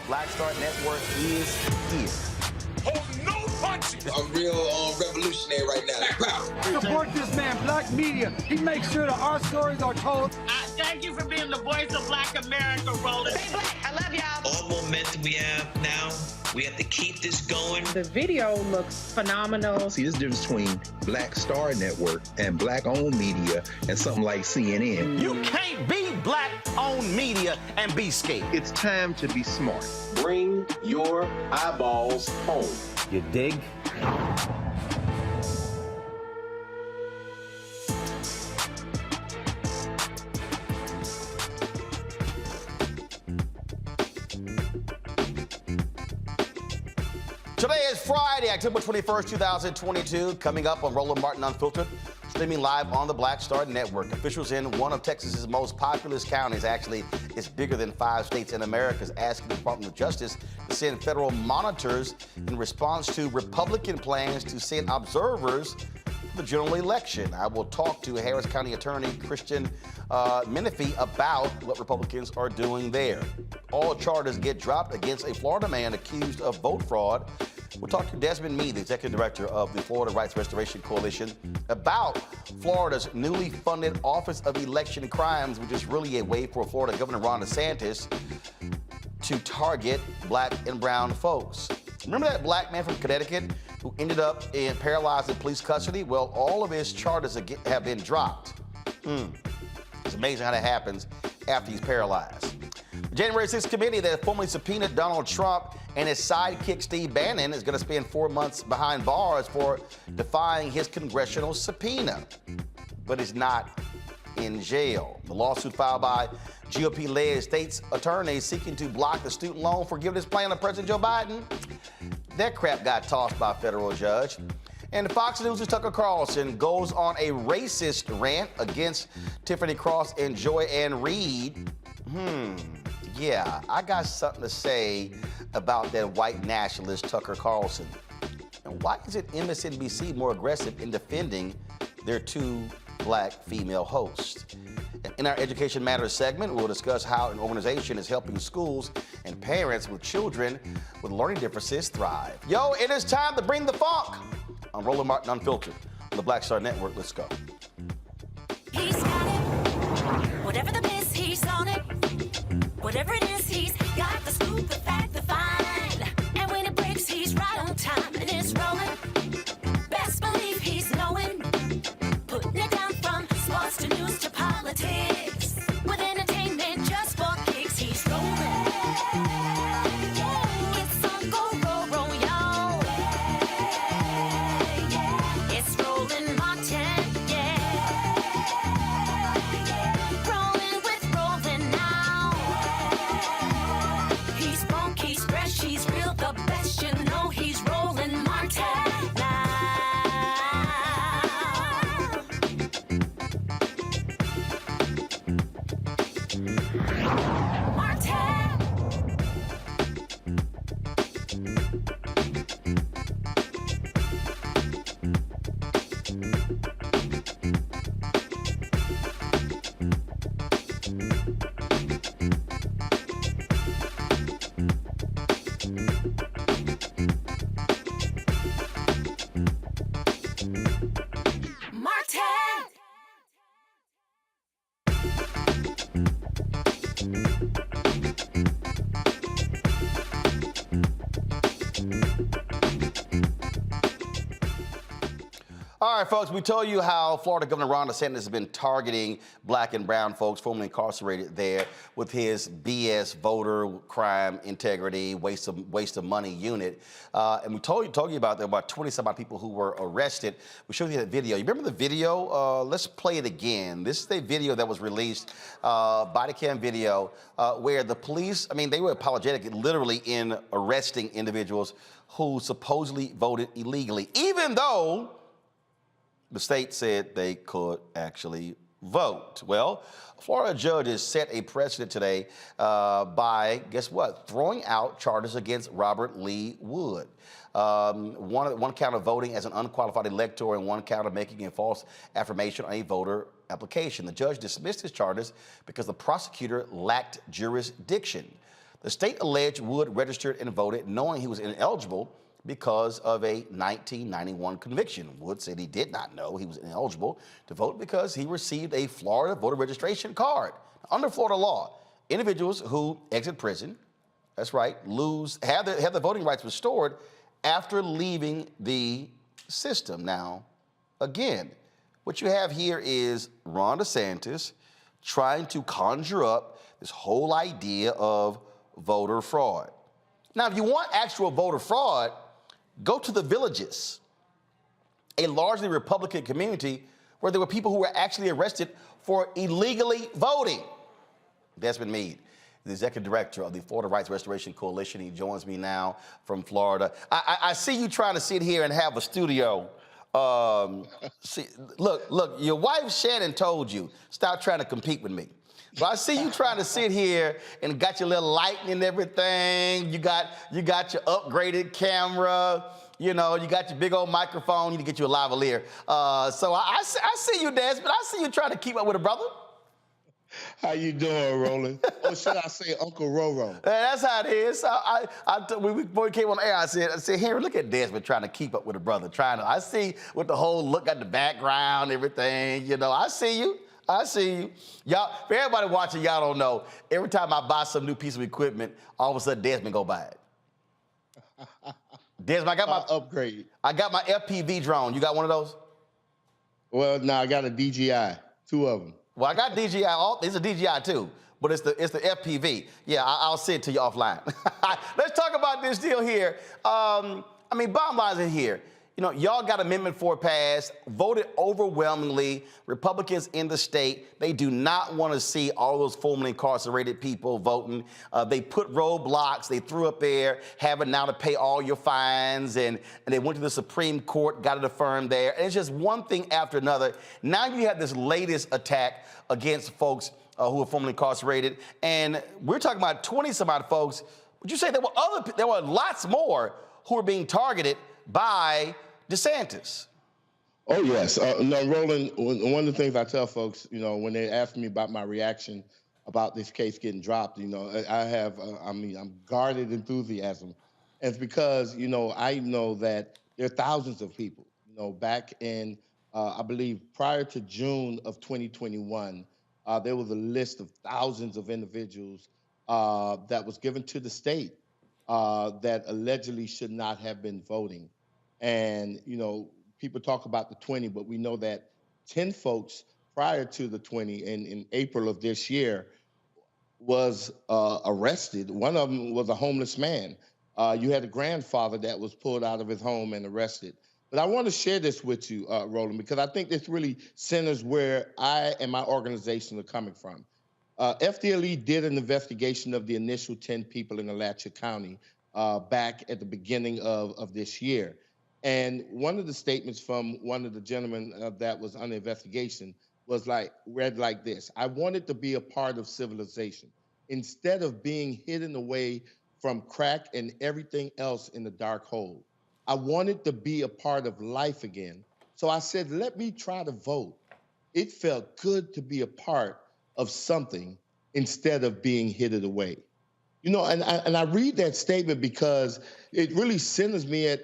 Black Star Network is here. Hold no punches! I'm real revolutionary right now. Support this man, Black Media. He makes sure that our stories are told. Thank you for being the voice of Black America, Roland. Stay black. I love y'all. All momentum we have now, we have to keep this going. The video looks phenomenal. See, this difference between Black Star Network and Black-owned media and something like CNN. You can't be Black-owned media and be scared. It's time to be smart. Bring your eyeballs home. You dig? Today is Friday, October 21st, 2022. Coming up on Roland Martin Unfiltered, streaming live on the Black Star Network. Officials in one of Texas's most populous counties, actually, it's bigger than 5 states in America, is asking the Department of Justice to send federal monitors in response to Republican plans to send observers for the general election. I will talk to Harris County Attorney Christian Menefee about what Republicans are doing there. All charges get dropped against a Florida man accused of vote fraud. We'll talk to Desmond Meade, the executive director of the Florida Rights Restoration Coalition, about Florida's newly funded Office of Election Crimes, which is really a way for Florida Governor Ron DeSantis to target Black and brown folks. Remember that black man from Connecticut who ended up paralyzed in police custody? Well, all of his charges have been dropped. It's amazing how that happens after he's paralyzed. The January 6th committee that formally subpoenaed Donald Trump and his sidekick Steve Bannon is going to spend 4 months behind bars for defying his congressional subpoena, but is not in jail. The lawsuit filed by GOP-led state's attorneys seeking to block the student loan forgiveness plan of President Joe Biden. That crap got tossed by a federal judge. And Fox News' Tucker Carlson goes on a racist rant against Tiffany Cross and Joy Ann Reid. Yeah, I got something to say about that white nationalist Tucker Carlson. And why isn't MSNBC more aggressive in defending their 2 black female hosts? In our Education Matters segment, we'll discuss how an organization is helping schools and parents with children with learning differences thrive. Yo, it is time to bring the funk on Roland Martin Unfiltered on the Black Star Network. Let's go. He's got it. Whatever the miss, he's on it. Whatever it is, he's got the scoop, the fact, the find. And when it breaks, he's right on time and it's rolling. Best believe he's knowing. Putting it down from sports to news to politics. With entertainment just for kicks, he's rolling. It's on go, y'all. It's Roland Martin, Rolling with Roland now. He's funky, he's fresh, he's real, the best, you know he's Roland Martin now. All right, folks, we told you how Florida Governor Ron DeSantis has been targeting black and brown folks formerly incarcerated there with his BS voter crime integrity, waste of money unit. And we told you about there were about 20-some-odd people who were arrested. We showed you that video. You remember the video? Let's play it again. This is a video that was released, body cam video, where the police, I mean, they were apologetic literally in arresting individuals who supposedly voted illegally, even though the state said they could actually vote. Well, Florida judges set a precedent today by, guess what, throwing out charges against Robert Lee Wood. One count of voting as an unqualified elector and one count of making a false affirmation on a voter application. The judge dismissed his charges because the prosecutor lacked jurisdiction. The state alleged Wood registered and voted knowing he was ineligible because of a 1991 conviction. Wood said he did not know he was ineligible to vote because he received a Florida voter registration card. Under Florida law, individuals who exit prison, that's right, have their voting rights restored after leaving the system. Now, again, what you have here is Ron DeSantis trying to conjure up this whole idea of voter fraud. Now, if you want actual voter fraud, go to the Villages, a largely Republican community where there were people who were actually arrested for illegally voting. Desmond Meade, the executive director of the Florida Rights Restoration Coalition. He joins me now from Florida. I see you trying to sit here and have a studio. Look, your wife Shannon told you, stop trying to compete with me. But I see you trying to sit here and got your little lighting and everything. You got your upgraded camera. You know, you got your big old microphone. You need to get you a lavalier. So I see you, Desmond. I see you trying to keep up with a brother. How you doing, Roland? Or should I say Uncle Roro? That's how it is. Before we came on the air, I said, Henry, look at Desmond trying to keep up with a brother. I see with the whole look at the background, everything. You know, I see you. Y'all, for everybody watching, y'all don't know. Every time I buy some new piece of equipment, all of a sudden Desmond go buy it. Desmond, I got my upgrade. I got my FPV drone. You got one of those? Well, no, I got a DJI, 2 of them. Well, I got DJI. It's a DJI too, but it's the FPV. Yeah, I'll send it to you offline. Let's talk about this deal here. Bottom line is here. You know, y'all got Amendment 4 passed, voted overwhelmingly. Republicans in the state, they do not want to see all those formerly incarcerated people voting. They put roadblocks, they threw up there, having now to pay all your fines, and they went to the Supreme Court, got it affirmed there. And it's just one thing after another. Now you have this latest attack against folks who are formerly incarcerated, and we're talking about 20-some-odd folks. Would you say there were lots more who were being targeted by DeSantis? Oh, yes. No, Roland, one of the things I tell folks, you know, when they ask me about my reaction about this case getting dropped, you know, I have, I'm guarded enthusiasm. And it's because, you know, I know that there are thousands of people, you know, back in, I believe, prior to June of 2021, there was a list of thousands of individuals that was given to the state that allegedly should not have been voting. And, you know, people talk about the 20, but we know that 10 folks prior to the 20 in April of this year was arrested. One of them was a homeless man. You had a grandfather that was pulled out of his home and arrested. But I want to share this with you, Roland, because I think this really centers where I and my organization are coming from. FDLE did an investigation of the initial 10 people in Alachua County back at the beginning of this year. And one of the statements from one of the gentlemen that was under investigation was read like this: I wanted to be a part of civilization instead of being hidden away from crack and everything else in the dark hole. I wanted to be a part of life again. So I said, let me try to vote. It felt good to be a part of something instead of being hidden away. You know, and I read that statement because it really centers me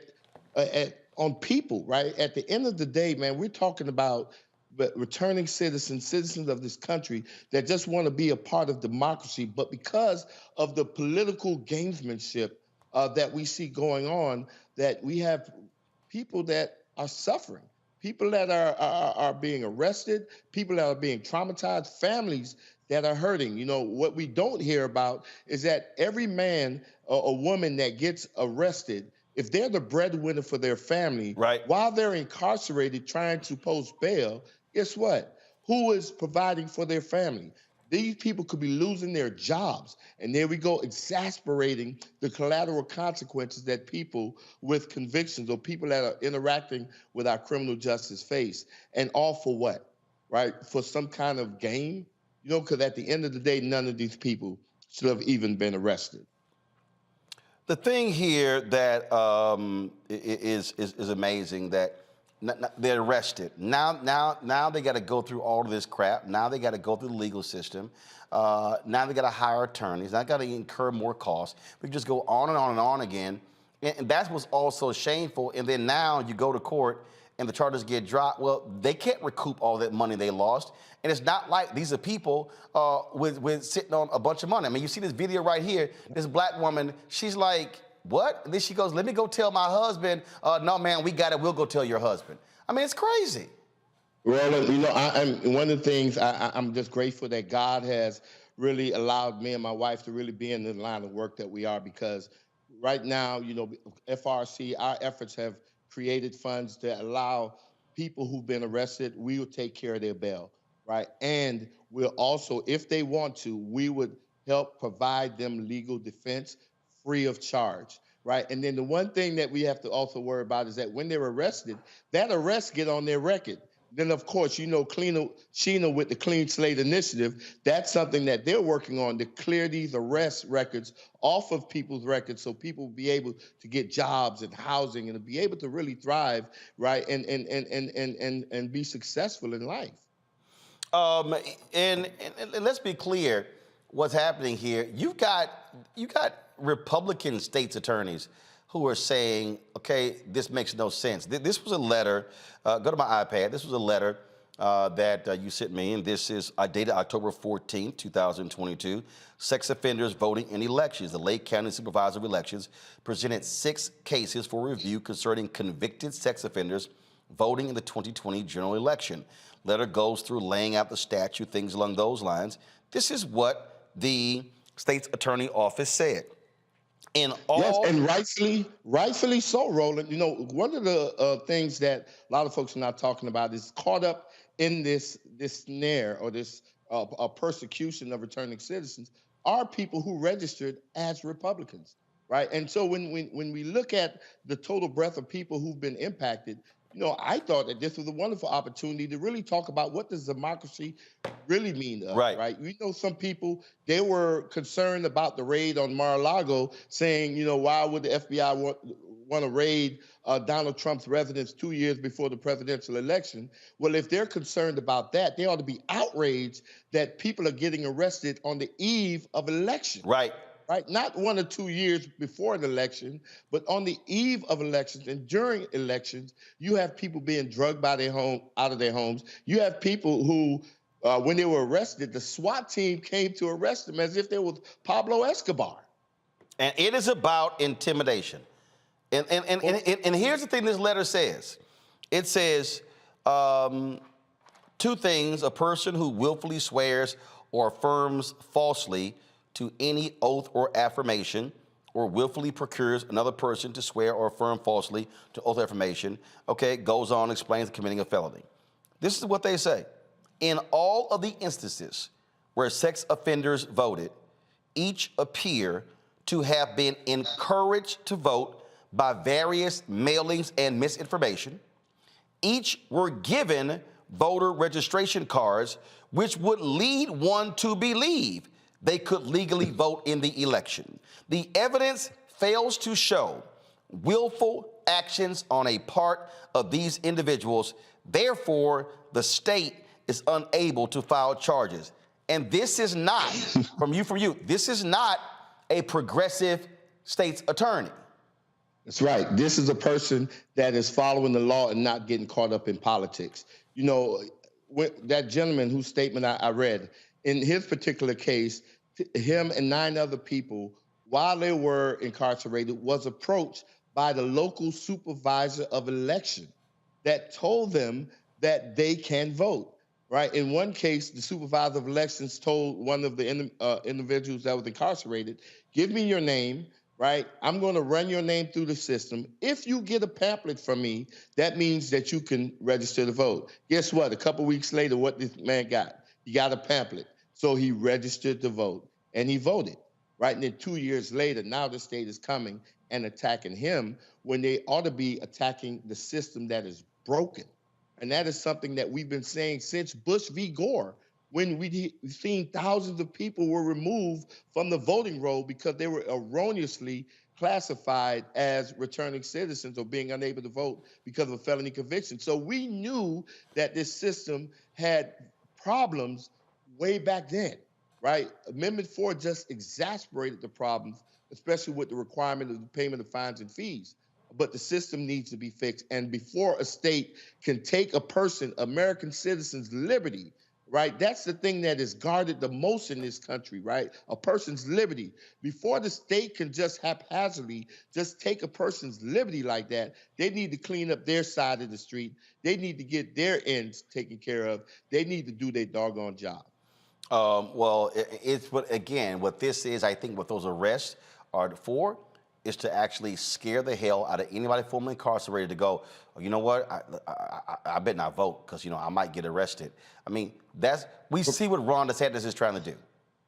on people, right? At the end of the day, man, we're talking about returning citizens of this country that just want to be a part of democracy, but because of the political gamesmanship that we see going on, that we have people that are suffering, people that are being arrested, people that are being traumatized, families that are hurting. You know, what we don't hear about is that every man or woman that gets arrested, if they're the breadwinner for their family, right, while they're incarcerated trying to post bail, guess what? Who is providing for their family? These people could be losing their jobs. And there we go, exasperating the collateral consequences that people with convictions or people that are interacting with our criminal justice face. And all for what, right? For some kind of game? You know, because at the end of the day, none of these people should have even been arrested. The thing here that is amazing, that They're arrested. Now they got to go through all of this crap. Now they got to go through the legal system. Now they got to hire attorneys. Now they got to incur more costs. We can just go on and on and on again. And that's what's also shameful. And then now you go to court and the charges get dropped. Well, they can't recoup all that money they lost. And it's not like these are people with sitting on a bunch of money. I mean, you see this video right here. This black woman, she's like, what? And then she goes, let me go tell my husband. No, man, we got it. We'll go tell your husband. I mean, it's crazy. Roland, you know, I'm one of the things I'm just grateful that God has really allowed me and my wife to really be in the line of work that we are, because right now, you know, FRC, our efforts have created funds that allow people who've been arrested, we will take care of their bail, right? And we'll also, if they want to, we would help provide them legal defense free of charge, right? And then the one thing that we have to also worry about is that when they're arrested, that arrest get on their record. Then, of course, you know, Sheena with the Clean Slate Initiative, that's something that they're working on to clear these arrest records off of people's records so people will be able to get jobs and housing and to be able to really thrive, right, and be successful in life. And let's be clear what's happening here. You got Republican states attorneys who are saying, okay, this makes no sense. This was a letter, go to my iPad, this was a letter that you sent me, and this is dated October 14, 2022. Sex offenders voting in elections. The Lake County Supervisor of Elections presented 6 cases for review concerning convicted sex offenders voting in the 2020 general election. Letter goes through laying out the statute, things along those lines. This is what the state's attorney office said. Yes, and rightfully so, Roland. You know, one of the things that a lot of folks are not talking about is caught up in this snare or this persecution of returning citizens are people who registered as Republicans, right? And so when we look at the total breadth of people who've been impacted, you know, I thought that this was a wonderful opportunity to really talk about what does democracy really mean to us, right? You know, some people, they were concerned about the raid on Mar-a-Lago, saying, you know, why would the FBI want to raid Donald Trump's residence 2 years before the presidential election? Well, if they're concerned about that, they ought to be outraged that people are getting arrested on the eve of election. Right. Right, not 1 or 2 years before an election, but on the eve of elections and during elections, you have people being drugged by out of their homes. You have people who, when they were arrested, the SWAT team came to arrest them as if they were Pablo Escobar. And it is about intimidation. And here's the thing this letter says. It says 2 things: a person who willfully swears or affirms falsely to any oath or affirmation, or willfully procures another person to swear or affirm falsely to oath or affirmation, okay, goes on, explains committing a felony. This is what they say. In all of the instances where sex offenders voted, each appear to have been encouraged to vote by various mailings and misinformation. Each were given voter registration cards, which would lead one to believe they could legally vote in the election. The evidence fails to show willful actions on a part of these individuals. Therefore, the state is unable to file charges. And this is not, from you, this is not a progressive state's attorney. That's right. This is a person that is following the law and not getting caught up in politics. You know, that gentleman whose statement I read, in his particular case, him and 9 other people, while they were incarcerated, was approached by the local supervisor of election that told them that they can vote, right? In one case, the supervisor of elections told one of the individuals that was incarcerated, give me your name, right? I'm going to run your name through the system. If you get a pamphlet from me, that means that you can register to vote. Guess what? A couple weeks later, what this man got? He got a pamphlet. So he registered to vote, and he voted, right? And then 2 years later, now the state is coming and attacking him when they ought to be attacking the system that is broken. And that is something that we've been saying since Bush v. Gore, when we've seen thousands of people were removed from the voting roll because they were erroneously classified as returning citizens or being unable to vote because of a felony conviction. So we knew that this system had problems way back then, right? Amendment 4 just exacerbated the problems, especially with the requirement of the payment of fines and fees. But the system needs to be fixed. And before a state can take a person, American citizen's liberty, right? That's the thing that is guarded the most in this country, right? A person's liberty. Before the state can just haphazardly just take a person's liberty like that, they need to clean up their side of the street. They need to get their ends taken care of. They need to do their doggone job. Well, it's what this is, I think what those arrests are for is to actually scare the hell out of anybody formerly incarcerated to go, oh, you know what, I better not vote because, you know, I might get arrested. I mean, we see what Ron DeSantis is trying to do.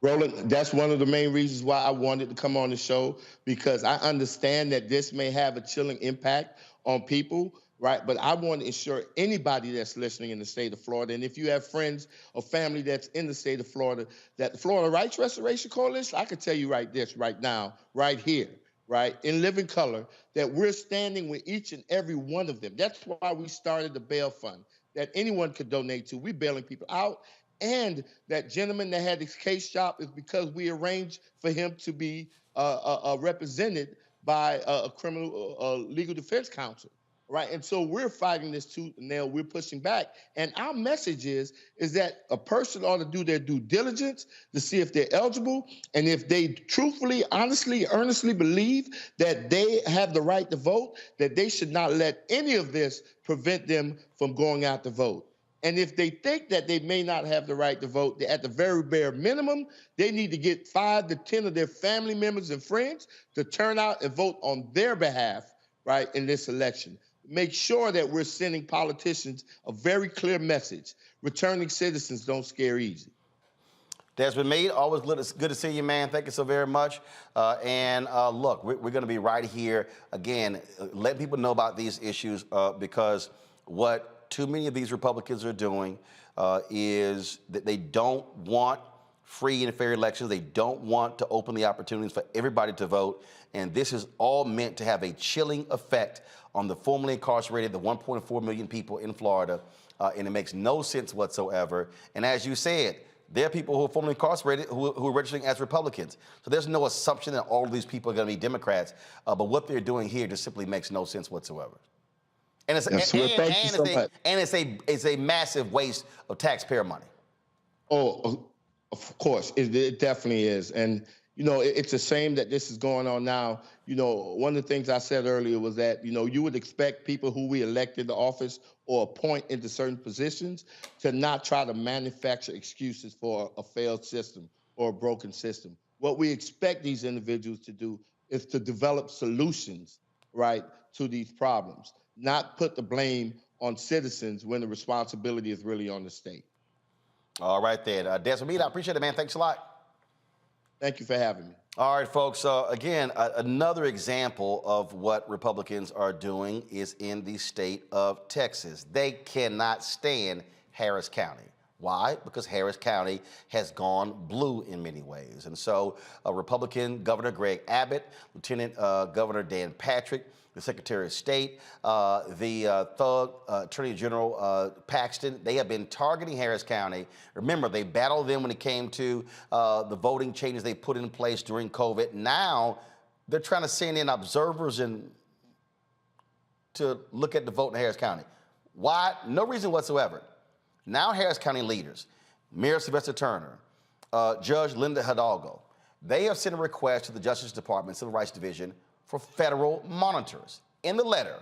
Roland, that's one of the main reasons why I wanted to come on the show, because I understand that this may have a chilling impact on people, right? But I want to ensure anybody that's listening in the state of Florida, and if you have friends or family that's in the state of Florida, that the Florida Rights Restoration Coalition, I can tell you right now, right here, right, in living color, that we're standing with each and every one of them. That's why we started the bail fund that anyone could donate to. We're bailing people out. And that gentleman that had his case shop is because we arranged for him to be represented by a criminal legal defense counsel, right? And so we're fighting this tooth and nail. We're pushing back. And our message is that a person ought to do their due diligence to see if they're eligible. And if they truthfully, honestly, earnestly believe that they have the right to vote, that they should not let any of this prevent them from going out to vote. And if they think that they may not have the right to vote, at the very bare minimum, they need to get 5 to 10 of their family members and friends to turn out and vote on their behalf, right, in this election. Make sure that we're sending politicians a very clear message. Returning citizens don't scare easy. Desmond Meade, always good to see you, man. Thank you so very much. Look, we're going to be right here, again, letting people know about these issues because what too many of these Republicans are doing is that they don't want free and fair elections. They don't want to open the opportunities for everybody to vote. And this is all meant to have a chilling effect on the formerly incarcerated, the 1.4 million people in Florida. And it makes no sense whatsoever. And as you said, there are people who are formerly incarcerated who are registering as Republicans. So there's no assumption that all of these people are going to be Democrats. But what they're doing here just simply makes no sense whatsoever. And it's a massive waste of taxpayer money. Oh, of course, it definitely is. And, you know, it's a shame that this is going on now. You know, one of the things I said earlier was that, you know, you would expect people who we elected to office or appoint into certain positions to not try to manufacture excuses for a failed system or a broken system. What we expect these individuals to do is to develop solutions, right, to these problems. Not put the blame on citizens when the responsibility is really on the state. All right, then. Desmond Meade, I appreciate it, man. Thanks a lot. Thank you for having me. All right, folks. Again, another example of what Republicans are doing is in the state of Texas. They cannot stand Harris County. Why? Because Harris County has gone blue in many ways. And so Republican Governor Greg Abbott, Lieutenant Governor Dan Patrick, the Secretary of State, the thug Attorney General Paxton, they have been targeting Harris County. Remember, they battled them when it came to the voting changes they put in place during COVID. Now they're trying to send in observers to look at the vote in Harris County. Why? No reason whatsoever. Now Harris County leaders, Mayor Sylvester Turner, Judge Linda Hidalgo, they have sent a request to the Justice Department, Civil Rights Division, for federal monitors. In the letter,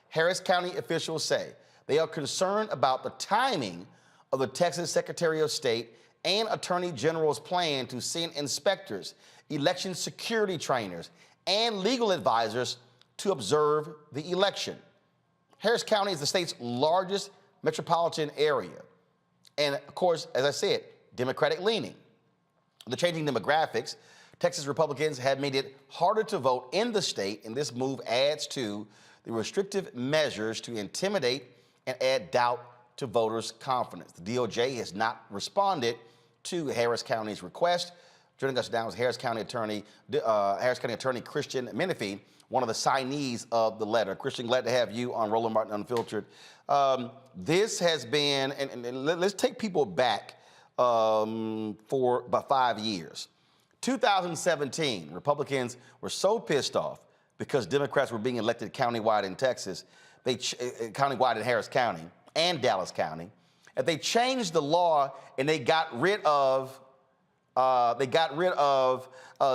Harris County officials say they are concerned about the timing of the Texas Secretary of State and Attorney General's plan to send inspectors, election security trainers, and legal advisors to observe the election. Harris County is the state's largest metropolitan area. And of course, as I said, Democratic leaning. The changing demographics, Texas Republicans have made it harder to vote in the state, and this move adds to the restrictive measures to intimidate and add doubt to voters' confidence. The DOJ has not responded to Harris County's request. Joining us now is Harris County Attorney Christian Menefee, one of the signees of the letter. Christian, glad to have you on Roland Martin Unfiltered. This has been, and let's take people back for about 5 years. 2017, Republicans were so pissed off because Democrats were being elected countywide in Texas, countywide in Harris County and Dallas County, that they changed the law and they got rid of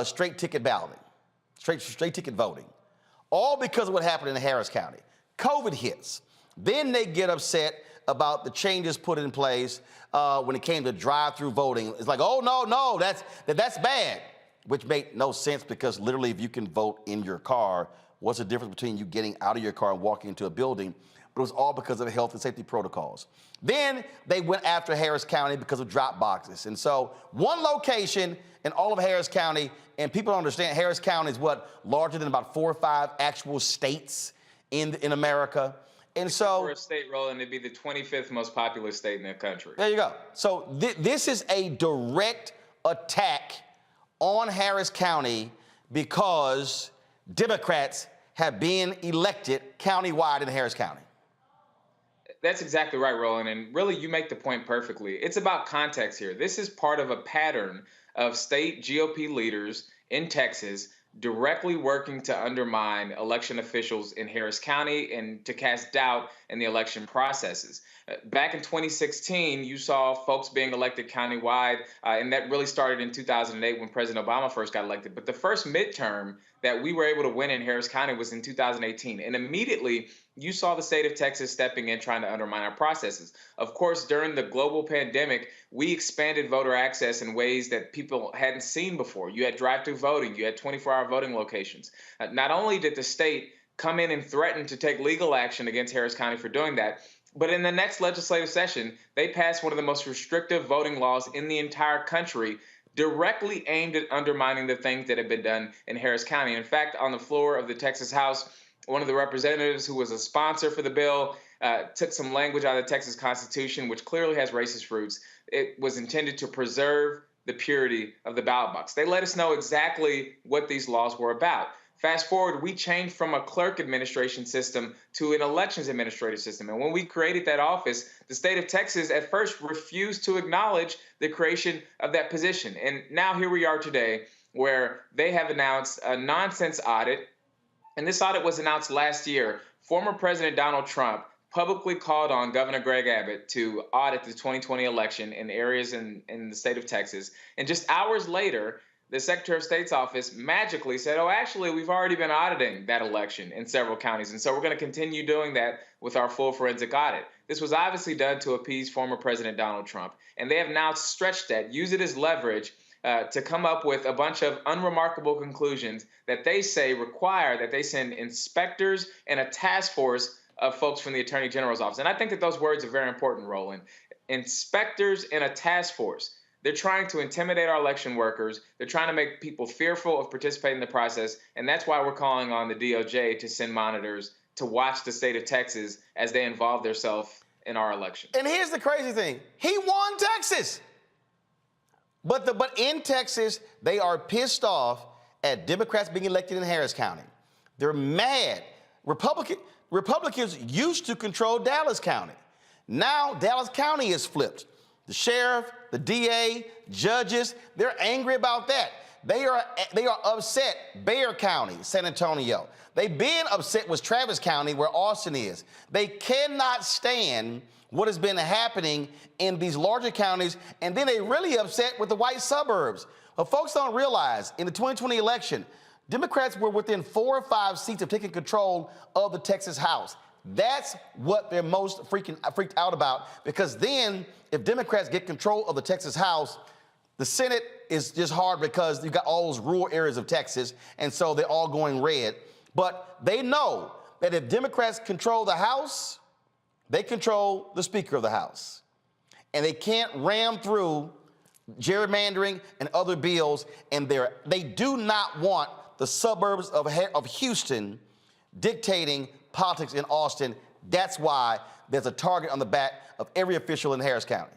straight ticket balloting, straight ticket voting, all because of what happened in Harris County. COVID hits. Then they get upset about the changes put in place when it came to drive-through voting. It's like, oh, no, that's bad, which made no sense because literally if you can vote in your car, what's the difference between you getting out of your car and walking into a building? But it was all because of health and safety protocols. Then they went after Harris County because of drop boxes. And so one location in all of Harris County, and people don't understand, Harris County is larger than about 4 or 5 actual states in America. And so for a state, Roland, it'd be the 25th most populous state in the country. There you go. So this is a direct attack on Harris County because Democrats have been elected countywide in Harris County. That's exactly right, Roland. And really, you make the point perfectly. It's about context here. This is part of a pattern of state GOP leaders in Texas directly working to undermine election officials in Harris County and to cast doubt in the election processes. Back in 2016, you saw folks being elected countywide, and that really started in 2008 when President Obama first got elected. But the first midterm that we were able to win in Harris County was in 2018. And immediately, you saw the state of Texas stepping in, trying to undermine our processes. Of course, during the global pandemic, we expanded voter access in ways that people hadn't seen before. You had drive-through voting. You had 24-hour voting locations. Not only did the state come in and threaten to take legal action against Harris County for doing that, but in the next legislative session, they passed one of the most restrictive voting laws in the entire country, directly aimed at undermining the things that have been done in Harris County. In fact, on the floor of the Texas House, one of the representatives who was a sponsor for the bill took some language out of the Texas Constitution, which clearly has racist roots. It was intended to preserve the purity of the ballot box. They let us know exactly what these laws were about. Fast forward, we changed from a clerk administration system to an elections administrative system. And when we created that office, the state of Texas at first refused to acknowledge the creation of that position. And now here we are today, where they have announced a nonsense audit. And this audit was announced last year. Former President Donald Trump publicly called on Governor Greg Abbott to audit the 2020 election in areas in the state of Texas. And just hours later, the Secretary of State's office magically said, oh, actually, we've already been auditing that election in several counties. And so we're going to continue doing that with our full forensic audit. This was obviously done to appease former President Donald Trump. And they have now stretched that, use it as leverage to come up with a bunch of unremarkable conclusions that they say require that they send inspectors and a task force of folks from the Attorney General's office. And I think that those words are very important, Roland. Inspectors and a task force. They're trying to intimidate our election workers. They're trying to make people fearful of participating in the process. And that's why we're calling on the DOJ to send monitors to watch the state of Texas as they involve themselves in our election. And here's the crazy thing. He won Texas. But in Texas, they are pissed off at Democrats being elected in Harris County. They're mad. Republicans used to control Dallas County. Now Dallas County is flipped. The sheriff, the DA, judges, they're angry about that. They are upset. Bexar County, San Antonio. They've been upset with Travis County, where Austin is. They cannot stand what has been happening in these larger counties, and then they're really upset with the white suburbs. But folks don't realize, in the 2020 election, Democrats were within 4 or 5 seats of taking control of the Texas House. That's what they're most freaked out about, because then if Democrats get control of the Texas House, the Senate is just hard because you've got all those rural areas of Texas, and so they're all going red. But they know that if Democrats control the House, they control the Speaker of the House. And they can't ram through gerrymandering and other bills, and they do not want the suburbs of Houston dictating politics in Austin. That's why there's a target on the back of every official in Harris County.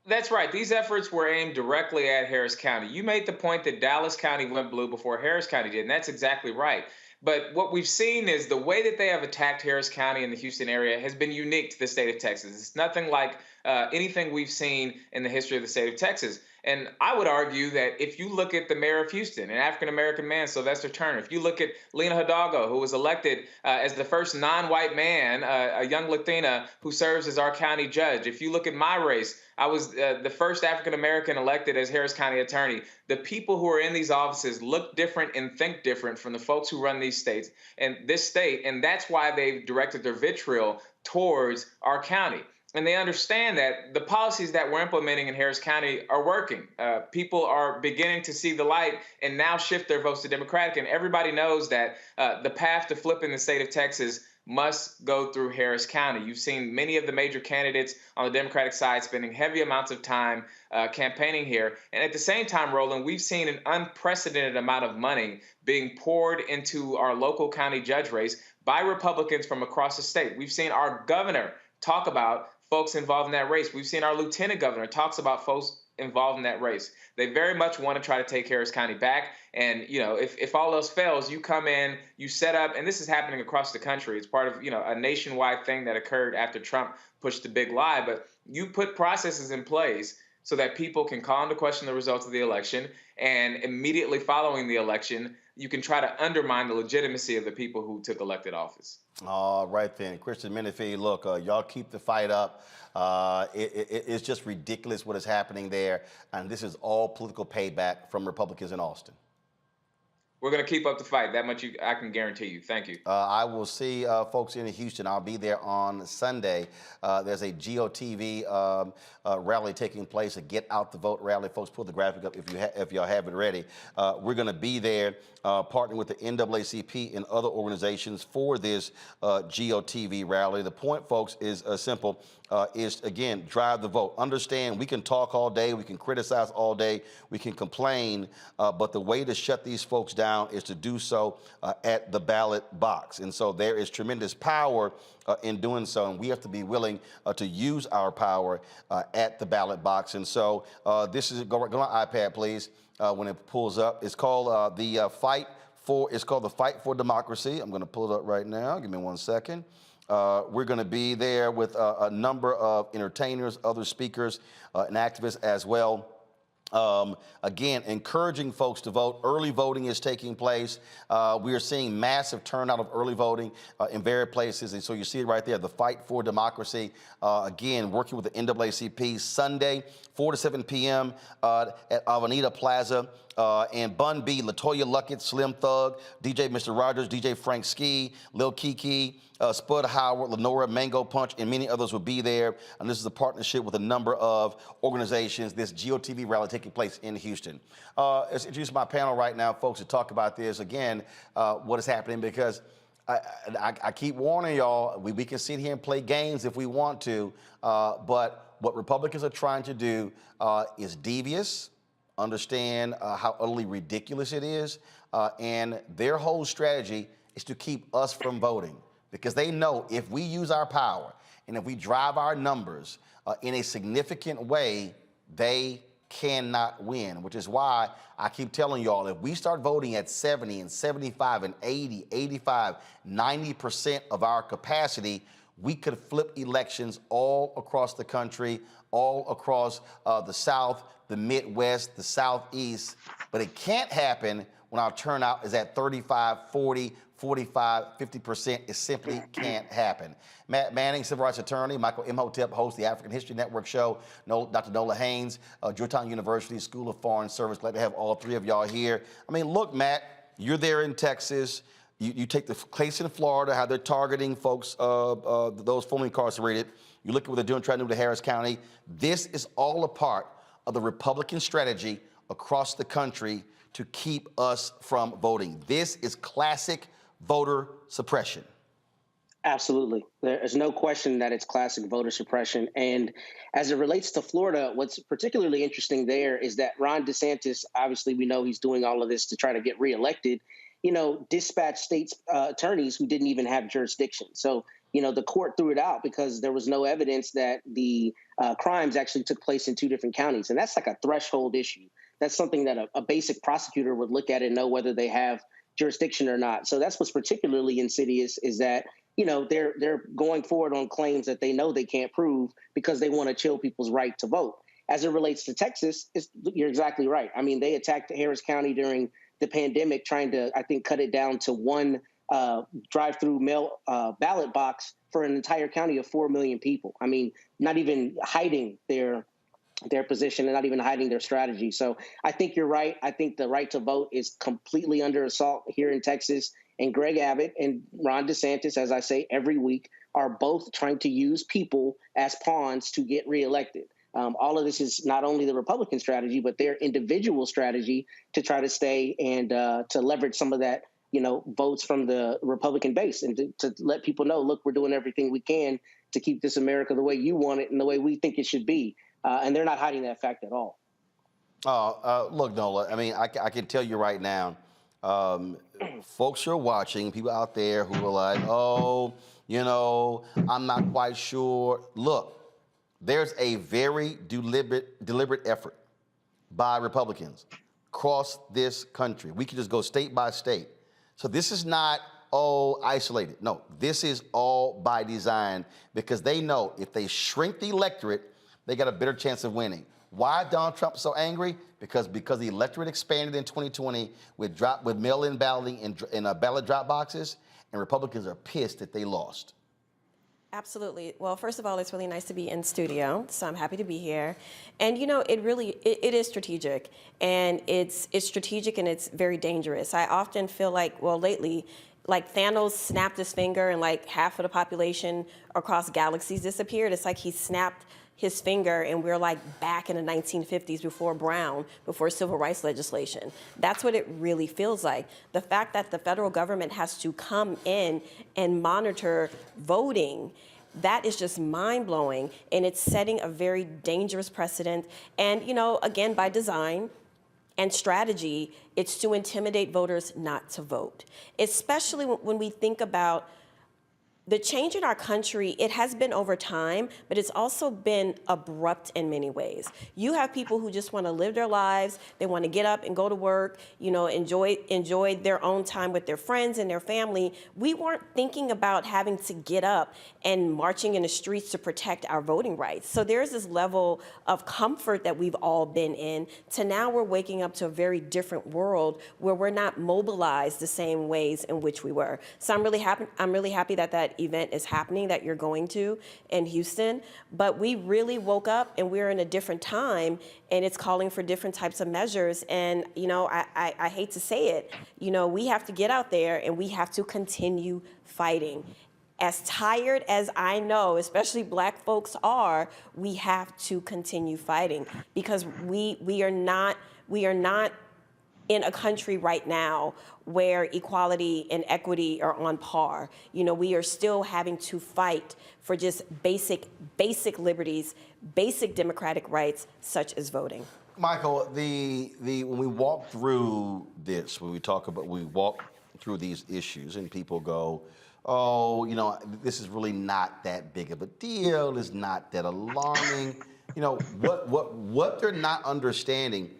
That's right. These efforts were aimed directly at Harris County. You made the point that Dallas County went blue before Harris County did, and that's exactly right. But what we've seen is the way that they have attacked Harris County and the Houston area has been unique to the state of Texas. It's nothing like anything we've seen in the history of the state of Texas. And I would argue that if you look at the mayor of Houston, an African-American man, Sylvester Turner, if you look at Lena Hidalgo, who was elected as the first non-white man, a young Latina who serves as our county judge. If you look at my race, I was the first African-American elected as Harris County attorney. The people who are in these offices look different and think different from the folks who run these states and this state. And that's why they've directed their vitriol towards our county. And they understand that the policies that we're implementing in Harris County are working. People are beginning to see the light and now shift their votes to Democratic. And everybody knows that the path to flipping the state of Texas must go through Harris County. You've seen many of the major candidates on the Democratic side spending heavy amounts of time campaigning here. And at the same time, Roland, we've seen an unprecedented amount of money being poured into our local county judge race by Republicans from across the state. We've seen our governor talk about folks involved in that race. We've seen our lieutenant governor talks about folks involved in that race. They very much want to try to take Harris County back. And, you know, if all else fails, you come in, you set up, and this is happening across the country. It's part of, you know, a nationwide thing that occurred after Trump pushed the big lie. But you put processes in place so that people can call into question the results of the election. And immediately following the election, you can try to undermine the legitimacy of the people who took elected office. All right, then. Christian Menefee, look, y'all keep the fight up. It's just ridiculous what is happening there. And this is all political payback from Republicans in Austin. We're going to keep up the fight. That much I can guarantee you. Thank you. I will see folks in Houston. I'll be there on Sunday. There's a GOTV rally taking place, a Get Out the Vote rally. Folks, pull the graphic up if y'all have it ready. We're going to be there partnering with the NAACP and other organizations for this GOTV rally. The point, folks, is simple. Is, again, drive the vote. Understand we can talk all day, we can criticize all day, we can complain, but the way to shut these folks down is to do so at the ballot box. And so there is tremendous power in doing so, and we have to be willing to use our power at the ballot box. And so this is, go on iPad, please, when it pulls up. It's called the Fight for Democracy. I'm going to pull it up right now. Give me 1 second. We're going to be there with a number of entertainers, other speakers, and activists as well. Again, encouraging folks to vote. Early voting is taking place. We are seeing massive turnout of early voting in various places. And so you see it right there, the Fight for Democracy. Again, working with the NAACP Sunday, 4 to 7 p.m. At Avenida Plaza. And Bun B, LaToya Luckett, Slim Thug, DJ Mr. Rogers, DJ Frank Ski, Lil Kiki, Spud Howard, Lenora, Mango Punch, and many others will be there. And this is a partnership with a number of organizations. This GOTV rally taking place in Houston. Let's introduce my panel right now, folks, to talk about this. Again, what is happening, because I keep warning y'all, we can sit here and play games if we want to, but what Republicans are trying to do is devious. Understand how utterly ridiculous it is, and their whole strategy is to keep us from voting, because they know if we use our power and if we drive our numbers in a significant way, they cannot win, which is why I keep telling y'all, if we start voting at 70 and 75 and 80, 85, 90% of our capacity, we could flip elections all across the country, all across the South, the Midwest, the Southeast, but it can't happen when our turnout is at 35, 40, 45, 50%. It simply can't happen. Matt Manning, civil rights attorney. Michael Imhotep hosts the African History Network show. Dr. Nola Haynes, Georgetown University School of Foreign Service. Glad to have all three of y'all here. I mean, look, Matt, you're there in Texas. You take the case in Florida, how they're targeting folks, those formerly incarcerated. You look at what they're doing, trying to do to Harris County. This is all a part of the Republican strategy across the country to keep us from voting. This is classic voter suppression. Absolutely. There's no question that it's classic voter suppression. And as it relates to Florida, what's particularly interesting there is that Ron DeSantis, obviously we know he's doing all of this to try to get reelected, dispatch state's attorneys who didn't even have jurisdiction. So the court threw it out because there was no evidence that the crimes actually took place in two different counties. And that's like a threshold issue. That's something that a basic prosecutor would look at and know whether they have jurisdiction or not. So that's what's particularly insidious, is that, they're going forward on claims that they know they can't prove because they want to chill people's right to vote. As it relates to Texas, you're exactly right. I mean, they attacked Harris County during the pandemic, trying to, I think, cut it down to one drive-through mail ballot box for an entire county of 4 million people. I mean, not even hiding their position and not even hiding their strategy. So I think you're right. I think the right to vote is completely under assault here in Texas. And Greg Abbott and Ron DeSantis, as I say every week, are both trying to use people as pawns to get reelected. All of this is not only the Republican strategy, but their individual strategy to try to stay and to leverage some of that, votes from the Republican base, and to let people know, look, we're doing everything we can to keep this America the way you want it and the way we think it should be. And they're not hiding that fact at all. Look, Nola, I mean, I can tell you right now, folks are watching, people out there who are like, I'm not quite sure. Look, there's a very deliberate effort by Republicans across this country. We can just go state by state. So this is not isolated. No, this is all by design, because they know if they shrink the electorate, they got a better chance of winning. Why Donald Trump so angry? Because the electorate expanded in 2020 with mail-in balloting and ballot drop boxes, and Republicans are pissed that they lost. Absolutely. Well, first of all, it's really nice to be in studio, so I'm happy to be here. And it is strategic, and it's strategic and it's very dangerous. I often feel like, lately, like Thanos snapped his finger and like half of the population across galaxies disappeared. It's like he snapped his finger and we're like back in the 1950s before civil rights legislation. That's what it really feels like. The fact that the federal government has to come in and monitor voting, that is just mind-blowing, and it's setting a very dangerous precedent. And, again, by design and strategy, it's to intimidate voters not to vote, especially when we think about the change in our country. It has been over time, but it's also been abrupt in many ways. You have people who just want to live their lives. They want to get up and go to work, enjoy their own time with their friends and their family. We weren't thinking about having to get up and marching in the streets to protect our voting rights. So there's this level of comfort that we've all been in, to now we're waking up to a very different world where we're not mobilized the same ways in which we were. So I'm really happy that event is happening that you're going to in Houston, but we really woke up and we're in a different time, and it's calling for different types of measures. And I hate to say it, we have to get out there and we have to continue fighting. As tired as I know, especially Black folks are, we have to continue fighting, because we are not in a country right now where equality and equity are on par. We are still having to fight for just basic liberties, basic democratic rights, such as voting. Michael, when we walk through this, we walk through these issues, and people go, this is really not that big of a deal, it's not that alarming. What they're not understanding,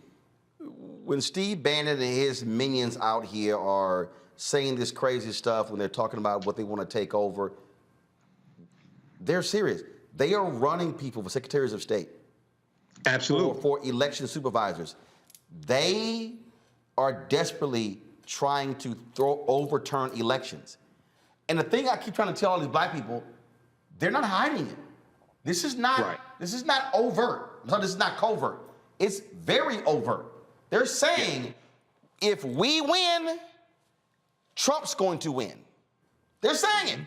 when Steve Bannon and his minions out here are saying this crazy stuff, when they're talking about what they want to take over, they're serious. They are running people for secretaries of state. Absolutely. For election supervisors. They are desperately trying to overturn elections. And the thing I keep trying to tell all these Black people, they're not hiding it. This is not overt. No, this is not covert. It's very overt. They're saying, if we win, Trump's going to win. They're saying it.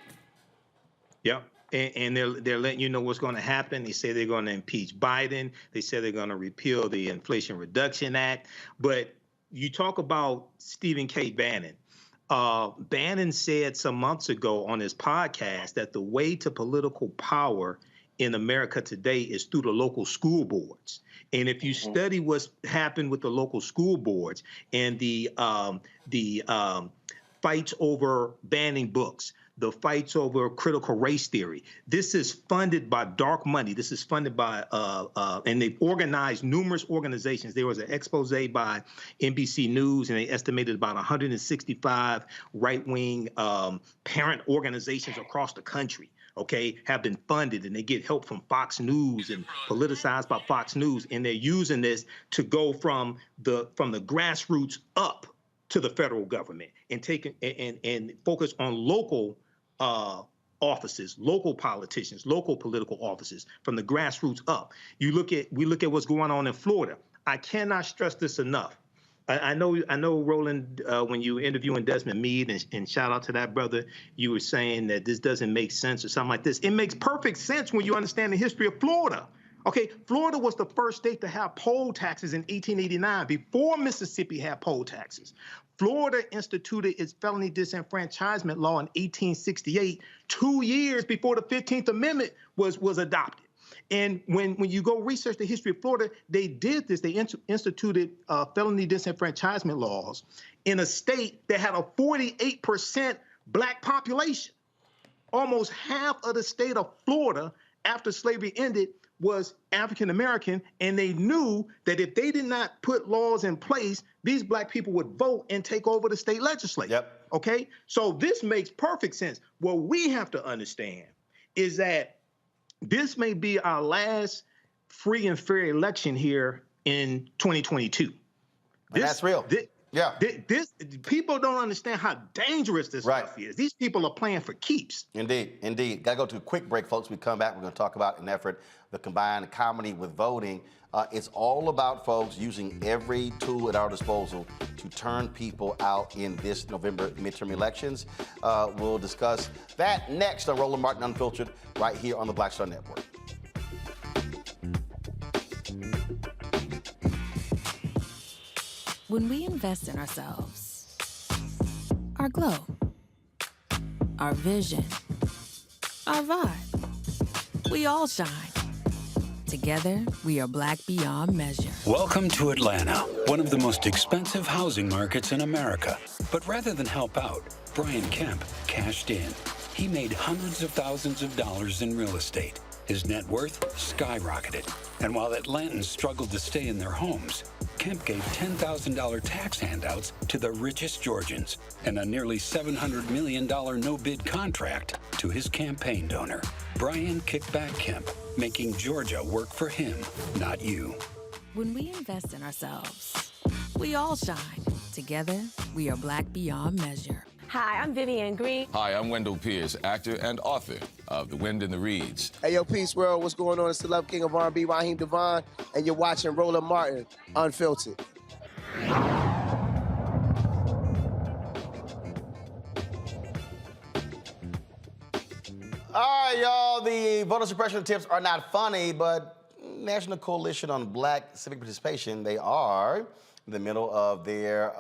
Yeah. And they're letting you know what's going to happen. They say they're going to impeach Biden. They say they're going to repeal the Inflation Reduction Act. But you talk about Stephen K. Bannon. Bannon said some months ago on his podcast that the way to political power in America today is through the local school boards. And if you study what's happened with the local school boards and the fights over banning books, the fights over critical race theory. This is funded by dark money. This is funded by, and they've organized numerous organizations. There was an expose by NBC News, and they estimated about 165 right-wing parent organizations across the country, okay, have been funded, and they get help from Fox News and politicized by Fox News, and they're using this to go from the grassroots up to the federal government and take and focus on local offices, local politicians, local political offices from the grassroots up. We look at what's going on in Florida. I cannot stress this enough. I know, Roland, when you were interviewing Desmond Meade, and shout out to that brother, you were saying that this doesn't make sense or something like this. It makes perfect sense when you understand the history of Florida. Okay, Florida was the first state to have poll taxes in 1889, before Mississippi had poll taxes. Florida instituted its felony disenfranchisement law in 1868, 2 years before the 15th Amendment was adopted. And when you go research the history of Florida, they did this. They instituted felony disenfranchisement laws in a state that had a 48% black population. Almost half of the state of Florida, after slavery ended, was African American, and they knew that if they did not put laws in place, these black people would vote and take over the state legislature. Yep. Okay? So this makes perfect sense. What we have to understand is that this may be our last free and fair election here in 2022. That's real. This people don't understand how dangerous this stuff is. These people are playing for keeps. Indeed. Got to go to a quick break, folks. We come back, we're going to talk about an effort, the combined comedy with voting. It's all about, folks, using every tool at our disposal to turn people out in this November midterm elections. We'll discuss that next on Roland Martin Unfiltered, right here on the Black Star Network. When we invest in ourselves, our glow, our vision, our vibe, we all shine. Together, we are black beyond measure. Welcome to Atlanta, one of the most expensive housing markets in America. But rather than help out, Brian Kemp cashed in. He made hundreds of thousands of dollars in real estate. His net worth skyrocketed. And while Atlantans struggled to stay in their homes, Kemp gave $10,000 tax handouts to the richest Georgians and a nearly $700 million no-bid contract to his campaign donor. Brian Kickback Kemp, making Georgia work for him, not you. When we invest in ourselves, we all shine. Together, we are black beyond measure. Hi, I'm Vivian Green. Hi, I'm Wendell Pierce, actor and author of The Wind in the Reeds. Hey, yo, Peace World, what's going on? It's the Love King of R&B, Raheem Devon, and you're watching Roland Martin Unfiltered. All right, y'all, the voter suppression tips are not funny, but National Coalition on Black Civic Participation, they are in the middle of their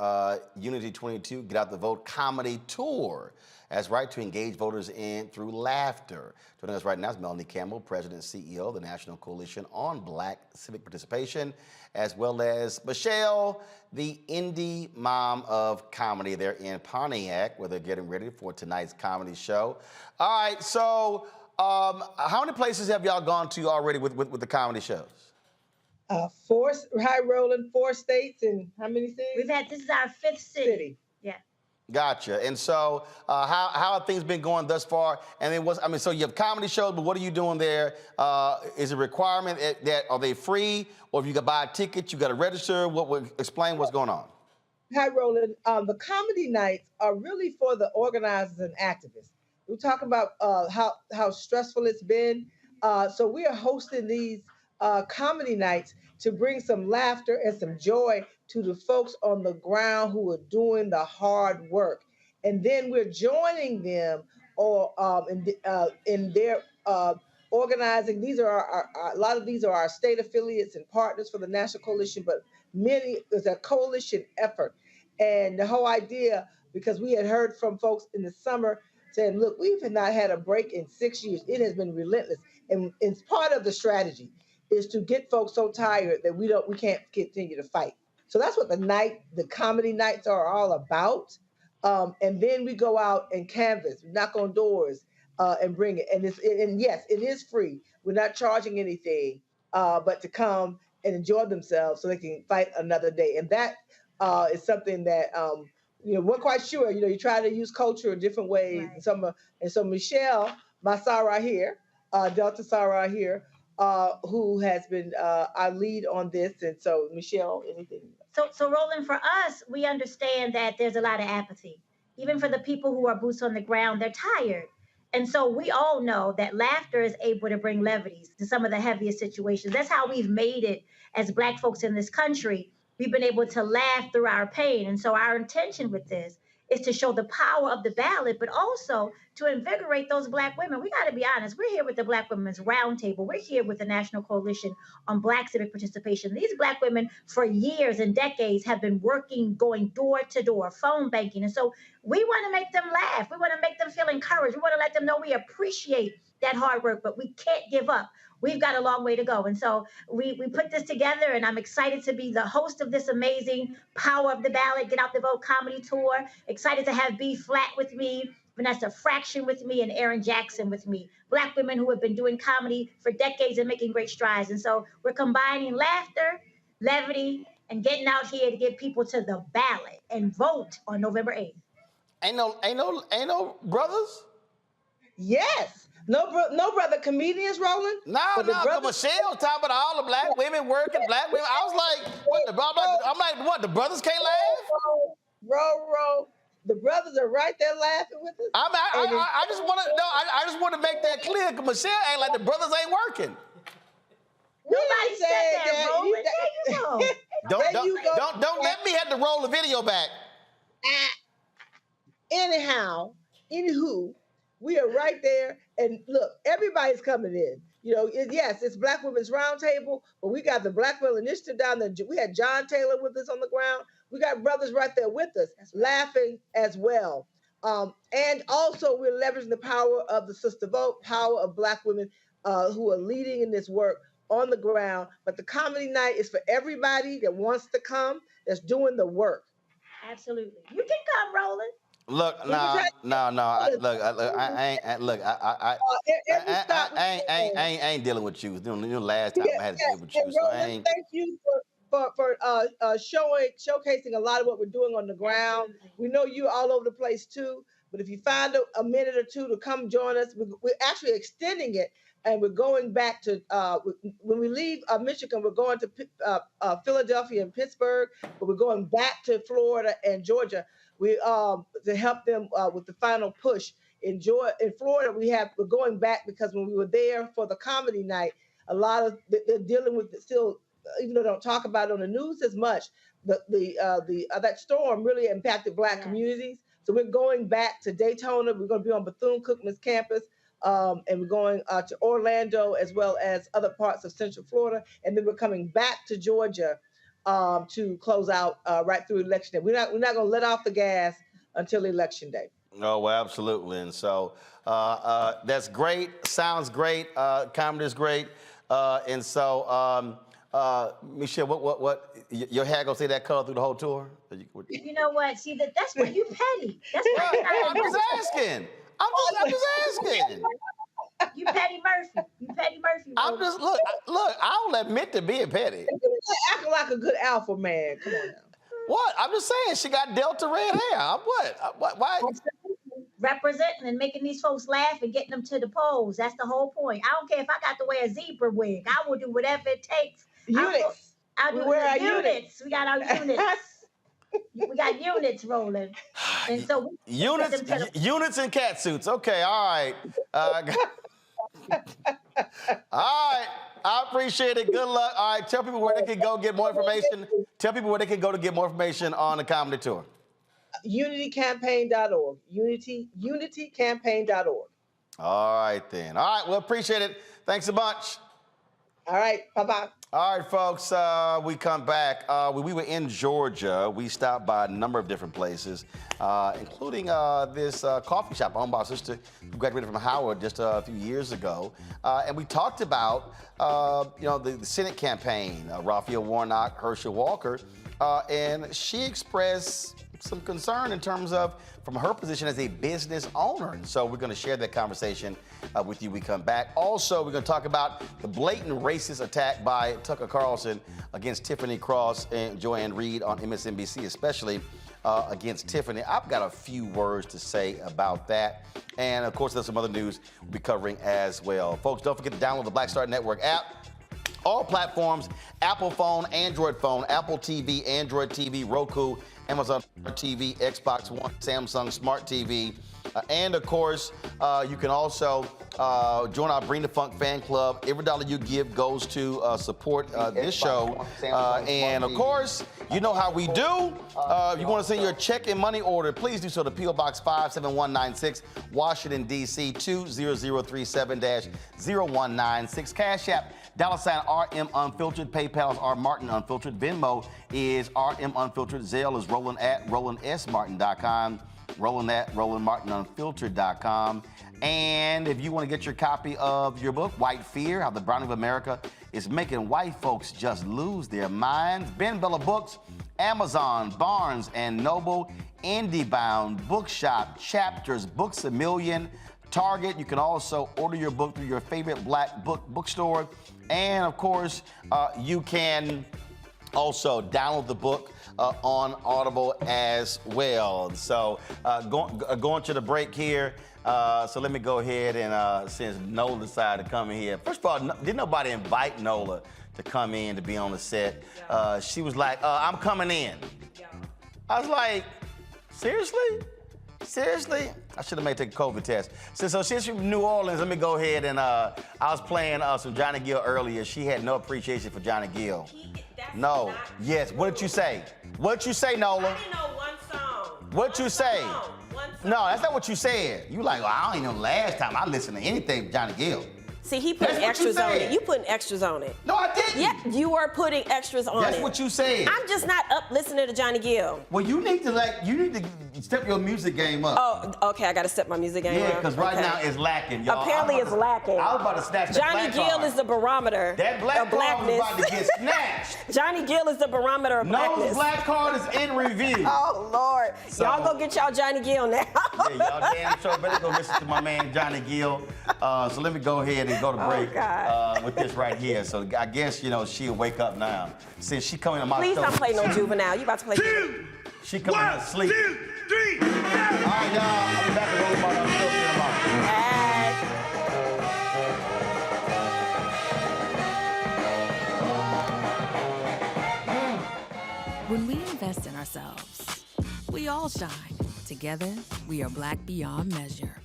Unity 22 Get Out the Vote comedy tour. That's right, to engage voters in through laughter. Joining us right now is Melanie Campbell, President and CEO of the National Coalition on Black Civic Participation, as well as Michelle, the indie mom of comedy. They're in Pontiac, where they're getting ready for tonight's comedy show. All right, so how many places have y'all gone to already with the comedy shows? 4, hi Roland, 4 states and how many cities? This is our 5th city. Yeah. Gotcha. And so how have things been going thus far? And then so you have comedy shows, but what are you doing there? Is it a requirement that are they free? Or if you got to buy a ticket, you got to register? Explain what's going on. Hi Roland, the comedy nights are really for the organizers and activists. We're talking about how stressful it's been. So we are hosting these comedy nights to bring some laughter and some joy to the folks on the ground who are doing the hard work. And then we're joining them in their organizing. These are a lot of these are our state affiliates and partners for the National Coalition, but many is a coalition effort. And the whole idea, because we had heard from folks in the summer saying, look, we've not had a break in 6 years. It has been relentless. And it's part of the strategy is to get folks so tired that we can't continue to fight. So that's what the comedy nights are all about. And then we go out and canvas, knock on doors, and bring it. And yes, it is free. We're not charging anything, but to come and enjoy themselves so they can fight another day. And that is something that we're quite sure. You try to use culture in different ways. Right. And so Michelle, my Sarah here, Delta Sarah here, who has been our lead on this. And so Michelle, anything? So Roland, for us, we understand that there's a lot of apathy. Even for the people who are boots on the ground, they're tired. And so we all know that laughter is able to bring levities to some of the heaviest situations. That's how we've made it as Black folks in this country. We've been able to laugh through our pain. And so our intention with this is to show the power of the ballot, but also to invigorate those Black women. We got to be honest. We're here with the Black Women's Roundtable. We're here with the National Coalition on Black Civic Participation. These Black women for years and decades have been working, going door to door, phone banking. And so we want to make them laugh. We want to make them feel encouraged. We want to let them know we appreciate that hard work, but we can't give up. We've got a long way to go. And so we put this together, and I'm excited to be the host of this amazing Power of the Ballot, Get Out the Vote comedy tour. Excited to have B Flat with me, Vanessa Fraction with me, and Erin Jackson with me. Black women who have been doing comedy for decades and making great strides. And so we're combining laughter, levity, and getting out here to get people to the ballot and vote on November 8th. Ain't no brothers? Yes. No brother comedians, Roland? No, Michelle talking about all the Black women working, Black women. I was like, what, the brothers can't laugh? Bro, the brothers are right there laughing with us. I just want to make that clear, because Michelle ain't like the brothers ain't working. Nobody said that, Roland. There you go. Don't let me have to roll the video back. Anywho, we are right there. And look, everybody's coming in. Yes, it's Black Women's Roundtable, but we got the Black Women Initiative down there. We had John Taylor with us on the ground. We got brothers right there with us, laughing as well. And also, we're leveraging the power of the Sister Vote, power of Black women who are leading in this work on the ground. But the comedy night is for everybody that wants to come, that's doing the work. Absolutely. You can come, Roland. Look, I ain't dealing with you. Last time I had to deal with you. So Roland, thank you for showcasing a lot of what we're doing on the ground. We know you all over the place too, but if you find a minute or two to come join us, we're actually extending it, and we're going back to when we leave Michigan, we're going to Philadelphia and Pittsburgh, but we're going back to Florida and Georgia. We to help them with the final push. In Florida, we're going back because when we were there for the comedy night, a lot of they're dealing with it still, even though they don't talk about it on the news as much. That storm really impacted Black communities. So we're going back to Daytona. We're going to be on Bethune-Cookman's campus, and we're going to Orlando as well as other parts of Central Florida, and then we're coming back to Georgia to close out right through election day. We're not going to let off the gas until election day. Oh, well, absolutely. And so that's great. Sounds great. Comedy is great. And so, Michelle, what your hair gonna stay that color through the whole tour? You know what? See, that's what you petty. That's what I'm just asking. I'm just asking. You Petty Murphy. I'm just look. I'll admit to being petty. Acting like a good alpha man. Come on now. What? I'm just saying she got Delta red hair. What? Why? Representing and making these folks laugh and getting them to the polls. That's the whole point. I don't care if I got to wear a zebra wig. I will do whatever it takes. Units. I'll do our units. We got our units. We got units rolling. And so units and cat suits. Okay, all right. All right. I appreciate it. Good luck. All right, tell people where they can go get more information. Tell people where they can go to get more information on the comedy tour. UnityCampaign.org. UnityCampaign.org. All right, then. All right, well, appreciate it. Thanks a bunch. All right, bye-bye. All right, folks, we come back. We were in Georgia. We stopped by a number of different places, including this coffee shop owned by a sister who graduated from Howard just a few years ago. And we talked about, the Senate campaign, Raphael Warnock, Herschel Walker, and she expressed some concern in terms of from her position as a business owner. And so we're going to share that conversation with you when we come back. Also, we're going to talk about the blatant racist attack by Tucker Carlson against Tiffany Cross and Joanne Reed on MSNBC, especially against Tiffany. I've got a few words to say about that. And of course, there's some other news we'll be covering as well. Folks, don't forget to download the Black Star Network app. All platforms, Apple phone, Android phone, Apple TV, Android TV, Roku, Amazon TV, Xbox One, Samsung Smart TV. And of course, you can also join our Bring the Funk fan club. Every dollar you give goes to support this show. And of course, you know how we do. If you want to send your check and money order, please do so to P.O. Box 57196, Washington, D.C. 20037-0196. Cash App, $RM Unfiltered. PayPal is R Martin Unfiltered. Venmo is RM Unfiltered. Zelle is Roland at RolandSMartin.com. Roland at RolandMartinUnfiltered.com. And if you want to get your copy of your book, White Fear, How the Browning of America is Making White Folks Just Lose Their Minds, Ben Bella Books, Amazon, Barnes & Noble, IndieBound, Bookshop, Chapters, Books A Million, Target. You can also order your book through your favorite black bookstore. And of course, you can also download the book on Audible as well. So going to the break here. So let me go ahead and since Nola decided to come in here. First of all, didn't nobody invite Nola to come in to be on the set? She was like, I'm coming in. I was like, seriously? Seriously? I should have made take a COVID test. So she's from New Orleans. Let me go ahead and I was playing some Johnny Gill earlier. She had no appreciation for Johnny Gill. No. Yes. What did you say? What did you say, Nola? I didn't know one song. What you say? One song. No, that's not what you said. You like, well, I don't even know last time I listened to anything from Johnny Gill. See, he putting extras on it. You putting extras on it. No, I didn't. Yeah, you were putting extras on it. That's what you said. I'm just not up listening to Johnny Gill. Well, you need to step your music game up. Oh, okay, I got to step my music game up. Yeah, because right now it's lacking, y'all. Apparently it's lacking. I was about to snatch that Johnny black Gill card. is the barometer That black of blackness. card was about to get snatched. Johnny Gill is the barometer of blackness. No's black card is in review. Oh, Lord. So, y'all go get y'all Johnny Gill now. Yeah, y'all damn sure better go listen to my man Johnny Gill. So let me go ahead and go to break with this right here. So I guess, she'll wake up now. Since she coming to my Please show. don't play no Juvenile. You about to play She coming to sleep. 1, 2, 3, 4. All right, y'all. I'll be back to Roland Martin Unfiltered in a moment. When we invest in ourselves, we all shine. Together, we are black beyond measure.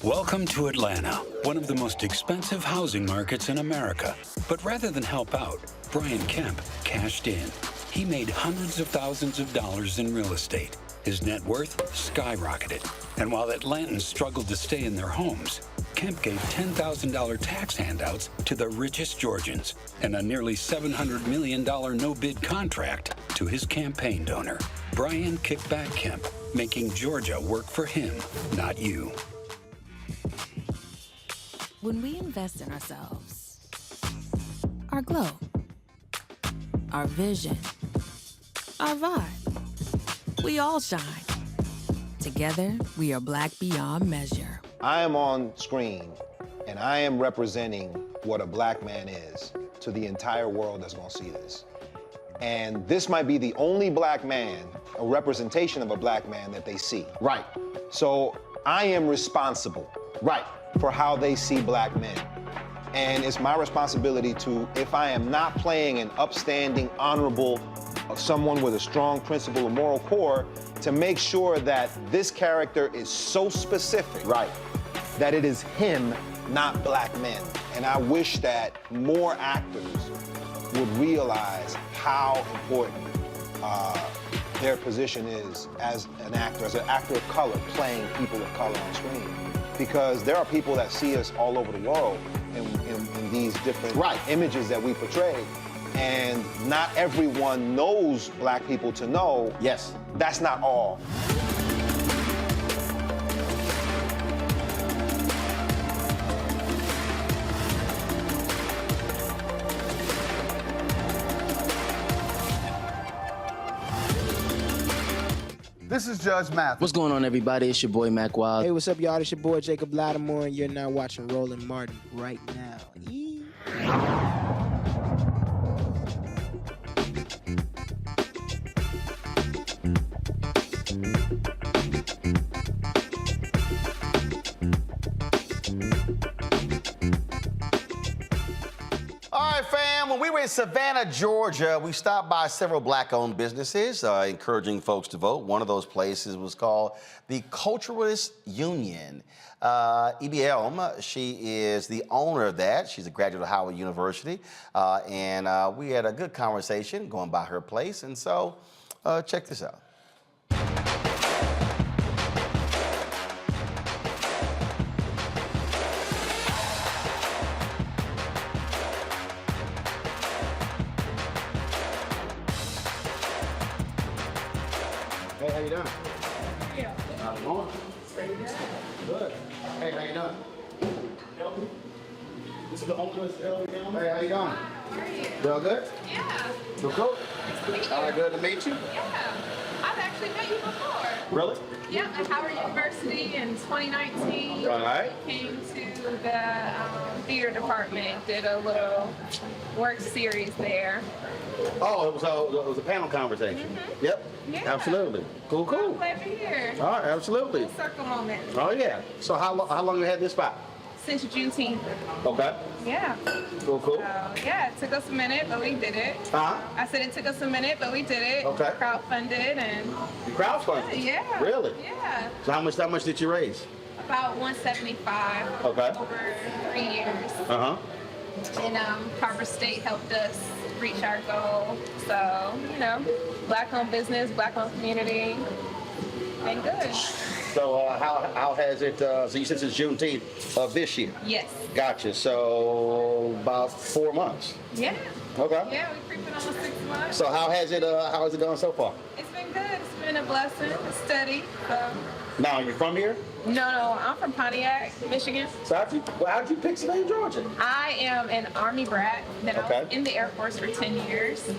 Welcome to Atlanta, one of the most expensive housing markets in America. But rather than help out, Brian Kemp cashed in. He made hundreds of thousands of dollars in real estate. His net worth skyrocketed. And while Atlantans struggled to stay in their homes, Kemp gave $10,000 tax handouts to the richest Georgians and a nearly $700 million no-bid contract to his campaign donor. Brian Kickback Kemp, making Georgia work for him, not you. When we invest in ourselves, our glow, our vision, our vibe, we all shine. Together, we are black beyond measure. I am on screen, and I am representing what a black man is to the entire world that's gonna see this. And this might be the only black man, a representation of a black man that they see. Right. So I am responsible. Right. For how they see black men. And it's my responsibility to, if I am not playing an upstanding, honorable, someone with a strong principle and moral core, to make sure that this character is so specific, right, that it is him, not black men. And I wish that more actors would realize how important their position is as an actor of color, playing people of color on screen. Because there are people that see us all over the world in these different images that we portray. And not everyone knows black people to know. Yes. That's not all. This is Judge Mathis. What's going on, everybody? It's your boy, Mac Wild. Hey, what's up, y'all? It's your boy, Jacob Lattimore, and you're now watching Roland Martin right now. All right, fam, when we were in Savannah, Georgia, we stopped by several black-owned businesses, encouraging folks to vote. One of those places was called the Culturalist Union. E.B. Elm, she is the owner of that. She's a graduate of Howard University. And we had a good conversation going by her place. And so check this out. Hey, how you doing? Yeah. How's it going? Good. Hey, how you doing? This is the homeless LBM. Hey, how you doing? How are you? You all good? Yeah. Feel cool? Nice to meet you. All right, good to meet you. Yeah. I've actually met you before. Really? Yeah, at Howard University in 2019. All right. Came to the theater department, did a little work series there. Oh, it was a panel conversation. Mm-hmm. Yep. Yeah. Absolutely. Cool, cool. Glad you're here. All right, absolutely. Full circle moment. Oh, yeah. So how long you had this spot? Since Juneteenth. Okay. Yeah. Cool, cool. Yeah, it took us a minute, but we did it. Huh? I said it took us a minute, but we did it. Okay. Crowdfunded and. You crowdfunded? Yeah. Really? Yeah. So how much did you raise? About $175. Okay. Over 3 years. Uh-huh. And Carver State helped us reach our goal. So, black-owned business, black-owned community, been good. So how has it, so you said since Juneteenth of this year? Yes. Gotcha. So about 4 months. Yeah. Okay. Yeah, we creeping on 6 months. So how has it gone so far? It's been good. It's been a blessing. It's steady. So. Now, you from here? No, I'm from Pontiac, Michigan. So how'd you pick Savannah, Georgia? I am an Army brat. Then I was in the Air Force for 10 years.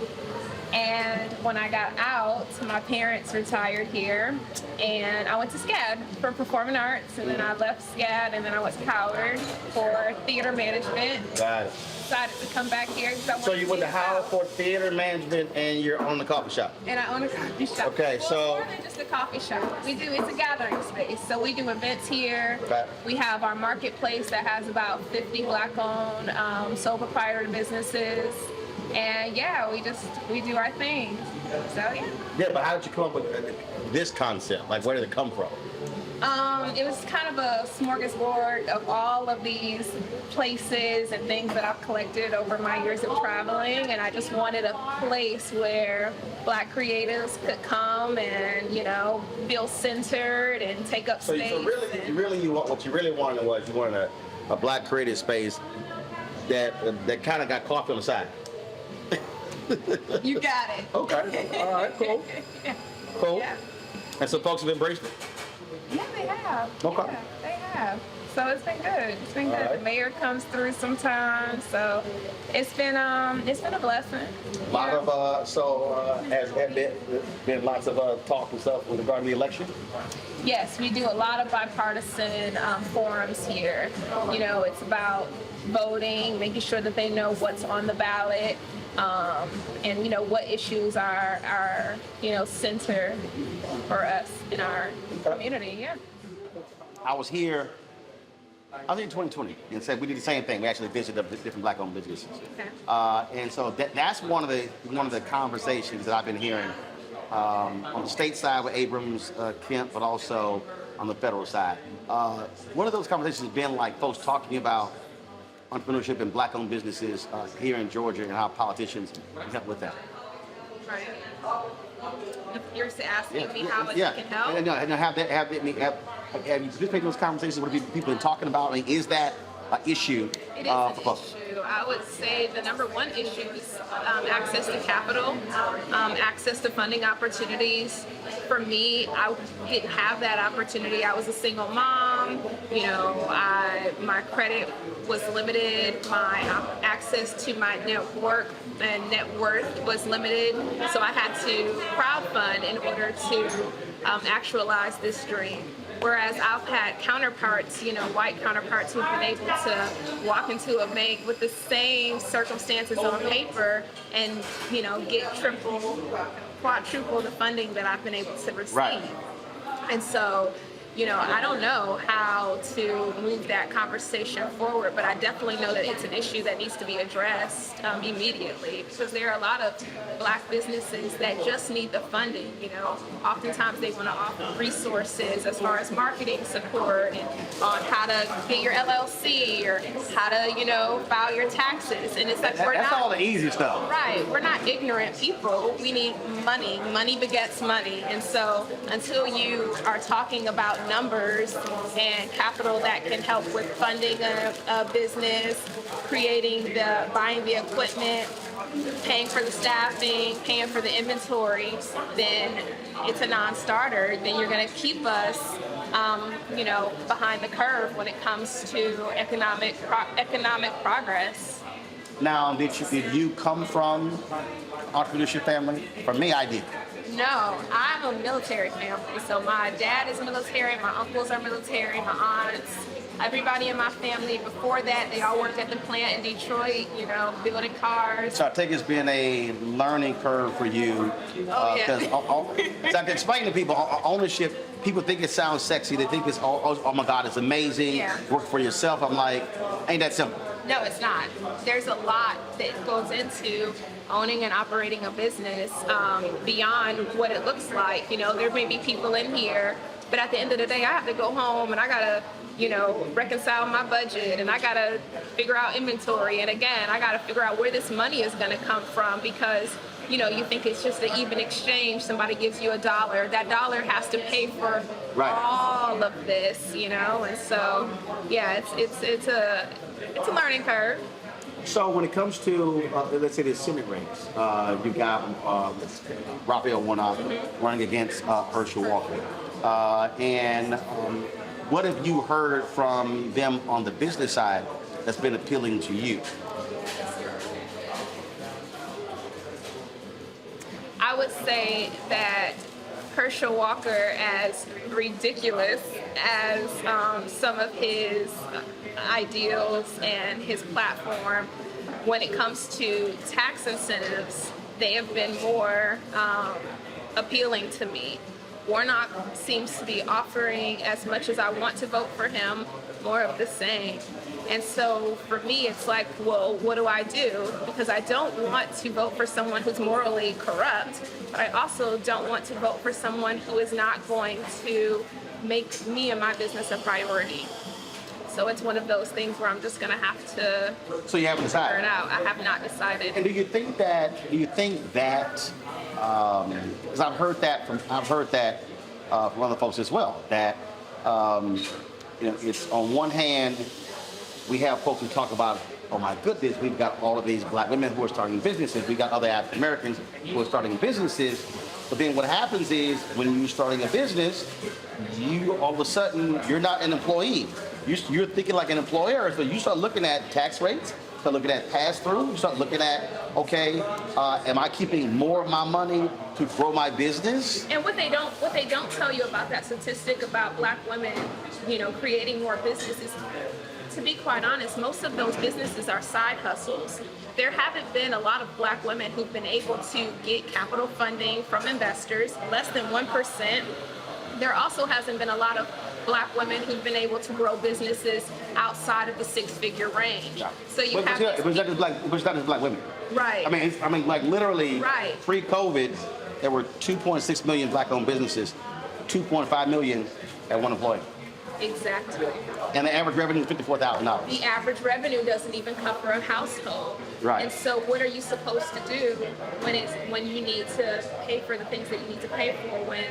And when I got out, my parents retired here, and I went to SCAD for performing arts, and then I left SCAD, and then I went to Howard for theater management. Got it. Decided to come back here. So you went to Howard for theater management, and you're on the coffee shop. And I own a coffee shop. Okay, well, so more than just a coffee shop. It's a gathering space. So we do events here. Okay. We have our marketplace that has about 50 black-owned sole proprietor businesses. And yeah, we do our thing. So yeah. Yeah, but how did you come up with this concept? Like, where did it come from? It was kind of a smorgasbord of all of these places and things that I've collected over my years of traveling, and I just wanted a place where black creatives could come and feel centered and take up space. So what you really wanted was a black creative space that kind of got coffee on the side. You got it. Okay. All right. Cool. Yeah. Cool. Yeah. And so folks have embraced it. Yeah, they have. Okay. Yeah, they have. So it's been good. It's been good. Right. The mayor comes through sometimes, so it's been a blessing. A lot of has there been lots of talk and stuff with regard to the election? Yes, we do a lot of bipartisan forums here. It's about voting, making sure that they know what's on the ballot, and what issues are center for us in our community. Yeah. I was here in 2020 and said we did the same thing. We actually visited different black-owned businesses. Okay. And so that's one of the conversations that I've been hearing on the state side with Abrams, Kemp, but also on the federal side. One of those conversations has been like folks talking about entrepreneurship and black-owned businesses here in Georgia and how politicians help with that. Right. You're asking me how it can help? And have you participated in those conversations? What have people been talking about? I mean, is that an issue? It is an issue. I would say the number one issue is access to capital, access to funding opportunities. For me, I didn't have that opportunity. I was a single mom. You know, my credit was limited. My access to my network and net worth was limited. So I had to crowdfund in order to actualize this dream. Whereas I've had counterparts, you know, white counterparts who've been able to walk into a bank with the same circumstances on paper and, you know, get triple, quadruple the funding that I've been able to receive. Right. And so, you know, I don't know how to move that conversation forward, but I definitely know that it's an issue that needs to be addressed immediately, because there are a lot of Black businesses that just need the funding. You know, oftentimes they want to offer resources as far as marketing support and on how to get your LLC or how to, you know, file your taxes. And it's like that's all the easy stuff. Right. We're not ignorant people. We need money. Money begets money. And so until you are talking about numbers and capital that can help with funding a business, buying the equipment, paying for the staffing, paying for the inventory, then it's a non-starter. Then you're going to keep us, you know, behind the curve when it comes to economic progress. Now, did you come from entrepreneurship family? For me, I did. No, I'm a military family. So my dad is military, my uncles are military, my aunts, everybody in my family before that, they all worked at the plant in Detroit, you know, building cars. So I take it's been a learning curve for you. Because so I can explain to people, ownership, people think it sounds sexy. They think it's, oh my God, it's amazing. Yeah. Work for yourself. I'm like, ain't that simple. No, it's not. There's a lot that goes into owning and operating a business beyond what it looks like. You know, there may be people in here, but at the end of the day, I have to go home and I gotta, you know, reconcile my budget and I gotta figure out inventory. And again, I gotta figure out where this money is gonna come from, because, you know, you think it's just an even exchange. Somebody gives you $1. That dollar has to pay for all of this, you know? And so, yeah, it's a learning curve. So when it comes to, let's say the civic race, you got Raphael Warnock running against Herschel Walker. And what have you heard from them on the business side that's been appealing to you? I would say that Herschel Walker, as ridiculous as some of his ideals and his platform, when it comes to tax incentives, they have been more appealing to me. Warnock seems to be offering, as much as I want to vote for him, more of the same. And so for me, it's like, well, what do I do? Because I don't want to vote for someone who's morally corrupt, but I also don't want to vote for someone who is not going to make me and my business a priority. So it's one of those things where I'm just going to have to So you haven't decided? figure it out. I have not decided. And do you think that, because I've heard that from other folks as well, that, you know, it's on one hand, we have folks who talk about, oh my goodness, we've got all of these Black women who are starting businesses. We've got other African Americans who are starting businesses. But then what happens is when you're starting a business, you all of a sudden, you're not an employee. You're thinking like an employer. So you start looking at tax rates, start looking at pass-through, you start looking at, okay, am I keeping more of my money to grow my business? And what they don't tell you about that statistic about Black women, you know, creating more businesses, to be quite honest, most of those businesses are side hustles. There haven't been a lot of Black women who've been able to get capital funding from investors, less than 1%. There also hasn't been a lot of Black women who've been able to grow businesses outside of the six-figure range. So you have But it's not just Black women. Right. I mean, like literally, Right. pre-COVID, there were 2.6 million Black-owned businesses, 2.5 million at one employee. Exactly. And the average revenue is $54,000. The average revenue doesn't even cover a household. Right. And so what are you supposed to do when you need to pay for the things that you need to pay for, when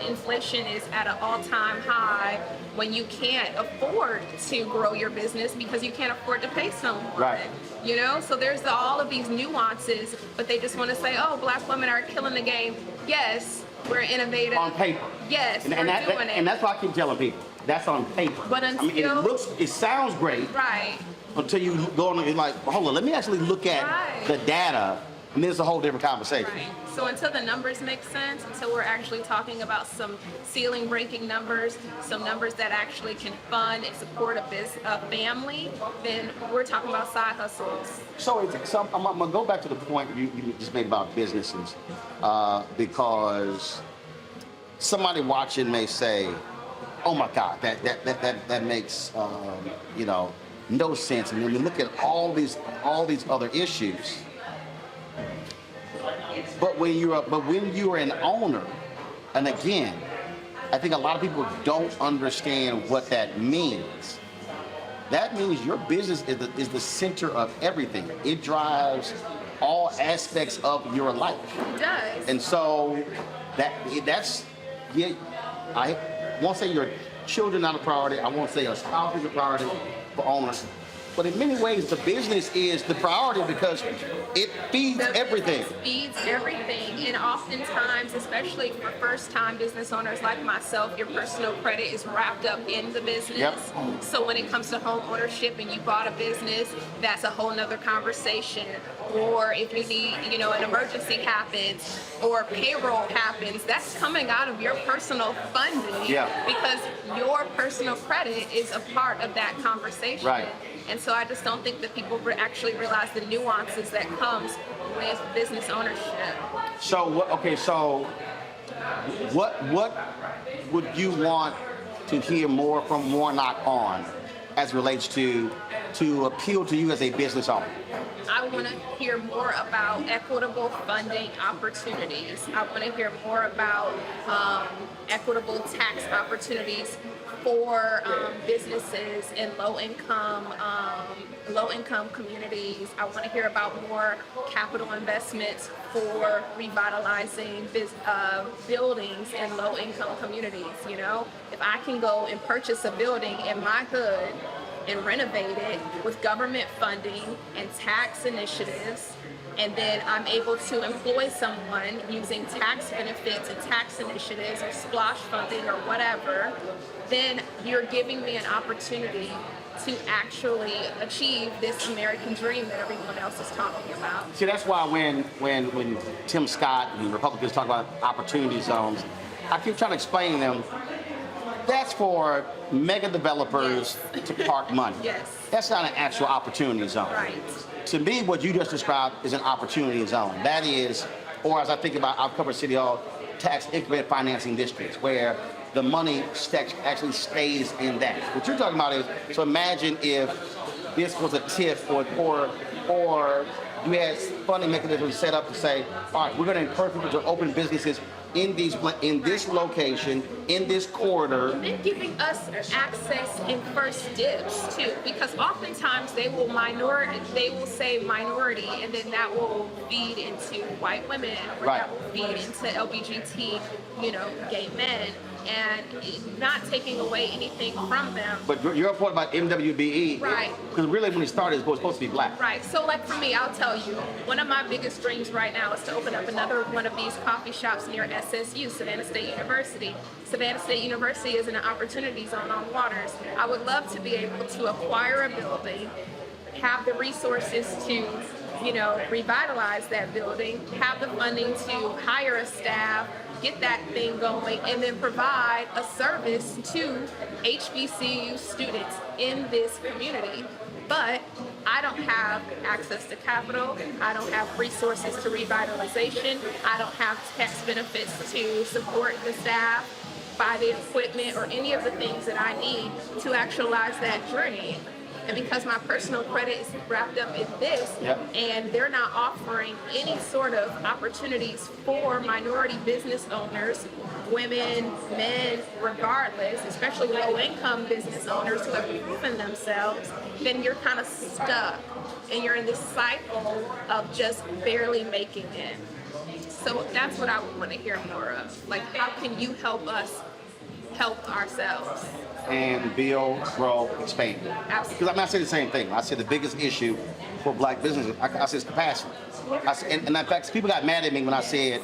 inflation is at an all-time high, when you can't afford to grow your business because you can't afford to pay someone? Right. You know, so there's all of these nuances, but they just want to say, oh, Black women are killing the game. Yes, we're innovative. On paper. Yes, And we're doing it. And that's what I keep telling people. That's on paper. But until it sounds great. Right. Until you go on and like, hold on, let me actually look at the data, and then it's a whole different conversation. Right. So until the numbers make sense, until we're actually talking about some ceiling breaking numbers, some numbers that actually can fund and support a family, then we're talking about side hustles. So I'm gonna go back to the point you just made about businesses, because somebody watching may say, "Oh my God, that makes no sense." And when you look at all these other issues. But when you're an owner, and again, I think a lot of people don't understand what that means. That means your business is the center of everything. It drives all aspects of your life. It does. And so I won't say your children are a priority. I won't say a spouse is a priority for owners. But in many ways, the business is the priority because it feeds everything. It feeds everything. And oftentimes, especially for first-time business owners like myself, your personal credit is wrapped up in the business. Yep. So when it comes to home ownership and you bought a business, that's a whole nother conversation. Or if you need, an emergency happens or payroll happens, that's coming out of your personal funding. Yeah. Because your personal credit is a part of that conversation. Right. And so I just don't think that people actually realize the nuances that comes with business ownership. So what would you want to hear more from Warnock on as it relates to appeal to you as a business owner? I want to hear more about equitable funding opportunities. I want to hear more about equitable tax opportunities for businesses in low-income communities. I want to hear about more capital investments for revitalizing buildings in low-income communities. If I can go and purchase a building in my hood and renovate it with government funding and tax initiatives, and then I'm able to employ someone using tax benefits and tax initiatives or splosh funding or whatever, then you're giving me an opportunity to actually achieve this American dream that everyone else is talking about. See, that's why when Tim Scott and Republicans talk about opportunity zones, I keep trying to explain to them, that's for mega developers to park money. Yes. That's not an actual opportunity zone. Right. To me, what you just described is an opportunity zone. That is, or as I think about, I've covered City Hall, tax increment financing districts, where the money actually stays in that. What you're talking about is, so imagine if this was a TIF or you had funding mechanisms set up to say, all right, we're going to encourage people to open businesses in this location, in this corridor. And then giving us access and first dibs too, because oftentimes they will say minority, and then that will feed into white women, or right. that will feed into LBGT, gay men, and not taking away anything from them. But your point about MWBE, right? Because really, when it started, it was supposed to be black. Right. So, like for me, I'll tell you, one of my biggest dreams right now is to open up another one of these coffee shops near SSU, Savannah State University. Savannah State University is an opportunity zone on Waters. I would love to be able to acquire a building, have the resources to, revitalize that building, have the funding to hire a staff, get that thing going, and then provide a service to HBCU students in this community. But I don't have access to capital, I don't have resources to revitalization, I don't have tax benefits to support the staff, buy the equipment, or any of the things that I need to actualize that dream. And because my personal credit is wrapped up in this, yep. and they're not offering any sort of opportunities for minority business owners, women, men, regardless, especially low-income business owners who have proven themselves, then you're kind of stuck. And you're in this cycle of just barely making it. So that's what I would want to hear more of. Like, how can you help us help ourselves? And build, grow, expand. Absolutely. Because I say the same thing. I said the biggest issue for black businesses, I said, is capacity. And in fact, people got mad at me when I said,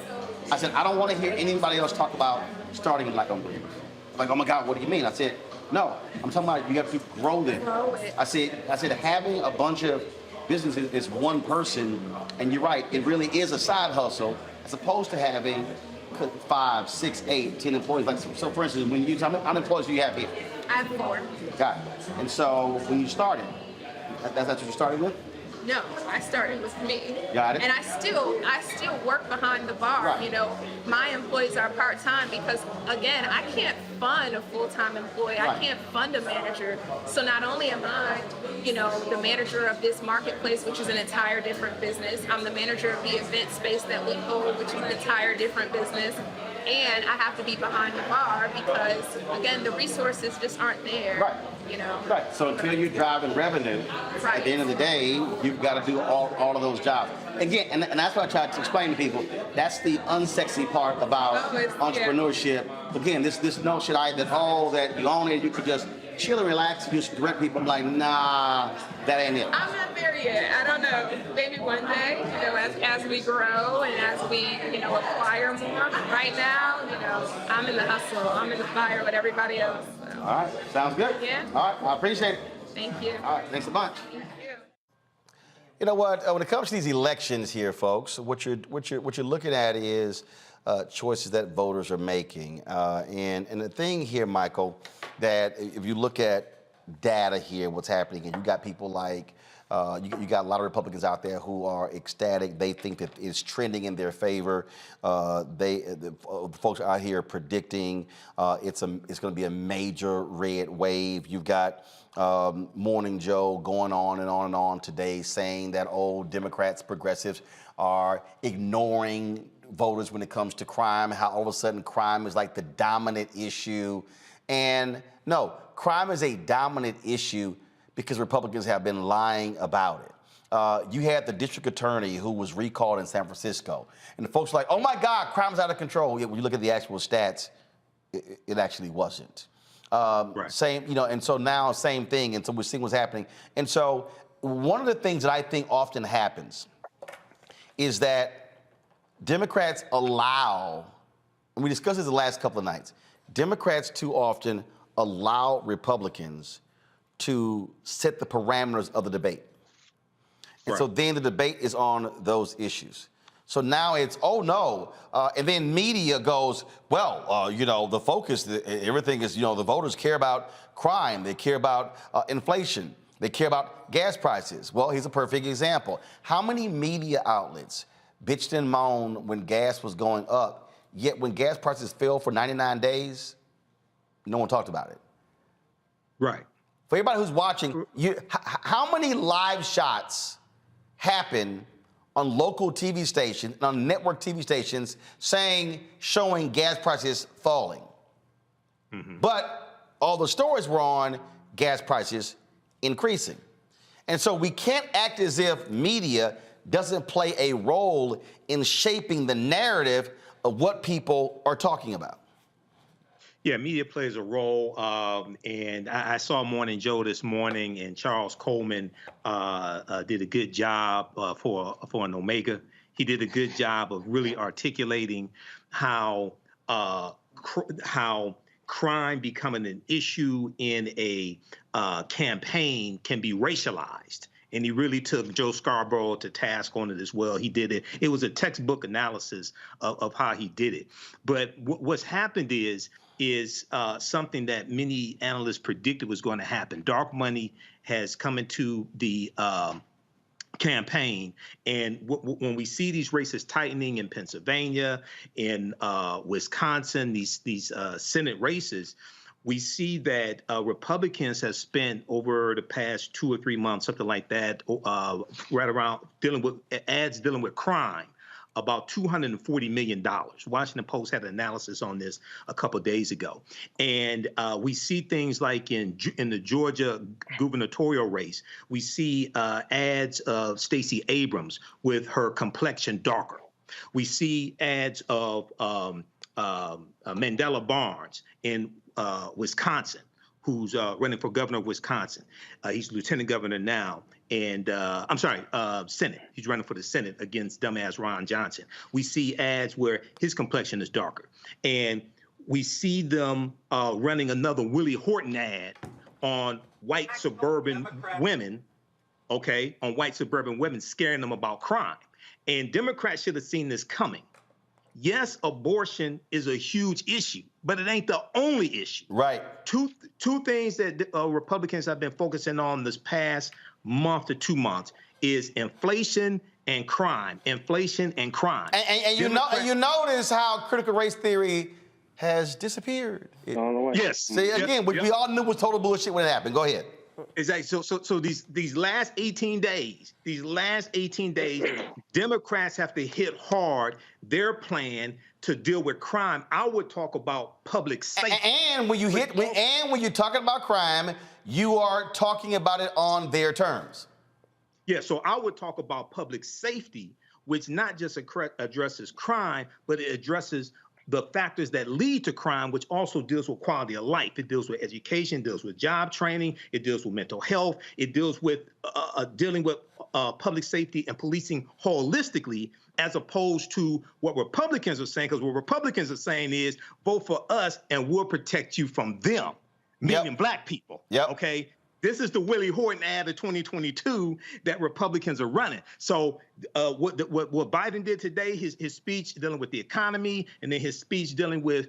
I don't want to hear anybody else talk about starting black-owned businesses. Like, oh my God, what do you mean? I said, No, I'm talking about you have to grow them. Grow it. I said having a bunch of businesses is one person, and you're right, it really is a side hustle, as opposed to having 5, 6, 8, 10 employees. Like so, for instance, when you, how many employees do you have here? I have 4. Got it. And so when you started, that's what you started with? No, I started with me. Got it. And I still work behind the bar. Right. You know, my employees are part-time because, again, I can't fund a full-time employee. Right. I can't fund a manager. So not only am I, you know, the manager of this marketplace, which is an entire different business, I'm the manager of the event space that we hold, which is an entire different business. And I have to be behind the bar because, again, the resources just aren't there. Right. You know. Right. So until you're driving revenue, Right. at the end of the day, you've got to do all of those jobs. Again, and that's what I try to explain to people. That's the unsexy part about entrepreneurship. Again, this notion that you own it, you could just chill and relax, just direct people. I'm like, nah, that ain't it. I'm not there yet. I don't know. Maybe one day, you know, as we grow and as we, you know, acquire more. But right now, you know, I'm in the hustle. I'm in the fire with everybody else. So. All right. Sounds good. Yeah. All right. Well, I appreciate it. Thank you. All right. Thanks a bunch. Thank you. You know what? When it comes to these elections here, folks, what you're looking at is choices that voters are making. And the thing here, Michael, that if you look at data here, what's happening, and you got people like you got a lot of Republicans out there who are ecstatic. They think that it's trending in their favor. The folks out here predicting it's going to be a major red wave. You've got Morning Joe going on and on and on today saying that old Democrats, progressives are ignoring voters when it comes to crime, how all of a sudden crime is like the dominant issue. And no, crime is a dominant issue because Republicans have been lying about it. You had the district attorney who was recalled in San Francisco, and the folks were like, oh my God, crime's out of control. Yet when you look at the actual stats, it actually wasn't. Right. Same, you know, and so now same thing, and so we're seeing what's happening. And so one of the things that I think often happens is that Democrats allow, and we discussed this the last couple of nights, Democrats too often allow Republicans to set the parameters of the debate. And so then the debate is on those issues. So now it's, oh no, and then media goes, well, you know, the focus, everything is, you know, the voters care about crime, they care about inflation, they care about gas prices. Well, here's a perfect example. How many media outlets bitched and moaned when gas was going up, yet when gas prices fell for 99 days, no one talked about it? Right. For everybody who's watching, how many live shots happen on local TV stations, on network TV stations, showing gas prices falling? Mm-hmm. But all the stories were on gas prices increasing. And so we can't act as if media doesn't play a role in shaping the narrative of what people are talking about. Yeah, media plays a role, and I saw Morning Joe this morning, and Charles Coleman did a good job for an Omega. He did a good job of really articulating how crime becoming an issue in a campaign can be racialized. And he really took Joe Scarborough to task on it as well. He did it. It was a textbook analysis of how he did it. But what's happened is something that many analysts predicted was going to happen. Dark money has come into the campaign, and when we see these races tightening in Pennsylvania, in Wisconsin, these Senate races, we see that Republicans have spent over the past 2 or 3 months, something like that, right around dealing with crime, about $240 million. Washington Post had an analysis on this a couple of days ago. And we see things like in the Georgia gubernatorial race, we see ads of Stacey Abrams with her complexion darker. We see ads of Mandela Barnes in Wisconsin, who's running for governor of Wisconsin. He's lieutenant governor now. And Senate. He's running for the Senate against dumbass Ron Johnson. We see ads where his complexion is darker. And we see them running another Willie Horton ad on white suburban women, okay, on white suburban women, scaring them about crime. And Democrats should have seen this coming. Yes, abortion is a huge issue, but it ain't the only issue. Right. Two things that Republicans have been focusing on this past month to 2 months is inflation and crime. Inflation and crime. And you notice how critical race theory has disappeared. Yes. See, again, which we all knew was total bullshit when it happened. Go ahead. Exactly. So these last 18 days, Democrats have to hit hard their plan to deal with crime. I would talk about public safety. And when you're talking about crime, you are talking about it on their terms. Yeah, so I would talk about public safety, which not just addresses crime, but it addresses the factors that lead to crime, which also deals with quality of life. It deals with education, deals with job training, it deals with mental health, it deals with dealing with public safety and policing holistically, as opposed to what Republicans are saying, because what Republicans are saying is vote for us and we'll protect you from them, meaning black people. Okay. This is the Willie Horton ad of 2022 that Republicans are running. So what Biden did today, his speech dealing with the economy, and then his speech dealing with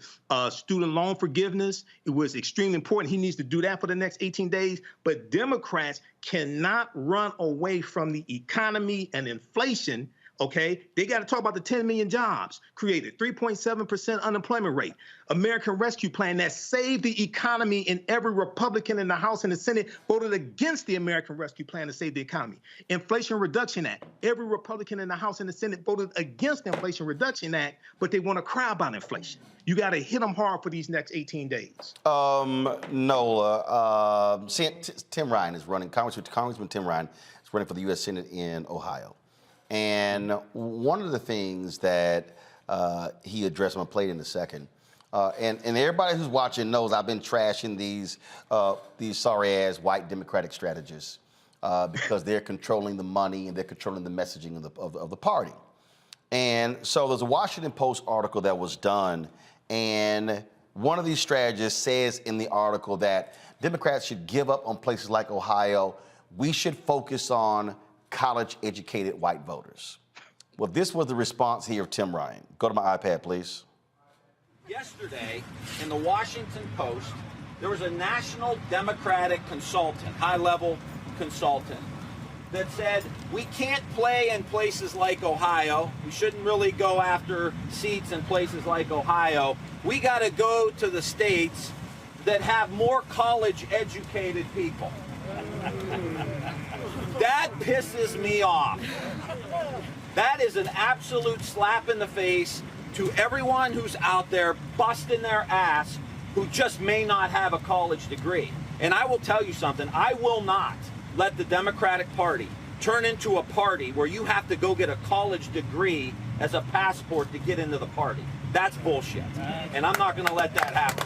student loan forgiveness, it was extremely important. He needs to do that for the next 18 days. But Democrats cannot run away from the economy and inflation. Okay, they got to talk about the 10 million jobs created, 3.7% unemployment rate, American Rescue Plan that saved the economy, and every Republican in the House and the Senate voted against the American Rescue Plan to save the economy. Inflation Reduction Act, every Republican in the House and the Senate voted against the Inflation Reduction Act, but they want to cry about inflation. You got to hit them hard for these next 18 days. Nola, Tim Ryan is running, Congressman Tim Ryan is running for the U.S. Senate in Ohio. And one of the things that he addressed, I'm going to play it in a second, and everybody who's watching knows I've been trashing these sorry-ass white Democratic strategists because they're controlling the money and they're controlling the messaging of the party. And so there's a Washington Post article that was done, and one of these strategists says in the article that Democrats should give up on places like Ohio. We should focus on college-educated white voters. Well, this was the response here of Tim Ryan. Go to my iPad, please. Yesterday, in the Washington Post, there was a national Democratic consultant, high-level consultant, that said, we can't play in places like Ohio. We shouldn't really go after seats in places like Ohio. We got to go to the states that have more college-educated people. That pisses me off. That is an absolute slap in the face to everyone who's out there busting their ass who just may not have a college degree. And I will tell you something, I will not let the Democratic Party turn into a party where you have to go get a college degree as a passport to get into the party. That's bullshit. And I'm not going to let that happen.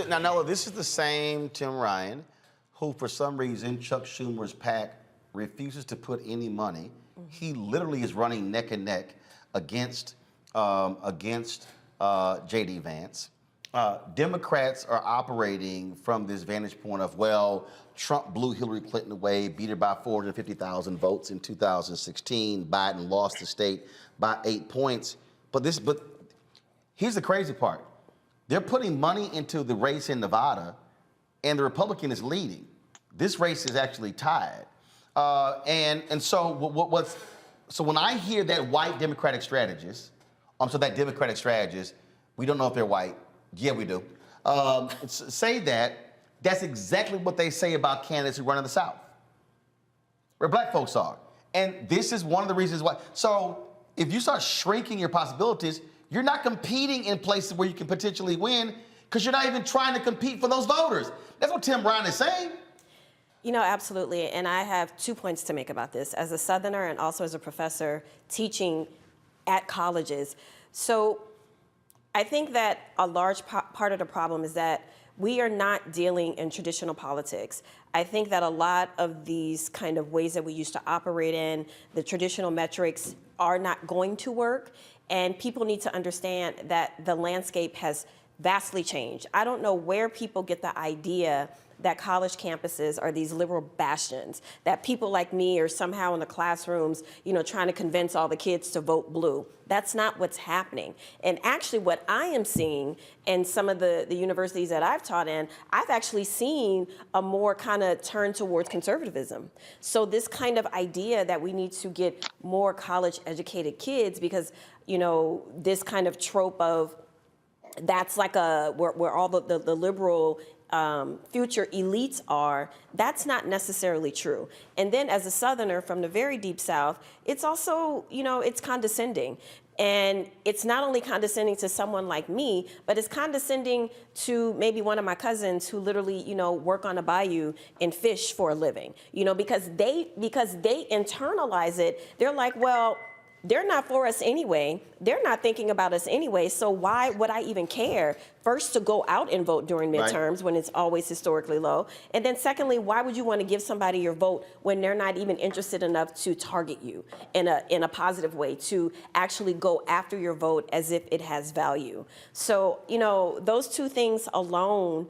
Now, Nola, this is the same Tim Ryan who, for some reason, Chuck Schumer's PAC refuses to put any money. He literally is running neck and neck against J.D. Vance. Democrats are operating from this vantage point of, well, Trump blew Hillary Clinton away, beat her by 450,000 votes in 2016. Biden lost the state by 8 points. But here's the crazy part. They're putting money into the race in Nevada, and the Republican is leading. This race is actually tied. So when I hear that white Democratic strategist, that Democratic strategist, we don't know if they're white. Yeah, we do. Say that's exactly what they say about candidates who run in the South, where black folks are. And this is one of the reasons why. So if you start shrinking your possibilities, you're not competing in places where you can potentially win because you're not even trying to compete for those voters. That's what Tim Ryan is saying. You know, absolutely. And I have 2 points to make about this as a Southerner and also as a professor teaching at colleges. So I think that a large part of the problem is that we are not dealing in traditional politics. I think that a lot of these kind of ways that we used to operate in, the traditional metrics are not going to work, and people need to understand that the landscape has vastly changed. I don't know where people get the idea that college campuses are these liberal bastions, that people like me are somehow in the classrooms, trying to convince all the kids to vote blue. That's not what's happening. And actually what I am seeing in some of the universities that I've taught in, I've actually seen a more kind of turn towards conservatism. So this kind of idea that we need to get more college educated kids because, this kind of trope of that's like where all the liberal future elites are, that's not necessarily true. And then as a Southerner from the very deep South, it's also, it's condescending. And it's not only condescending to someone like me, but it's condescending to maybe one of my cousins who literally, work on a bayou and fish for a living, because they internalize it. They're like, well, they're not for us anyway. They're not thinking about us anyway. So why would I even care? First, to go out and vote during midterms when it's always historically low. And then secondly, why would you want to give somebody your vote when they're not even interested enough to target you in a positive way, to actually go after your vote as if it has value? So, those two things alone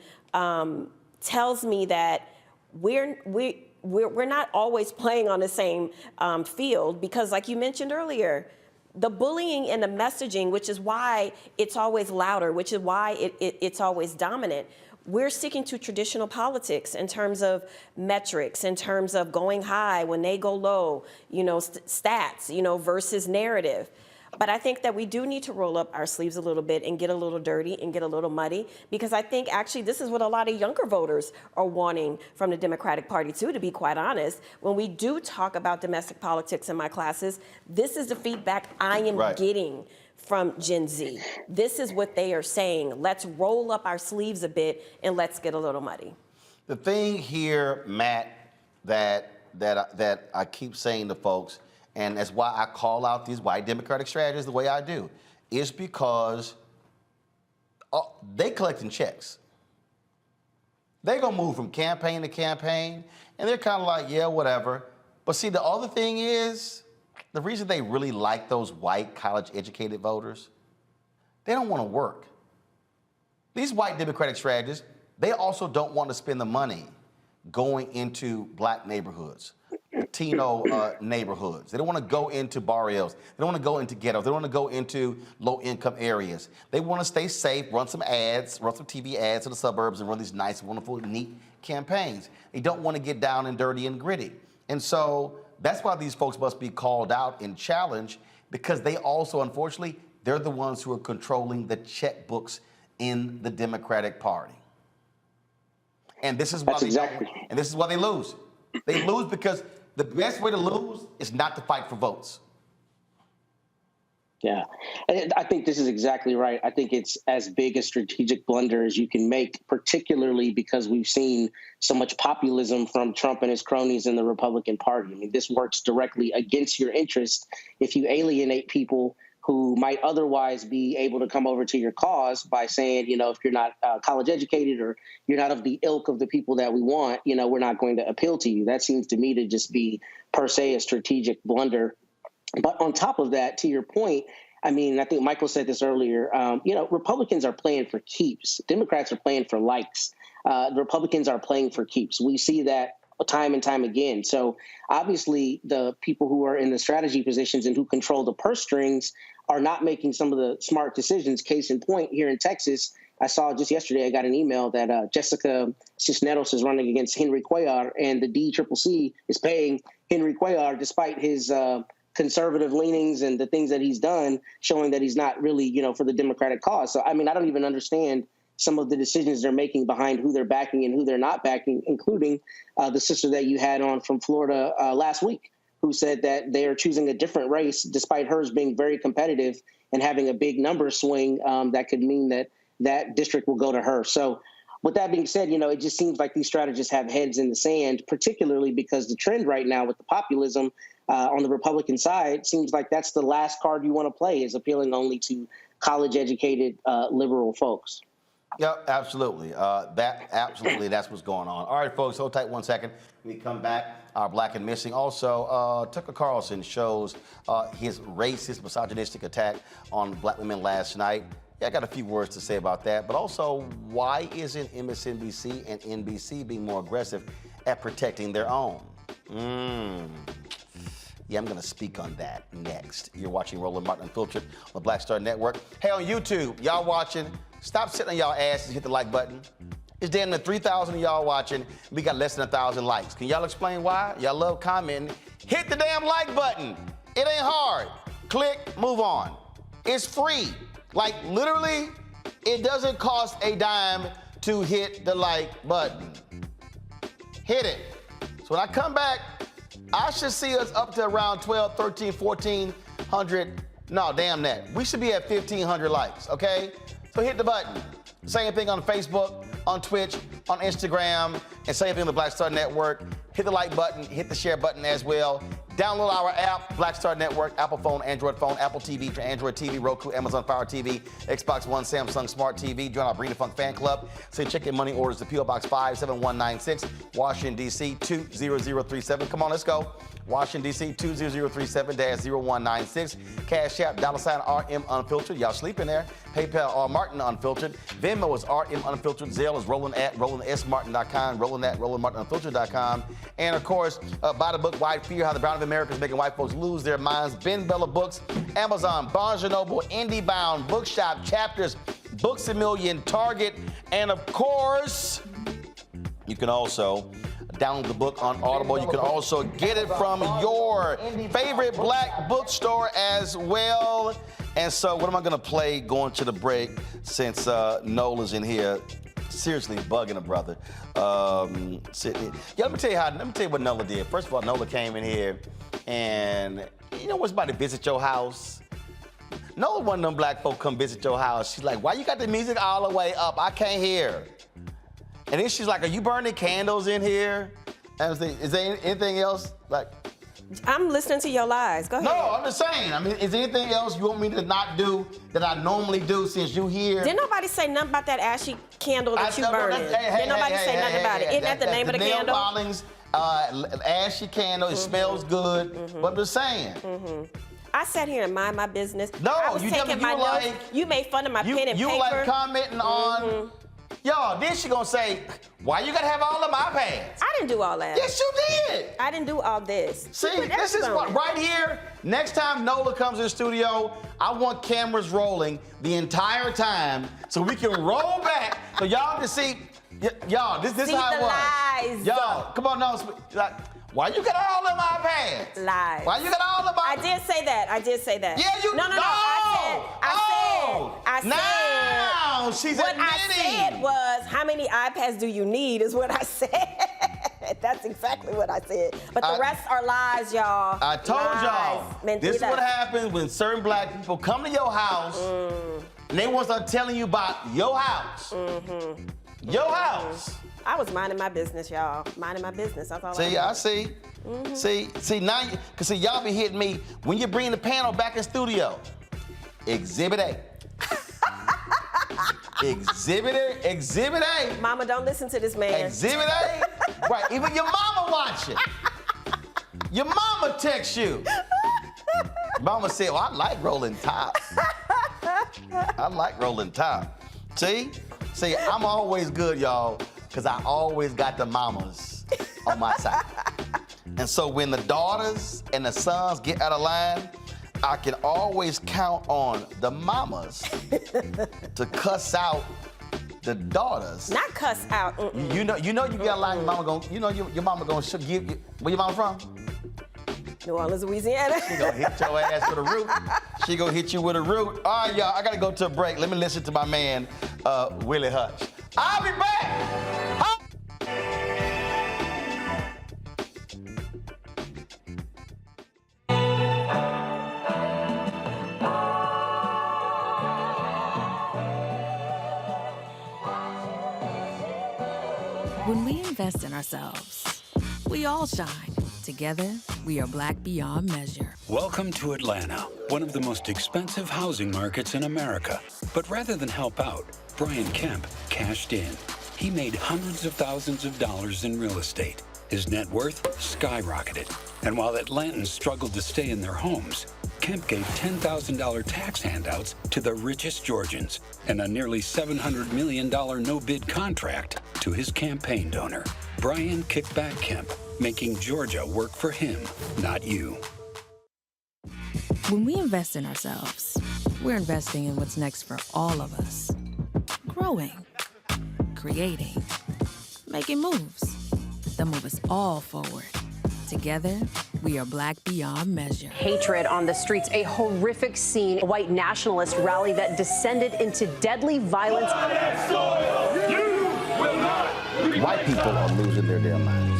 tells me that we're not always playing on the same field, because like you mentioned earlier, the bullying and the messaging, which is why it's always louder, which is why it's always dominant. We're sticking to traditional politics in terms of metrics, in terms of going high when they go low, stats, versus narrative. But I think that we do need to roll up our sleeves a little bit and get a little dirty and get a little muddy, because I think actually this is what a lot of younger voters are wanting from the Democratic Party too, to be quite honest. When we do talk about domestic politics in my classes, this is the feedback I am getting from Gen Z. This is what they are saying. Let's roll up our sleeves a bit and let's get a little muddy. The thing here, Matt, that I keep saying to folks, and that's why I call out these white Democratic strategies the way I do, is because they collecting checks. They're gonna move from campaign to campaign, and they're kind of like, yeah, whatever. But see, the other thing is, the reason they really like those white college-educated voters, they don't want to work. These white Democratic strategists, they also don't want to spend the money going into black neighborhoods, Latino neighborhoods. They don't want to go into barrios. They don't want to go into ghettos. They don't want to go into low-income areas. They want to stay safe, run some ads, run some TV ads in the suburbs, and run these nice, wonderful, neat campaigns. They don't want to get down and dirty and gritty. And so that's why these folks must be called out and challenged, because they also, unfortunately, they're the ones who are controlling the checkbooks in the Democratic Party. And this is why this is why they lose. They lose because the best way to lose is not to fight for votes. Yeah, and I think this is exactly right. I think it's as big a strategic blunder as you can make, particularly because we've seen so much populism from Trump and his cronies in the Republican Party. I mean, this works directly against your interest if you alienate people who might otherwise be able to come over to your cause by saying, if you're not college educated or you're not of the ilk of the people that we want, we're not going to appeal to you. That seems to me to just be per se a strategic blunder. But on top of that, to your point, I mean, I think Michael said this earlier, Republicans are playing for keeps. Democrats are playing for likes. The Republicans are playing for keeps. We see that time and time again. So obviously the people who are in the strategy positions and who control the purse strings are not making some of the smart decisions. Case in point, here in Texas, I saw just yesterday, I got an email that Jessica Cisneros is running against Henry Cuellar, and the DCCC is paying Henry Cuellar despite his conservative leanings and the things that he's done, showing that he's not really, for the Democratic cause. So, I mean, I don't even understand some of the decisions they're making behind who they're backing and who they're not backing, including the sister that you had on from Florida last week, who said that they are choosing a different race despite hers being very competitive and having a big number swing that could mean that that district will go to her. So with that being said, it just seems like these strategists have heads in the sand, particularly because the trend right now with the populism on the Republican side seems like that's the last card you want to play, is appealing only to college-educated liberal folks. Yep, absolutely. That's what's going on. All right, folks, hold tight 1 second. When we come back, our Black and Missing. Also, Tucker Carlson shows his racist, misogynistic attack on black women last night. Yeah, I got a few words to say about that. But also, why isn't MSNBC and NBC being more aggressive at protecting their own? Yeah, I'm going to speak on that next. You're watching Roland Martin Unfiltered on the Black Star Network. Hey, on YouTube, y'all watching, stop sitting on y'all asses, hit the like button. It's damn near 3,000 of y'all watching. We got less than 1,000 likes. Can y'all explain why? Y'all love commenting. Hit the damn like button. It ain't hard. Click, move on. It's free. Like, literally, it doesn't cost a dime to hit the like button. Hit it. So when I come back, I should see us up to around 12, 13, 1,400. No, damn that. We should be at 1,500 likes, okay? So hit the button. Same thing on Facebook, on Twitch, on Instagram, and same thing on the Black Star Network. Hit the like button, hit the share button as well. Download our app, Black Star Network, Apple phone, Android phone, Apple TV, Android TV, Roku, Amazon Fire TV, Xbox One, Samsung Smart TV. Join our Bring the Funk fan club. Send check-in money orders to P.O. Box 57196, Washington, D.C. 20037. Come on, let's go. Washington, D.C. 20037-0196. Cash App, $RM Unfiltered. Y'all sleeping there. PayPal, R Martin Unfiltered. Venmo is RM Unfiltered. Zelle is Roland at RolandSMartin.com. Roland at RolandMartinUnfiltered.com. And of course, buy the book White Fear: How the Brown of America is Making White Folks Lose Their Minds. Ben Bella Books, Amazon, Barnes & Noble, IndieBound, Bookshop, Chapters, Books A Million, Target, and of course, you can also download the book on Audible. You can also get it from your favorite black bookstore as well. And so what am I gonna play going to the break since Nola's in here? Seriously bugging a brother. Sitting. Yeah, let me tell you what Nola did. First of all, Nola came in here and you know what's about to visit your house? Nola, one of them black folk come visit your house. She's like, why you got the music all the way up? I can't hear. And then she's like, are you burning candles in here? And I was thinking, is there anything else? Like, I'm listening to your lies. Go ahead. no, I'm just saying. I mean, is there anything else you want me to not do that I normally do since you here? Didn't nobody say nothing about that ashy candle that you burning? Didn't nobody say nothing about it? Isn't that the name of the candle? Collins, ashy candle. It smells good. But I'm just saying. I sat here and mind my business. No, I was you taking my notes. You made fun of my pen and paper. You like commenting on. Y'all, then she gonna say, why you gotta have all of my pads? I didn't do all that. Yes, you did. I didn't do all this. See, this is what, right here, next time Nola comes in the studio, I want cameras rolling the entire time so we can roll back so y'all can see, y'all, this is how it was. Lies. Y'all, come on, no, like, why you got all of my pads? Lies. Why you got all of my I did say that. Yeah, you No. I said. Now she's what admitting. I said was, how many iPads do you need is what I said. That's exactly what I said. But the rest are lies, y'all. I told y'all. Mentira. This is what happens when certain black people come to your house and they want to start telling you about your house. Your house. I was minding my business, y'all. Minding my business. That's all See, I I see. See, now, because see, y'all be hitting me when you bring the panel back in studio. Exhibit A. Exhibit A. Mama, don't listen to this man. Exhibit A. Right, even your mama watching. Your mama texts you. Mama said, well, I like rolling top. I like rolling top. See, I'm always good, y'all, because I always got the mamas on my side. And so when the daughters and the sons get out of line, I can always count on the mamas to cuss out the daughters. Not cuss out. You know you got a line. Mama gonna, your mama gonna give you. Where your mama from? New Orleans, Louisiana. She gonna hit your ass with a root. She gonna hit you with a root. All right, y'all. I gotta go to a break. Let me listen to my man, Willie Hutch. I'll be back. When we invest in ourselves, we all shine. Together, we are Black beyond measure. Welcome to Atlanta, one of the most expensive housing markets in America. But rather than help out, Brian Kemp cashed in. He made hundreds of thousands of dollars in real estate. His net worth skyrocketed. And while Atlantans struggled to stay in their homes, Kemp gave $10,000 tax handouts to the richest Georgians and a nearly $700 million no-bid contract to his campaign donor. Brian Kickback Kemp, making Georgia work for him, not you. When we invest in ourselves, we're investing in what's next for all of us. Growing, creating, making moves that move us all forward. Together, we are Black beyond measure. Hatred on the streets, a horrific scene, a white nationalist rally that descended into deadly violence. White people are losing their damn minds.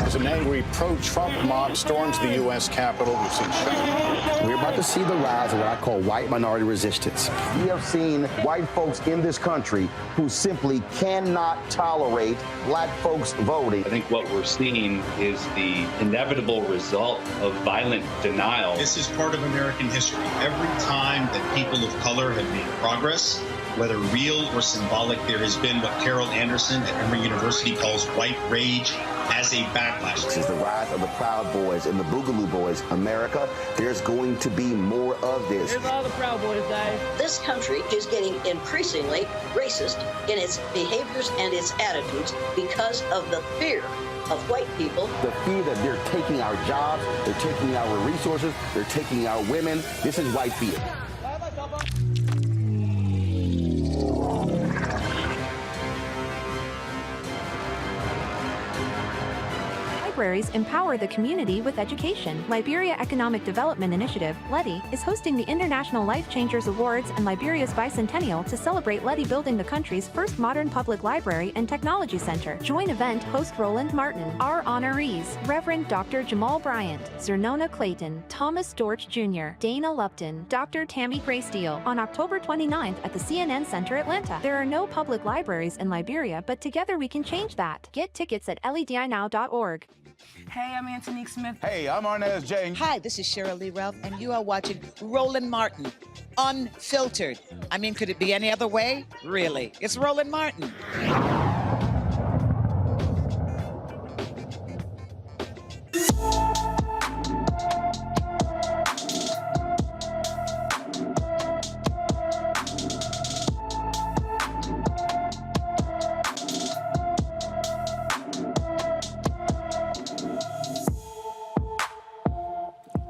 As an angry pro-Trump mob storms the U.S. Capitol, we've seen shooting. We're about to see the rise of what I call white minority resistance. We have seen white folks in this country who simply cannot tolerate black folks voting. I think what we're seeing is the inevitable result of violent denial. This is part of American history. Every time that people of color have made progress, whether real or symbolic, there has been what Carol Anderson at Emory University calls white rage as a backlash. This is the rise of the Proud Boys and the Boogaloo Boys. America, there's going to be more of this. Here's all the Proud Boys, guys. This country is getting increasingly racist in its behaviors and its attitudes because of the fear of white people. The fear that they're taking our jobs, they're taking our resources, they're taking our women. This is white fear. Libraries empower the community with education. Liberia Economic Development Initiative, LEDI, is hosting the International Life Changers Awards and Liberia's bicentennial to celebrate LEDI building the country's first modern public library and technology center. Join event host Roland Martin. Our honorees, Reverend Dr. Jamal Bryant, Zernona Clayton, Thomas Dorch Jr., Dana Lupton, Dr. Tammy Graysteele, on October 29th at the CNN Center, Atlanta. There are no public libraries in Liberia, but together we can change that. Get tickets at ledinow.org. Hey, I'm Antonique Smith. Hey, I'm Arnez J. Hi, this is Cheryl Lee Ralph, and you are watching Roland Martin, Unfiltered. I mean, could it be any other way? Really? It's Roland Martin.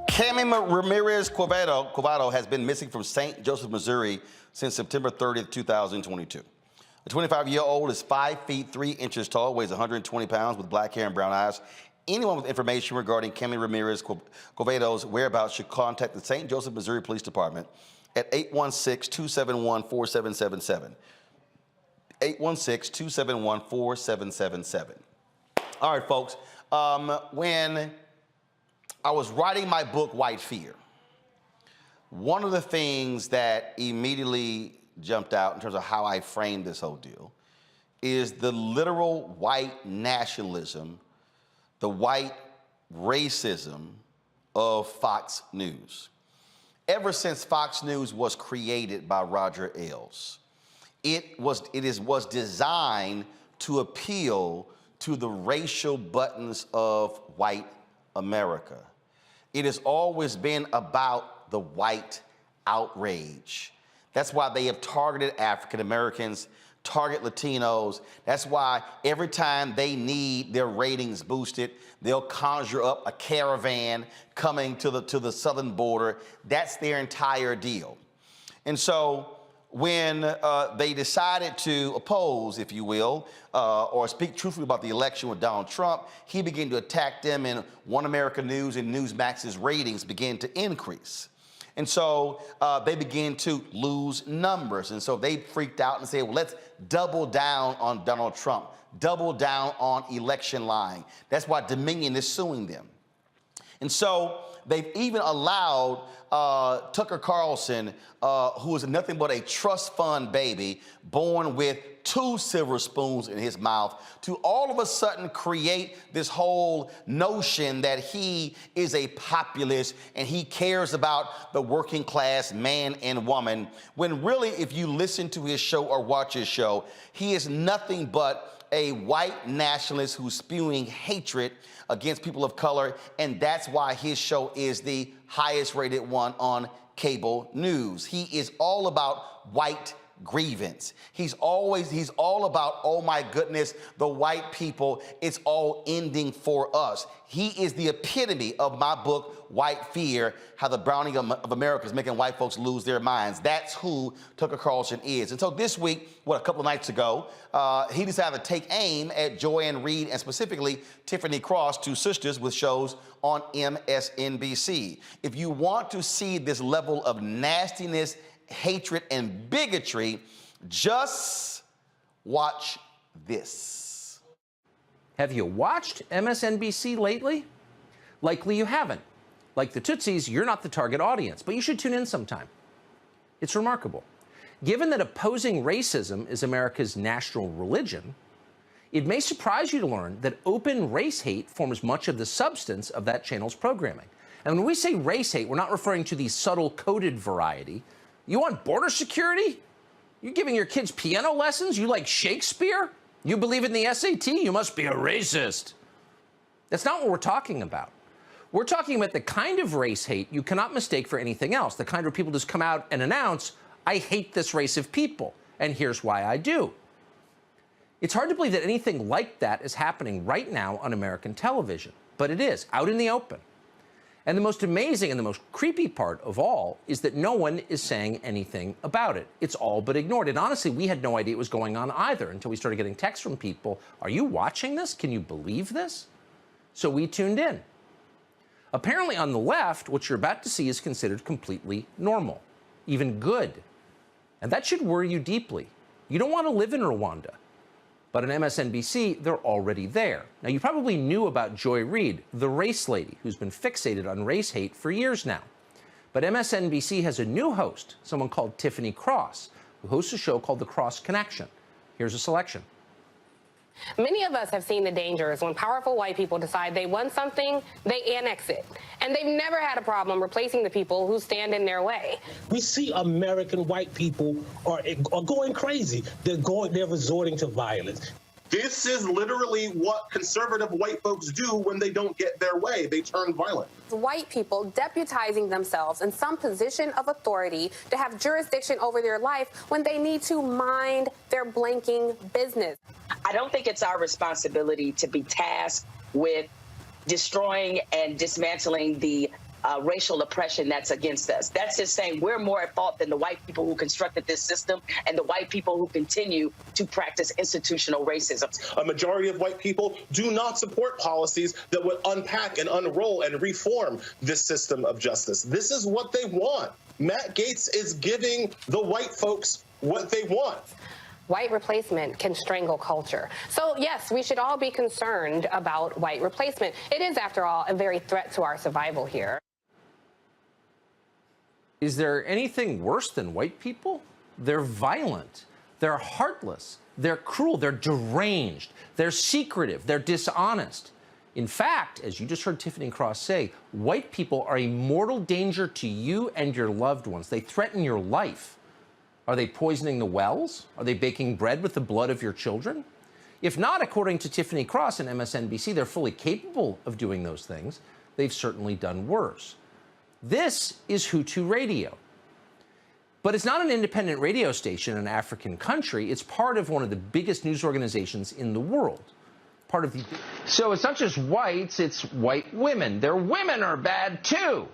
Cami Ramirez Quevedo has been missing from St. Joseph, Missouri since September 30th, 2022. The 25-year-old is 5 feet 3 inches tall, weighs 120 pounds, with black hair and brown eyes. Anyone with information regarding Cami Ramirez Quevedo's whereabouts should contact the St. Joseph, Missouri Police Department at 816-271-4777. 816-271-4777. All right, folks. When I was writing my book, White Fear, one of the things that immediately jumped out in terms of how I framed this whole deal is the literal white nationalism, the white racism of Fox News. Ever since Fox News was created by Roger Ailes, it was designed to appeal to the racial buttons of white America. It has always been about the white outrage. That's why they have targeted African Americans, target Latinos. That's why every time they need their ratings boosted, they'll conjure up a caravan coming to the southern border. That's their entire deal. And so when they decided to oppose, if you will, or speak truthfully about the election with Donald Trump, he began to attack them, and One America News and Newsmax's ratings began to increase. And so they began to lose numbers. And so they freaked out and said, well, let's double down on Donald Trump, double down on election lying. That's why Dominion is suing them. And so they've even allowed Tucker Carlson, who is nothing but a trust fund baby, born with 2 silver spoons in his mouth, to all of a sudden create this whole notion that he is a populist and he cares about the working class man and woman, when really, if you listen to his show or watch his show, he is nothing but a white nationalist who's spewing hatred against people of color, and that's why his show is the highest rated one on cable news. He is all about white grievance. He's all about, oh my goodness, the white people, it's all ending for us. He is the epitome of my book, White Fear, How the Browning of America is Making White Folks Lose Their Minds. That's who Tucker Carlson is. And so this week, a couple of nights ago, he decided to take aim at Joanne Reed and specifically Tiffany Cross, 2 sisters with shows on MSNBC. If you want to see this level of nastiness, hatred, and bigotry, just watch this. Have you watched MSNBC lately? Likely you haven't. Like the Tootsies, you're not the target audience, but you should tune in sometime. It's remarkable. Given that opposing racism is America's national religion, it may surprise you to learn that open race hate forms much of the substance of that channel's programming. And when we say race hate, we're not referring to the subtle coded variety. You want border security? You giving your kids piano lessons? You like Shakespeare? You believe in the SAT? You must be a racist. That's not what we're talking about. We're talking about the kind of race hate you cannot mistake for anything else, the kind where people just come out and announce, I hate this race of people, and here's why I do. It's hard to believe that anything like that is happening right now on American television, but it is, out in the open. And the most amazing and the most creepy part of all is that no one is saying anything about it. It's all but ignored. And honestly, we had no idea it was going on either until we started getting texts from people. Are you watching this? Can you believe this? So we tuned in. Apparently on the left, what you're about to see is considered completely normal, even good. And that should worry you deeply. You don't want to live in Rwanda. But on MSNBC, they're already there. Now, you probably knew about Joy Reid, the race lady, who's been fixated on race hate for years now. But MSNBC has a new host, someone called Tiffany Cross, who hosts a show called The Cross Connection. Here's a selection. Many of us have seen the dangers when powerful white people decide they want something, they annex it. And they've never had a problem replacing the people who stand in their way. We see American white people are going crazy. They're resorting to violence. This is literally what conservative white folks do when they don't get their way. They turn violent. White people deputizing themselves in some position of authority to have jurisdiction over their life when they need to mind their blanking business. I don't think it's our responsibility to be tasked with destroying and dismantling the racial oppression that's against us. That's just saying we're more at fault than the white people who constructed this system and the white people who continue to practice institutional racism. A majority of white people do not support policies that would unpack and unroll and reform this system of justice. This is what they want. Matt Gaetz is giving the white folks what they want. White replacement can strangle culture. So yes, we should all be concerned about white replacement. It is, after all, a very threat to our survival here. Is there anything worse than white people? They're violent, they're heartless, they're cruel, they're deranged, they're secretive, they're dishonest. In fact, as you just heard Tiffany Cross say, white people are a mortal danger to you and your loved ones. They threaten your life. Are they poisoning the wells? Are they baking bread with the blood of your children? If not, according to Tiffany Cross and MSNBC, they're fully capable of doing those things. They've certainly done worse. This is Hutu Radio. But it's not an independent radio station in an African country. It's part of one of the biggest news organizations in the world. Part of the... So it's not just whites, it's white women. Their women are bad too.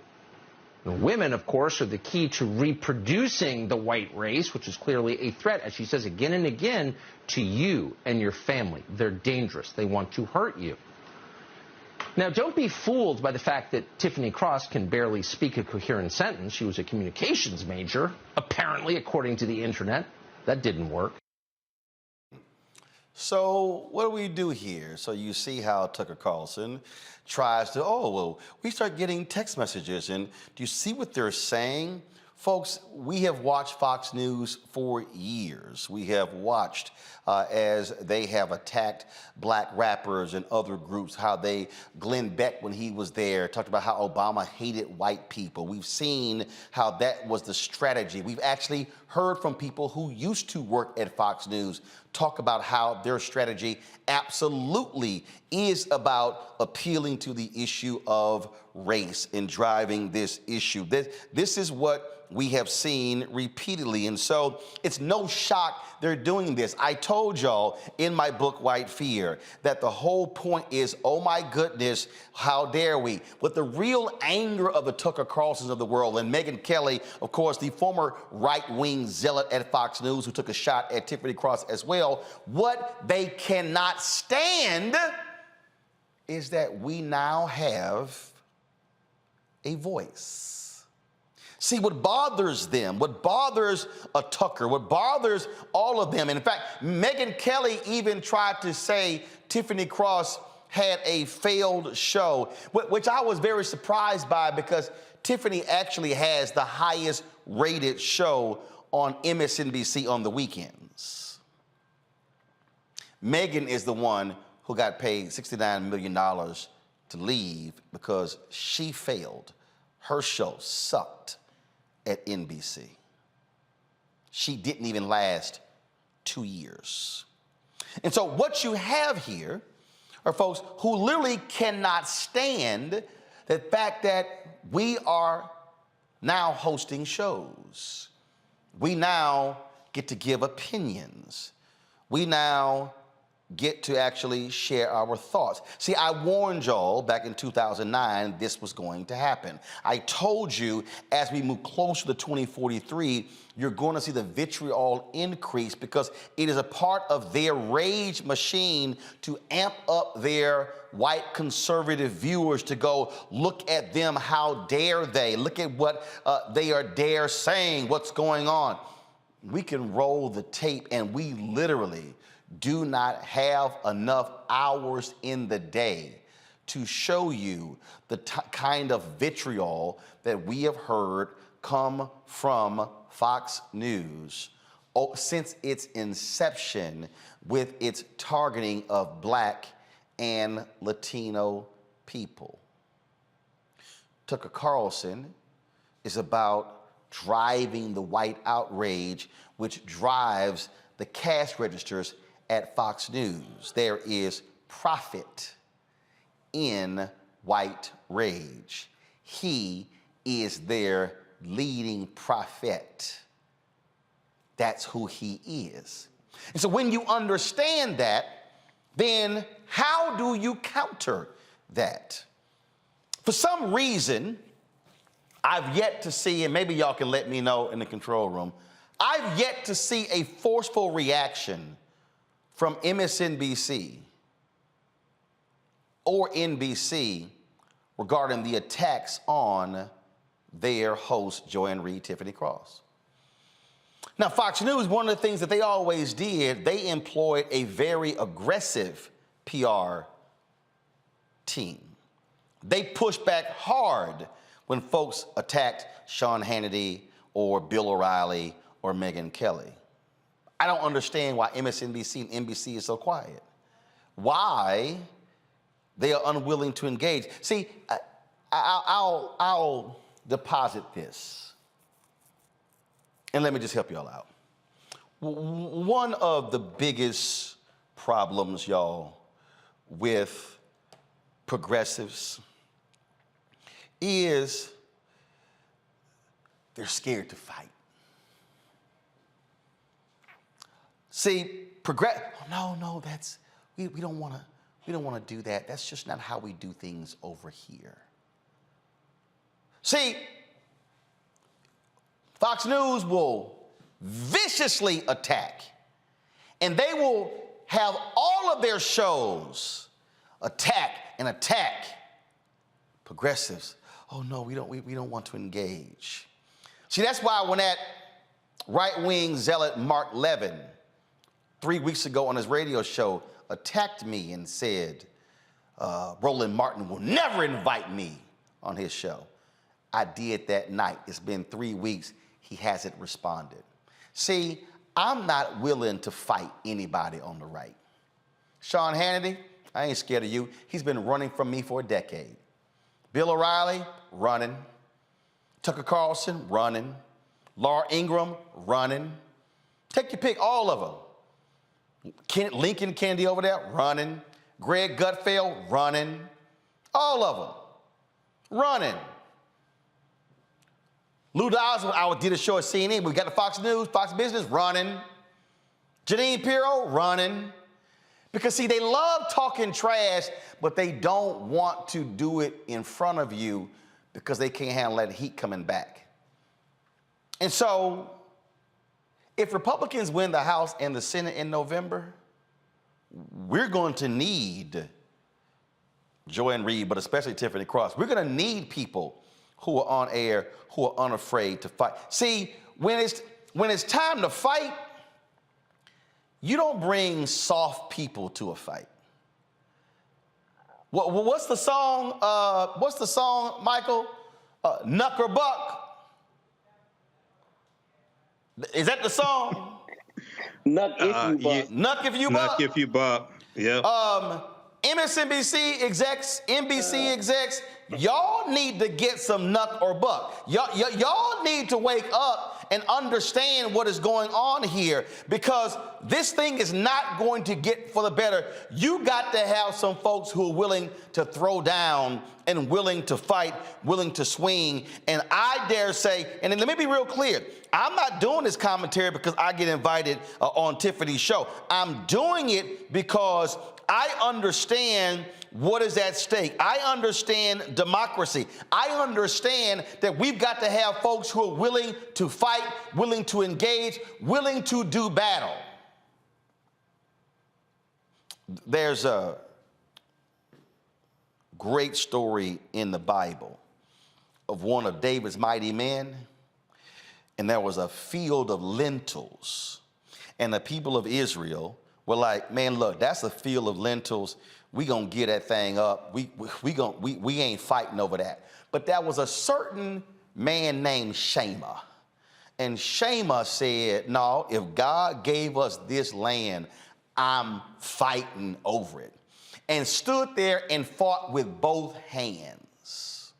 The women, of course, are the key to reproducing the white race, which is clearly a threat, as she says again and again, to you and your family. They're dangerous. They want to hurt you. Now, don't be fooled by the fact that Tiffany Cross can barely speak a coherent sentence. She was a communications major, apparently, according to the internet. That didn't work. So what do we do here? So you see how Tucker Carlson tries to, we start getting text messages, and do you see what they're saying? Folks, we have watched Fox News for years. We have watched as they have attacked black rappers and other groups, how Glenn Beck, when he was there, talked about how Obama hated white people. We've seen how that was the strategy. We've actually heard from people who used to work at Fox News talk about how their strategy absolutely is about appealing to the issue of race and driving this issue. This is what we have seen repeatedly. And so it's no shock they're doing this. I told y'all in my book, White Fear, that the whole point is, oh my goodness, how dare we? With the real anger of the Tucker Carlsons of the world, and Megyn Kelly, of course, the former right-wing zealot at Fox News who took a shot at Tiffany Cross as well, what they cannot stand is that we now have a voice. See, what bothers them, what bothers a Tucker, what bothers all of them, and in fact, Megyn Kelly even tried to say Tiffany Cross had a failed show, which I was very surprised by, because Tiffany actually has the highest rated show on MSNBC on the weekends. Megyn is the one who got paid $69 million to leave because she failed. Her show sucked at NBC. She didn't even last 2 years. And so what you have here are folks who literally cannot stand the fact that we are now hosting shows. We now get to give opinions. We now get to actually share our thoughts. See, I warned y'all back in 2009 this was going to happen. I told you as we move closer to 2043, you're going to see the vitriol increase, because it is a part of their rage machine to amp up their white conservative viewers to go, look at them, how dare they? Look at what they are dare saying, what's going on. We can roll the tape, and we literally do not have enough hours in the day to show you the kind of vitriol that we have heard come from Fox News since its inception, with its targeting of black and Latino people. Tucker Carlson is about driving the white outrage, which drives the cash registers at Fox News. There is profit in white rage. He is their leading prophet. That's who he is. And so when you understand that, then how do you counter that? For some reason, I've yet to see, and maybe y'all can let me know in the control room, I've yet to see a forceful reaction from MSNBC or NBC regarding the attacks on their host, Joanne Reed, Tiffany Cross. Now, Fox News, one of the things that they always did, they employed a very aggressive PR team. They pushed back hard when folks attacked Sean Hannity or Bill O'Reilly or Megyn Kelly. I don't understand why MSNBC and NBC is so quiet. Why they are unwilling to engage. See, I'll deposit this, and let me just help y'all out. One of the biggest problems, y'all, with progressives is they're scared to fight. See, no, that's we don't want to do that. That's just not how we do things over here. See, Fox News will viciously attack, and they will have all of their shows attack progressives. Oh no, we don't want to engage. See, that's why when that right-wing zealot Mark Levin 3 weeks ago on his radio show attacked me and said, Roland Martin will never invite me on his show. I did that night. It's been 3 weeks. He hasn't responded. See, I'm not willing to fight anybody on the right. Sean Hannity, I ain't scared of you. He's been running from me for a decade. Bill O'Reilly, running. Tucker Carlson, running. Laura Ingraham, running. Take your pick, all of them. Lincoln Kennedy over there, running. Greg Gutfeld, running. All of them, running. Lou Dawes, I did a show at CNN. We got the Fox News, Fox Business, running. Janine Pirro, running. Because, see, they love talking trash, but they don't want to do it in front of you because they can't handle that heat coming back. And so, if Republicans win the House and the Senate in November, we're going to need Joanne Reed, but especially Tiffany Cross. We're going to need people who are on air, who are unafraid to fight. See, when it's time to fight, you don't bring soft people to a fight. What's the song? Michael? Knuck or Buck? Is that the song? Knuck if you buck. Yeah. Knuck if you buck. Knuck if you buck. Yeah. MSNBC execs, NBC execs, y'all need to get some knuck or buck. Y'all need to wake up and understand what is going on here, because this thing is not going to get for the better. You got to have some folks who are willing to throw down and willing to fight, willing to swing. And I dare say, and let me be real clear, I'm not doing this commentary because I get invited on Tiffany's show. I'm doing it because I understand what is at stake. I understand democracy. I understand that we've got to have folks who are willing to fight, willing to engage, willing to do battle. There's a great story in the Bible of one of David's mighty men, and there was a field of lentils, and the people of Israel were like, man, look, that's a field of lentils. We gonna get that thing up. We ain't fighting over that. But there was a certain man named Shema. And Shema said, no, if God gave us this land, I'm fighting over it. And stood there and fought with both hands.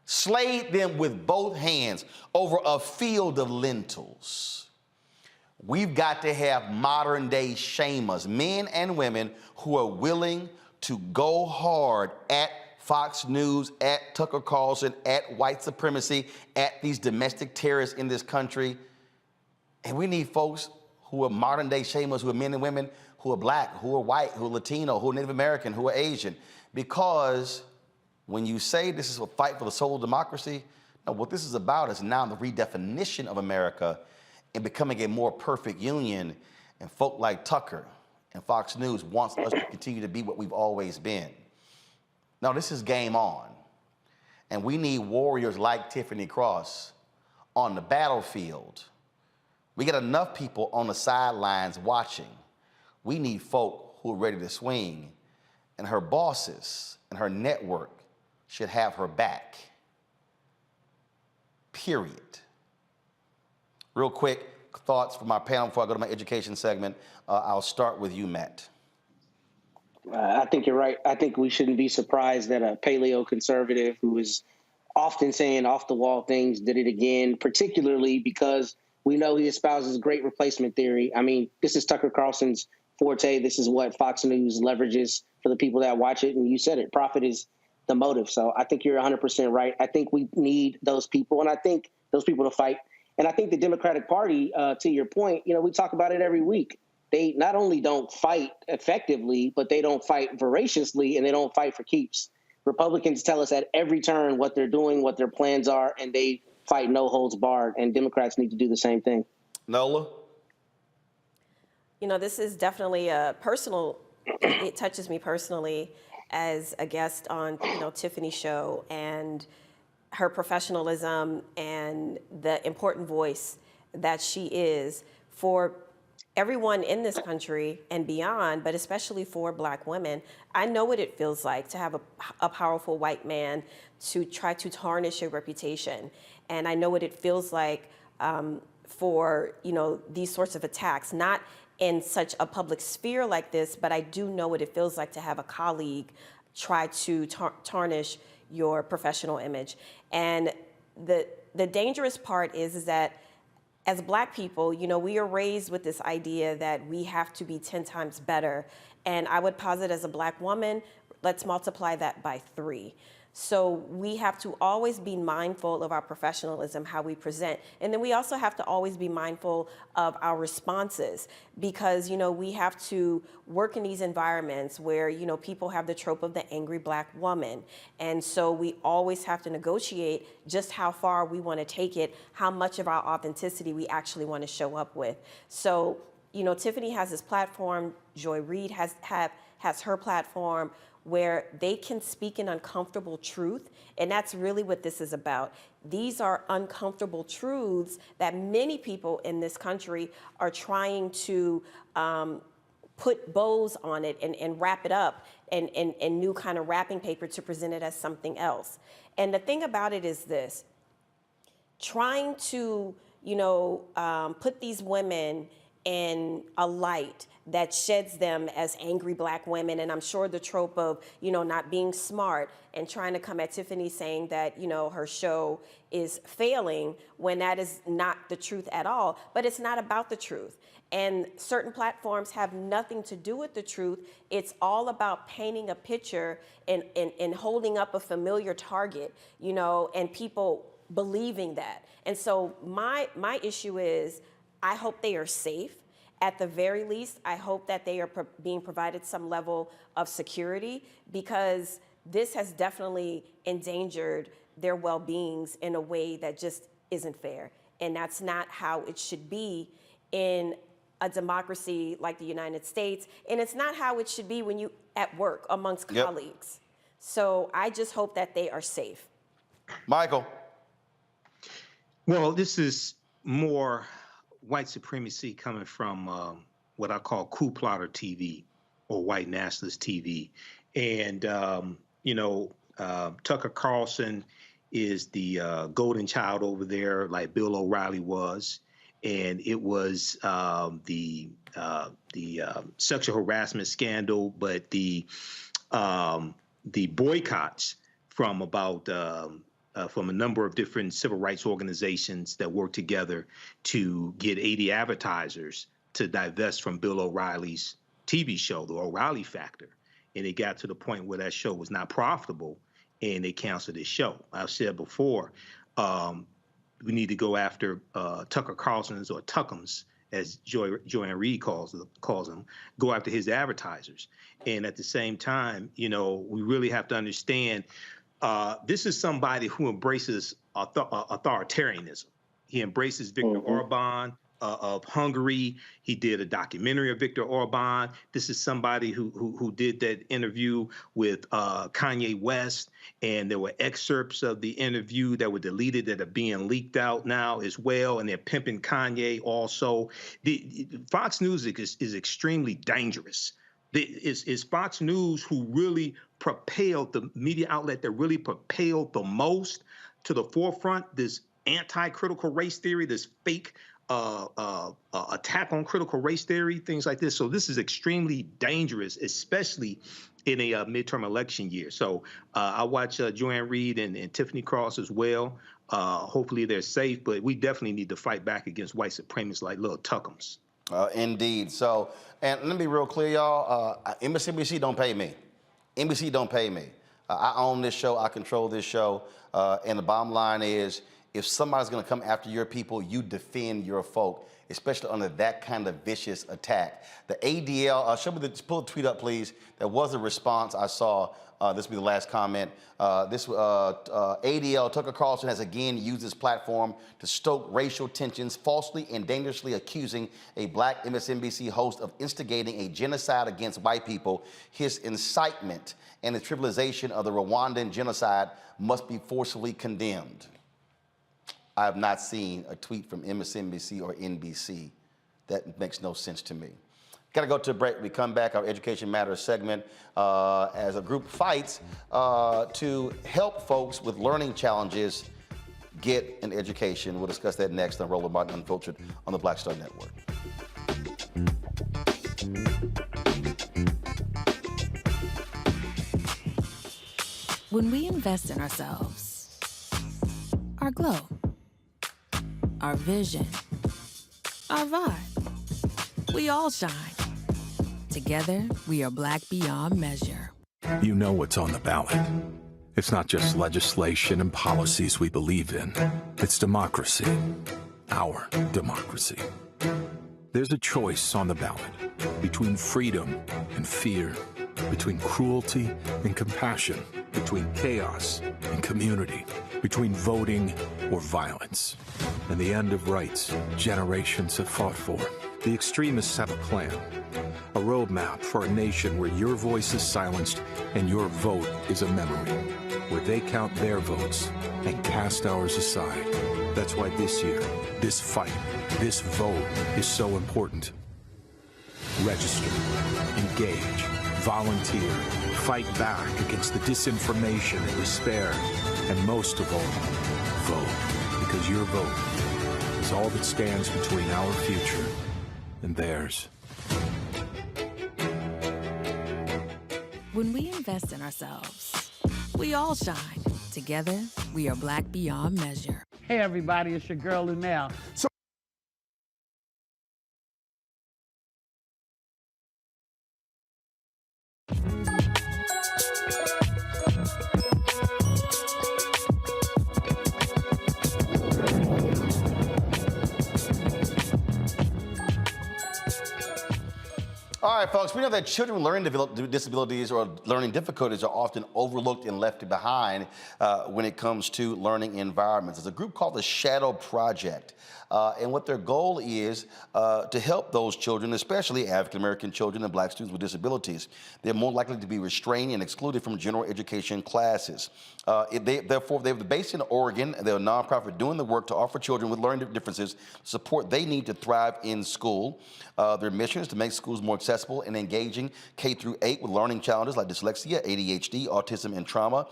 Slayed them with both hands over a field of lentils. We've got to have modern day Shemas, men and women who are willing to go hard at Fox News, at Tucker Carlson, at white supremacy, at these domestic terrorists in this country. And we need folks who are modern day Shemas, who are men and women who are black, who are white, who are Latino, who are Native American, who are Asian. Because when you say this is a fight for the soul of democracy, no, what this is about is now the redefinition of America and becoming a more perfect union. And folk like Tucker and Fox News wants us to continue to be what we've always been. Now, this is game on. And we need warriors like Tiffany Cross on the battlefield. We got enough people on the sidelines watching. We need folk who are ready to swing. And her bosses and her network should have her back. Period. Real quick, thoughts from our panel before I go to my education segment. I'll start with you, Matt. I think you're right. I think we shouldn't be surprised that a paleo conservative who is often saying off-the-wall things did it again, particularly because we know he espouses great replacement theory. I mean, this is Tucker Carlson's forte. This is what Fox News leverages for the people that watch it. And you said it, profit is the motive. So I think you're 100% right. I think we need those people, and I think those people to fight. And I think the Democratic Party, to your point, we talk about it every week. They not only don't fight effectively, but they don't fight voraciously, and they don't fight for keeps. Republicans tell us at every turn what they're doing, what their plans are, and they fight no holds barred. And Democrats need to do the same thing. Nola? This is definitely a personal, it touches me personally as a guest on, Tiffany's show, and her professionalism and the important voice that she is for everyone in this country and beyond, but especially for Black women, I know what it feels like to have a powerful white man to try to tarnish your reputation. And I know what it feels like for, you know, these sorts of attacks, not in such a public sphere like this, but I do know what it feels like to have a colleague try to tarnish your professional image. And the dangerous part is that as Black people, you know, we are raised with this idea that we have to be 10 times better. And I would posit as a Black woman, let's multiply that by 3. So we have to always be mindful of our professionalism, how we present. And then we also have to always be mindful of our responses because, you know, we have to work in these environments where, you know, people have the trope of the angry Black woman. And so we always have to negotiate just how far we want to take it, how much of our authenticity we actually want to show up with. So, you know, Tiffany has this platform, Joy Reid has her platform, where they can speak an uncomfortable truth, and that's really what this is about. These are uncomfortable truths that many people in this country are trying to put bows on it and wrap it up in new kind of wrapping paper to present it as something else. And the thing about it is this, trying to, you know, put these women in a light that sheds them as angry Black women, and I'm sure the trope of, you know, not being smart and trying to come at Tiffany saying that, you know, her show is failing when that is not the truth at all. But it's not about the truth. And certain platforms have nothing to do with the truth. It's all about painting a picture and holding up a familiar target, you know, and people believing that. And so my issue is, I hope they are safe. At the very least, I hope that they are being provided some level of security because this has definitely endangered their well-beings in a way that just isn't fair. And that's not how it should be in a democracy like the United States. And it's not how it should be when you at work amongst colleagues. So I just hope that they are safe. Michael. Well, this is more white supremacy coming from what I call coup plotter TV or white nationalist TV. And, you know, Tucker Carlson is the golden child over there like Bill O'Reilly was. And it was the sexual harassment scandal, but the boycotts from about from a number of different civil rights organizations that work together to get 80 advertisers to divest from Bill O'Reilly's TV show, The O'Reilly Factor. And it got to the point where that show was not profitable and they canceled this show. I've said before, we need to go after Tucker Carlson's or Tuckums, as Joanne Reid calls them, go after his advertisers. And at the same time, you know, we really have to understand this is somebody who embraces authoritarianism. He embraces Viktor Orban of Hungary. He did a documentary of Viktor Orban. This is somebody who did that interview with Kanye West, and there were excerpts of the interview that were deleted that are being leaked out now as well, and they're pimping Kanye also. Fox News is extremely dangerous. It's Fox News who really propelled, the media outlet that really propelled the most to the forefront this anti-critical race theory, this fake attack on critical race theory, things like this. So this is extremely dangerous, especially in a midterm election year. So I watch Joanne Reid and Tiffany Cross as well. Hopefully they're safe, but we definitely need to fight back against white supremacists like little Tuckums. Indeed. So, and let me be real clear, y'all. MSNBC don't pay me. NBC don't pay me. I own this show. I control this show. And the bottom line is, if somebody's going to come after your people, you defend your folk, especially under that kind of vicious attack. The ADL, pull the tweet up, please. There was a response I saw. This will be the last comment. ADL, Tucker Carlson, has again used his platform to stoke racial tensions, falsely and dangerously accusing a Black MSNBC host of instigating a genocide against white people. His incitement and the trivialization of the Rwandan genocide must be forcefully condemned. I have not seen a tweet from MSNBC or NBC That makes no sense to me. Got to go to a break. We come back, our Education Matters segment, as a group fights to help folks with learning challenges get an education. We'll discuss that next on Roland Martin Unfiltered on the Black Star Network. When we invest in ourselves, our glow, our vision, our vibe, we all shine. Together, we are Black beyond measure. You know what's on the ballot. It's not just legislation and policies we believe in. It's democracy. Our democracy. There's a choice on the ballot between freedom and fear, between cruelty and compassion, between chaos and community, between voting or violence. And the end of rights generations have fought for. The extremists have a plan, a roadmap for a nation where your voice is silenced and your vote is a memory, where they count their votes and cast ours aside. That's why this year, this fight, this vote is so important. Register, engage, volunteer, fight back against the disinformation and despair, and most of all, vote, because your vote is all that stands between our future and theirs. When we invest in ourselves, we all shine. Together, we are Black beyond measure. Hey everybody, it's your girl Lunel. All right, folks, we know that children with learning disabilities or learning difficulties are often overlooked and left behind when it comes to learning environments. There's a group called the Shadow Project, and what their goal is to help those children, especially African-American children and Black students with disabilities. They're more likely to be restrained and excluded from general education classes. Therefore, they're based in Oregon. They're a nonprofit doing the work to offer children with learning differences support they need to thrive in school. Their mission is to make schools more accessible and engaging K through 8 with learning challenges like dyslexia, ADHD, autism, and trauma.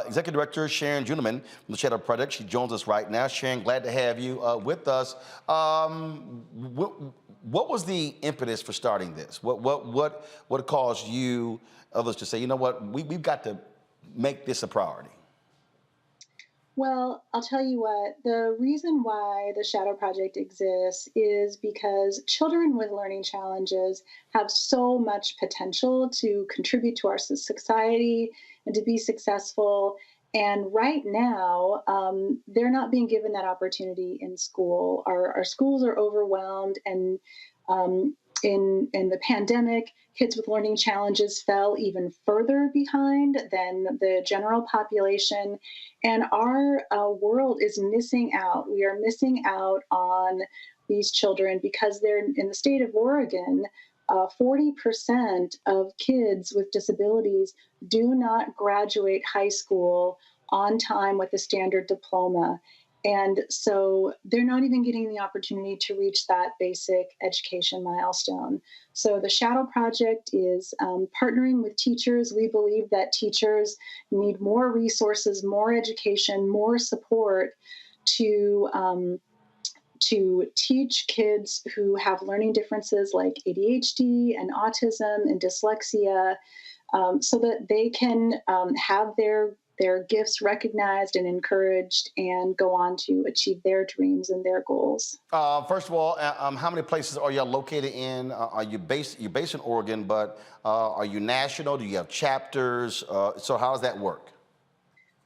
Executive Director Sharon Juneman from the Shadow Project, she joins us right now. Sharon, glad to have you with us. What was the impetus for starting this? What caused you, others to say, you know what, we've got to make this a priority? Well, I'll tell you what, the reason why the Shadow Project exists is because children with learning challenges have so much potential to contribute to our society and to be successful. And right now, they're not being given that opportunity in school. Our schools are overwhelmed, and in the pandemic, kids with learning challenges fell even further behind than the general population. And our world is missing out. We are missing out on these children because they're in the state of Oregon. 40% of kids with disabilities do not graduate high school on time with a standard diploma. And so they're not even getting the opportunity to reach that basic education milestone. So the Shadow Project is partnering with teachers. We believe that teachers need more resources, more education, more support to teach kids who have learning differences like ADHD and autism and dyslexia, so that they can have their gifts recognized and encouraged and go on to achieve their dreams and their goals. First of all, how many places are you located in? Are you based in Oregon, but are you national? Do you have chapters? So how does that work?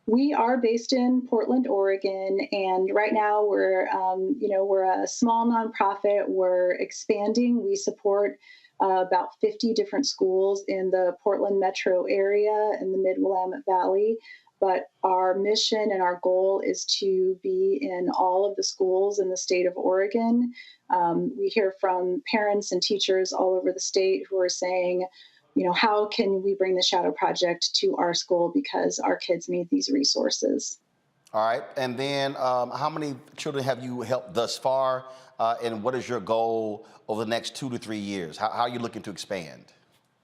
We are based in Portland, Oregon, and right now we're a small nonprofit. We're expanding. We support about 50 different schools in the Portland metro area in the Mid-Willamette Valley. But our mission and our goal is to be in all of the schools in the state of Oregon. We hear from parents and teachers all over the state who are saying, how can we bring the Shadow Project to our school because our kids need these resources? All right. And then how many children have you helped thus far? And what is your goal over the next 2 to 3 years? How are you looking to expand?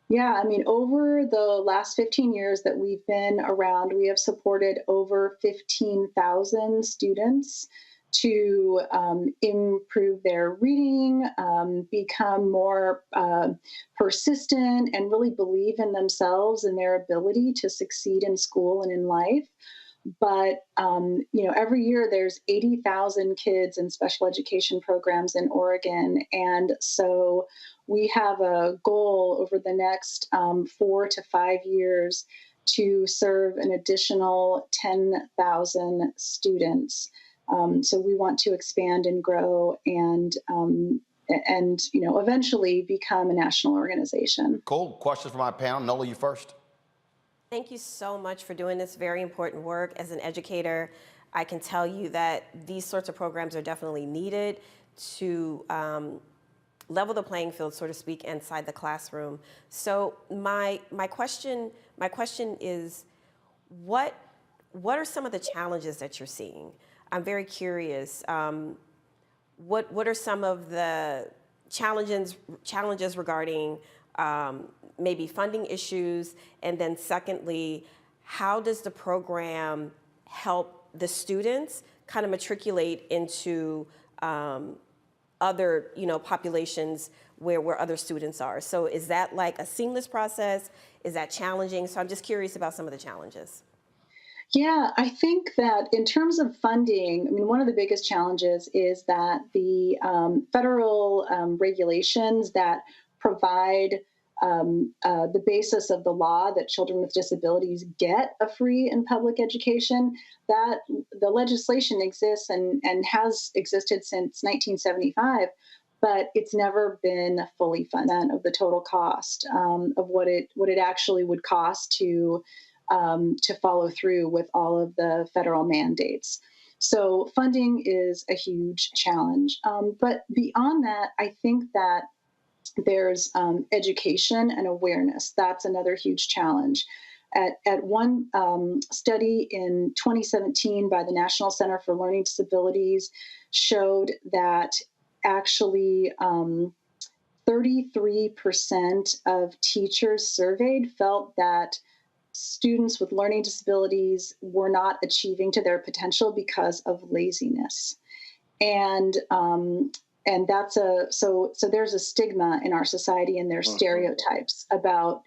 Yeah, I mean, over the last 15 years that we've been around, we have supported over 15,000 students to improve their reading, become more persistent, and really believe in themselves and their ability to succeed in school and in life. But every year there's 80,000 kids in special education programs in Oregon, and so we have a goal over the next 4 to 5 years to serve an additional 10,000 students. So we want to expand and grow and eventually become a national organization. Cool. Questions for my panel. Nola, you first. Thank you so much for doing this very important work. As an educator, I can tell you that these sorts of programs are definitely needed to level the playing field, so to speak, inside the classroom. So my question is, what are some of the challenges that you're seeing? I'm very curious. What are some of the challenges regarding maybe funding issues? And then secondly, how does the program help the students kind of matriculate into other populations where other students are? So is that like a seamless process? Is that challenging? So I'm just curious about some of the challenges. Yeah, I think that in terms of funding, I mean, one of the biggest challenges is that the federal regulations that provide the basis of the law that children with disabilities get a free and public education, that the legislation exists and has existed since 1975, but it's never been fully funded of the total cost of what it actually would cost to follow through with all of the federal mandates. So funding is a huge challenge. But beyond that, I think that there's education and awareness. That's another huge challenge. At one study in 2017 by the National Center for Learning Disabilities showed that actually 33% of teachers surveyed felt that students with learning disabilities were not achieving to their potential because of laziness. And that's so there's a stigma in our society, and there's stereotypes about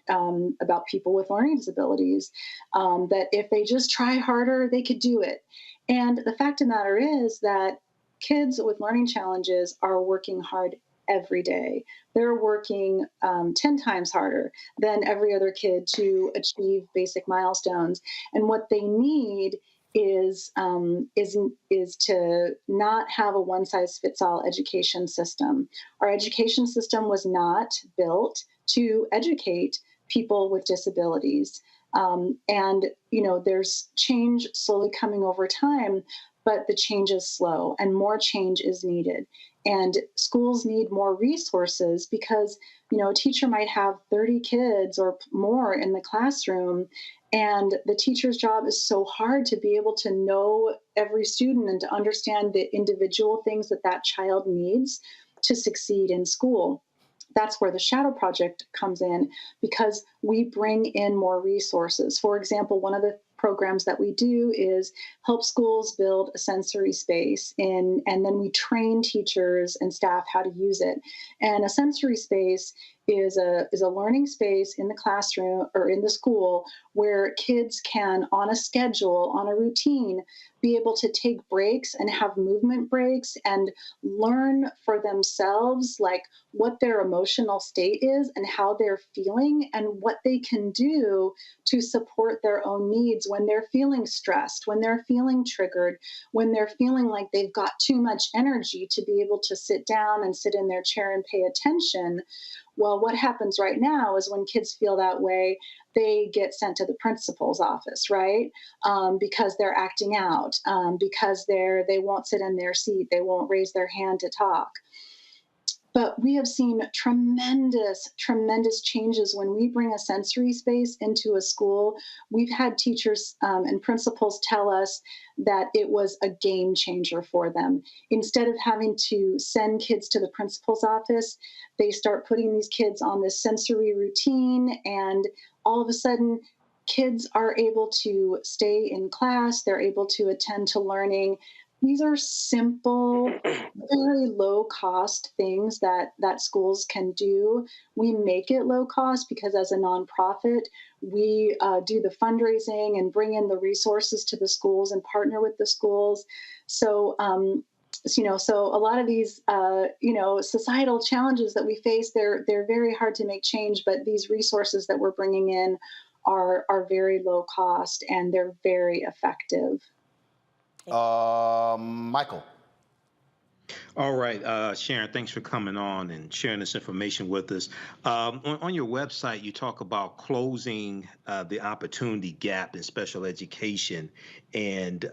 people with learning disabilities, that if they just try harder, they could do it. And the fact of the matter is that kids with learning challenges are working hard every day. They're working 10 times harder than every other kid to achieve basic milestones. And what they need is to not have a one-size-fits-all education system. Our education system was not built to educate people with disabilities. And there's change slowly coming over time, but the change is slow and more change is needed. And schools need more resources because, a teacher might have 30 kids or more in the classroom, and the teacher's job is so hard to be able to know every student and to understand the individual things that child needs to succeed in school. That's where the Shadow Project comes in, because we bring in more resources. For example, one of the programs that we do is help schools build a sensory space, and then we train teachers and staff how to use it. And a sensory space is a learning space in the classroom or in the school where kids can, on a schedule, on a routine, be able to take breaks and have movement breaks and learn for themselves like what their emotional state is and how they're feeling and what they can do to support their own needs when they're feeling stressed, when they're feeling triggered, when they're feeling like they've got too much energy to be able to sit down and sit in their chair and pay attention. Well, what happens right now is when kids feel that way, they get sent to the principal's office, right? Because they're acting out, because they won't sit in their seat, they won't raise their hand to talk. But we have seen tremendous, tremendous changes when we bring a sensory space into a school. We've had teachers and principals tell us that it was a game changer for them. Instead of having to send kids to the principal's office, they start putting these kids on this sensory routine, and all of a sudden, kids are able to stay in class, they're able to attend to learning. These are simple, very low cost things that schools can do. We make it low cost because as a nonprofit, we do the fundraising and bring in the resources to the schools and partner with the schools. So, so a lot of these, societal challenges that we face, they're very hard to make change, but these resources that we're bringing in are very low cost and they're very effective. Michael. All right, Sharon, thanks for coming on and sharing this information with us. On your website, you talk about closing the opportunity gap in special education, and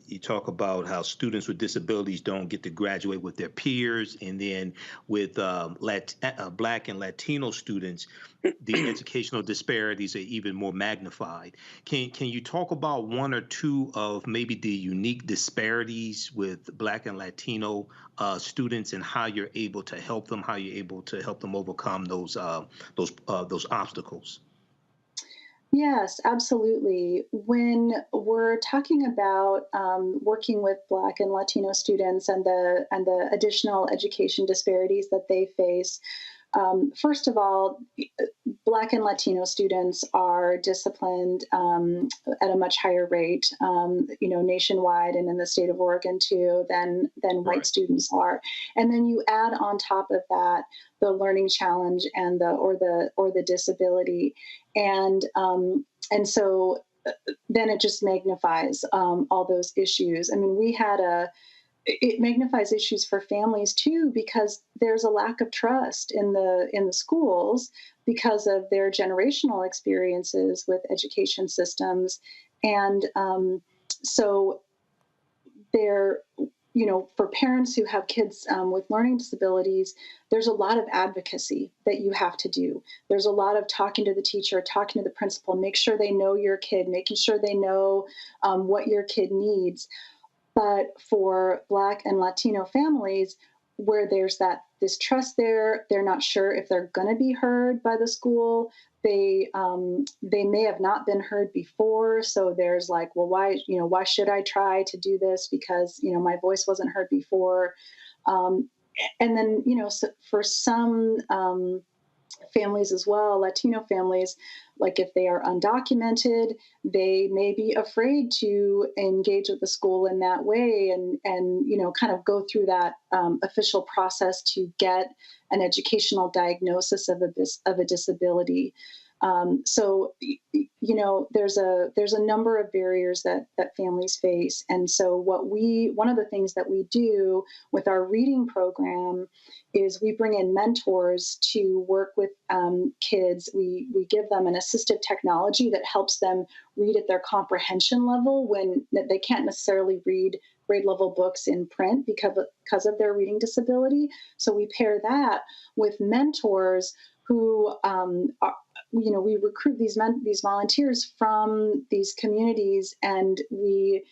you talk about how students with disabilities don't get to graduate with their peers, and then with Black and Latino students, the educational disparities are even more magnified. Can you talk about one or two of maybe the unique disparities with Black and Latino students and how you're able to help them, how you're able to help them overcome those obstacles? Yes, absolutely. When we're talking about working with Black and Latino students and the additional education disparities that they face, first of all, Black and Latino students are disciplined at a much higher rate, nationwide and in the state of Oregon too, than white students are. And then you add on top of that the learning challenge and the disability, and so then it just magnifies all those issues. I mean, it magnifies issues for families too, because there's a lack of trust in the schools because of their generational experiences with education systems. And so for parents who have kids with learning disabilities, there's a lot of advocacy that you have to do. There's a lot of talking to the teacher, talking to the principal, make sure they know your kid, making sure they know what your kid needs. But for Black and Latino families, where there's this trust there, they're not sure if they're going to be heard by the school. They may have not been heard before, so there's like, well, why should I try to do this because my voice wasn't heard before, and then so for some families as well, Latino families, like if they are undocumented, they may be afraid to engage with the school in that way and kind of go through that official process to get an educational diagnosis of a disability. So there's a number of barriers that families face. And so one of the things that we do with our reading program is we bring in mentors to work with kids. We give them an assistive technology that helps them read at their comprehension level when they can't necessarily read grade level books in print because of their reading disability. So we pair that with mentors who we recruit these volunteers from these communities, and we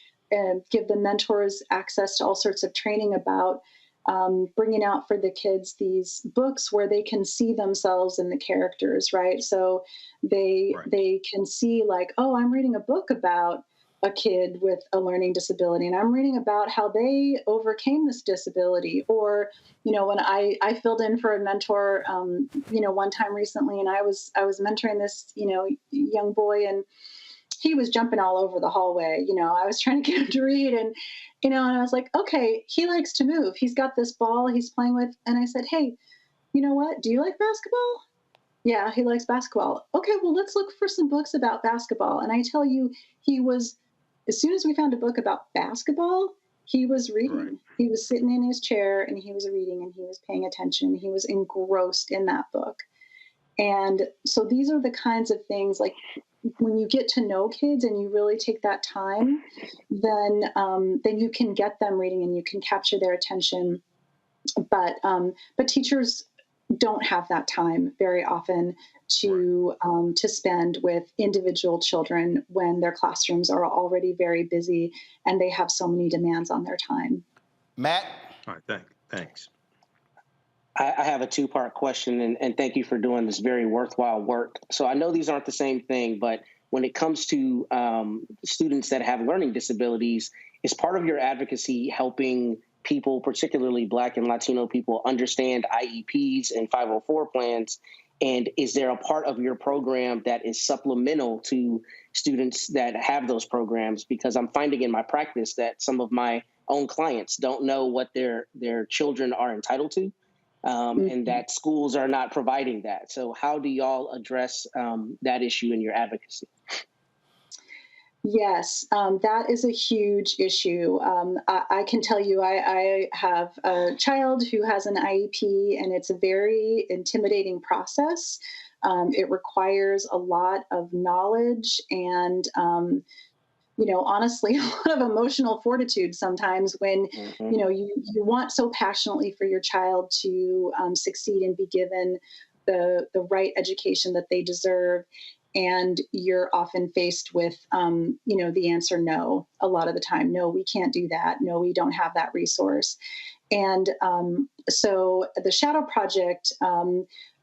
give the mentors access to all sorts of training about bringing out for the kids these books where they can see themselves in the characters, right? So they can see like, oh, I'm reading a book about a kid with a learning disability, and I'm reading about how they overcame this disability. Or, when I filled in for a mentor, one time recently, and I was mentoring this, young boy, and he was jumping all over the hallway. I was trying to get him to read, and I was like, okay, he likes to move. He's got this ball he's playing with. And I said, hey, you know what? Do you like basketball? Yeah, he likes basketball. Okay, well, let's look for some books about basketball. And I tell you, as soon as we found a book about basketball, he was reading. Right. He was sitting in his chair and he was reading and he was paying attention. He was engrossed in that book. And so these are the kinds of things, like when you get to know kids and you really take that time, then you can get them reading and you can capture their attention. But teachers don't have that time very often to spend with individual children when their classrooms are already very busy and they have so many demands on their time. Matt? All right, thanks. I have a two-part question, and thank you for doing this very worthwhile work. So I know these aren't the same thing, but when it comes to students that have learning disabilities, is part of your advocacy helping people, particularly Black and Latino people, understand IEPs and 504 plans? And is there a part of your program that is supplemental to students that have those programs? Because I'm finding in my practice that some of my own clients don't know what their children are entitled to, and that schools are not providing that. So how do y'all address that issue in your advocacy? Yes, that is a huge issue. I can tell you I have a child who has an IEP, and it's a very intimidating process. It requires a lot of knowledge and, honestly, a lot of emotional fortitude sometimes when, you want so passionately for your child to succeed and be given the right education that they deserve. And you're often faced with, the answer no, a lot of the time. No, we can't do that. No, we don't have that resource. And so the Shadow Project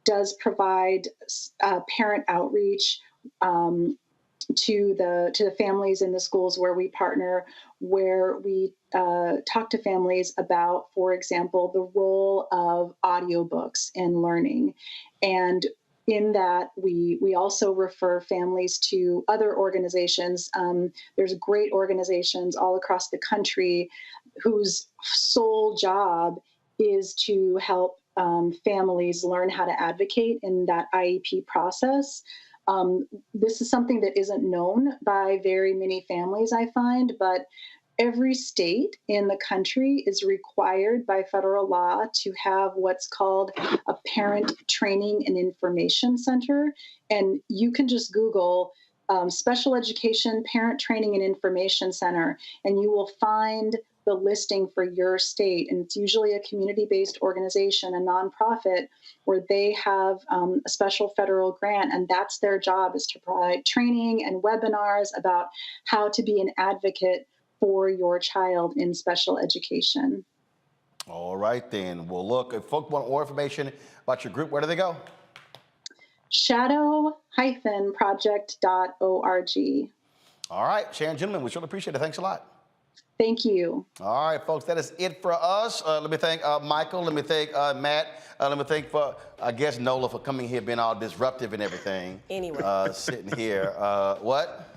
does provide parent outreach to the families in the schools where we partner, where we talk to families about, for example, the role of audiobooks in learning. And in that, we also refer families to other organizations. There's great organizations all across the country whose sole job is to help families learn how to advocate in that IEP process. This is something that isn't known by very many families, I find, but every state in the country is required by federal law to have what's called a parent training and information center. And you can just Google special education parent training and information center, and you will find the listing for your state. And it's usually a community-based organization, a nonprofit, where they have a special federal grant, and that's their job, is to provide training and webinars about how to be an advocate for your child in special education. All right, then. Well, look, if folks want more information about your group, where do they go? shadow-project.org. All right, Sharon, gentlemen, we sure appreciate it. Thanks a lot. Thank you. All right, folks, that is it for us. Let me thank Michael. Let me thank Matt. Let me thank, I guess, Nola for coming here, being all disruptive and everything. Anyway. Sitting here. What?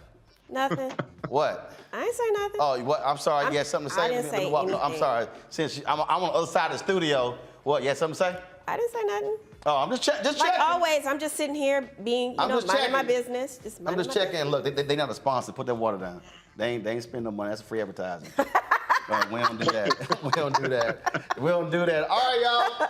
Nothing. What? I ain't say nothing. Oh, what? I'm sorry. You had something to say? I didn't say anything. I'm sorry. Since I'm on the other side of the studio, what? You had something to say? I didn't say nothing. Oh, I'm just checking. Like always, I'm just sitting here being, minding my business. I'm just checking. Look, they not a sponsor. Put that water down. They ain't spend no money. That's free advertising. We don't do that. We don't do that. All right,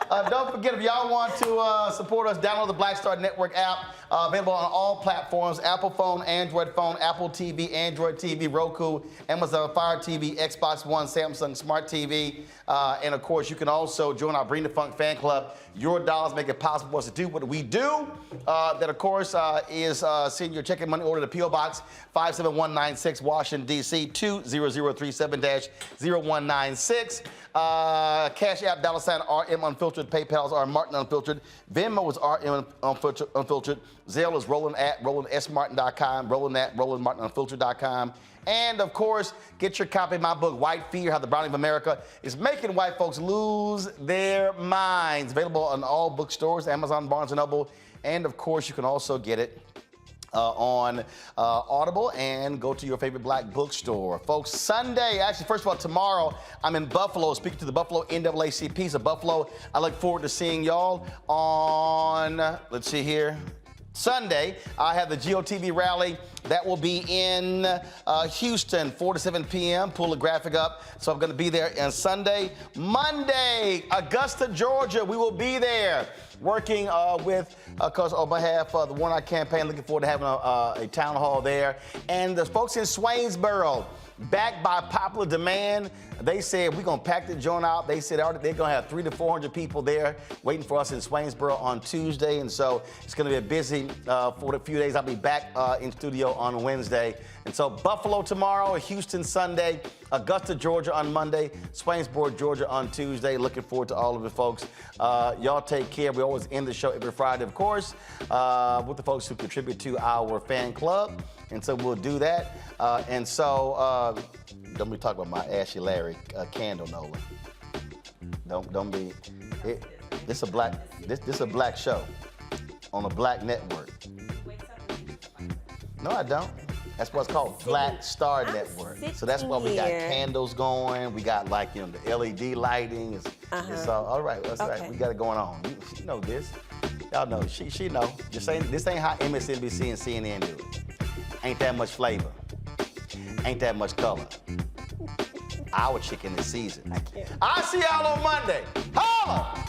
y'all. Don't forget, if y'all want to support us, download the Black Star Network app. Available on all platforms: Apple phone, Android phone, Apple TV, Android TV, Roku, Amazon Fire TV, Xbox One, Samsung Smart TV. And of course, you can also join our Bring the Funk fan club. Your dollars make it possible for us to do what we do. That, of course, is send your checking money order to P.O. Box 57196, Washington, D.C. 20037-0196. Cash App, $RM Unfiltered. PayPal is R Martin Unfiltered. Venmo is RM Unfiltered. Zelle is Roland at RolandSMartin.com. Roland at RolandMartinUnfiltered.com. And, of course, get your copy of my book, White Fear, How the Browning of America is Making White Folks Lose Their Minds. Available on all bookstores, Amazon, Barnes & Noble. And, of course, you can also get it on Audible and go to your favorite black bookstore. Folks, Sunday, actually, first of all, tomorrow, I'm in Buffalo speaking to the Buffalo NAACPs of Buffalo. I look forward to seeing y'all on, let's see here, Sunday. I have the GOTV rally. That will be in Houston, 4 to 7 p.m. Pull the graphic up. So I'm going to be there on Sunday. Monday, Augusta, Georgia. We will be there working with, of course, on behalf of the Warnock campaign. Looking forward to having a town hall there. And the folks in Swainsboro, backed by popular demand. They said we're gonna pack the joint out. They said they're gonna have 300 to 400 people there waiting for us in Swainsboro on Tuesday, and so it's gonna be a busy for a few days. I'll be back in studio on Wednesday, and so Buffalo tomorrow, Houston Sunday, Augusta, Georgia on Monday, Swainsboro, Georgia on Tuesday. Looking forward to all of the folks. Y'all take care. We always end the show every Friday, of course, with the folks who contribute to our fan club, and so we'll do that. And so. Don't be talking about my Ashley Larry candle, Nolan. Don't be. This a black show on a black network. No, I don't. That's what's called Black Star Network. So that's why we got candles going. We got the LED lighting. It's all right. That's right. We got it going on. She know this. Y'all know. She know. This ain't how MSNBC and CNN do it. Ain't that much flavor. Ain't that much color. Our chicken is seasoned. I'll see y'all on Monday. Holla!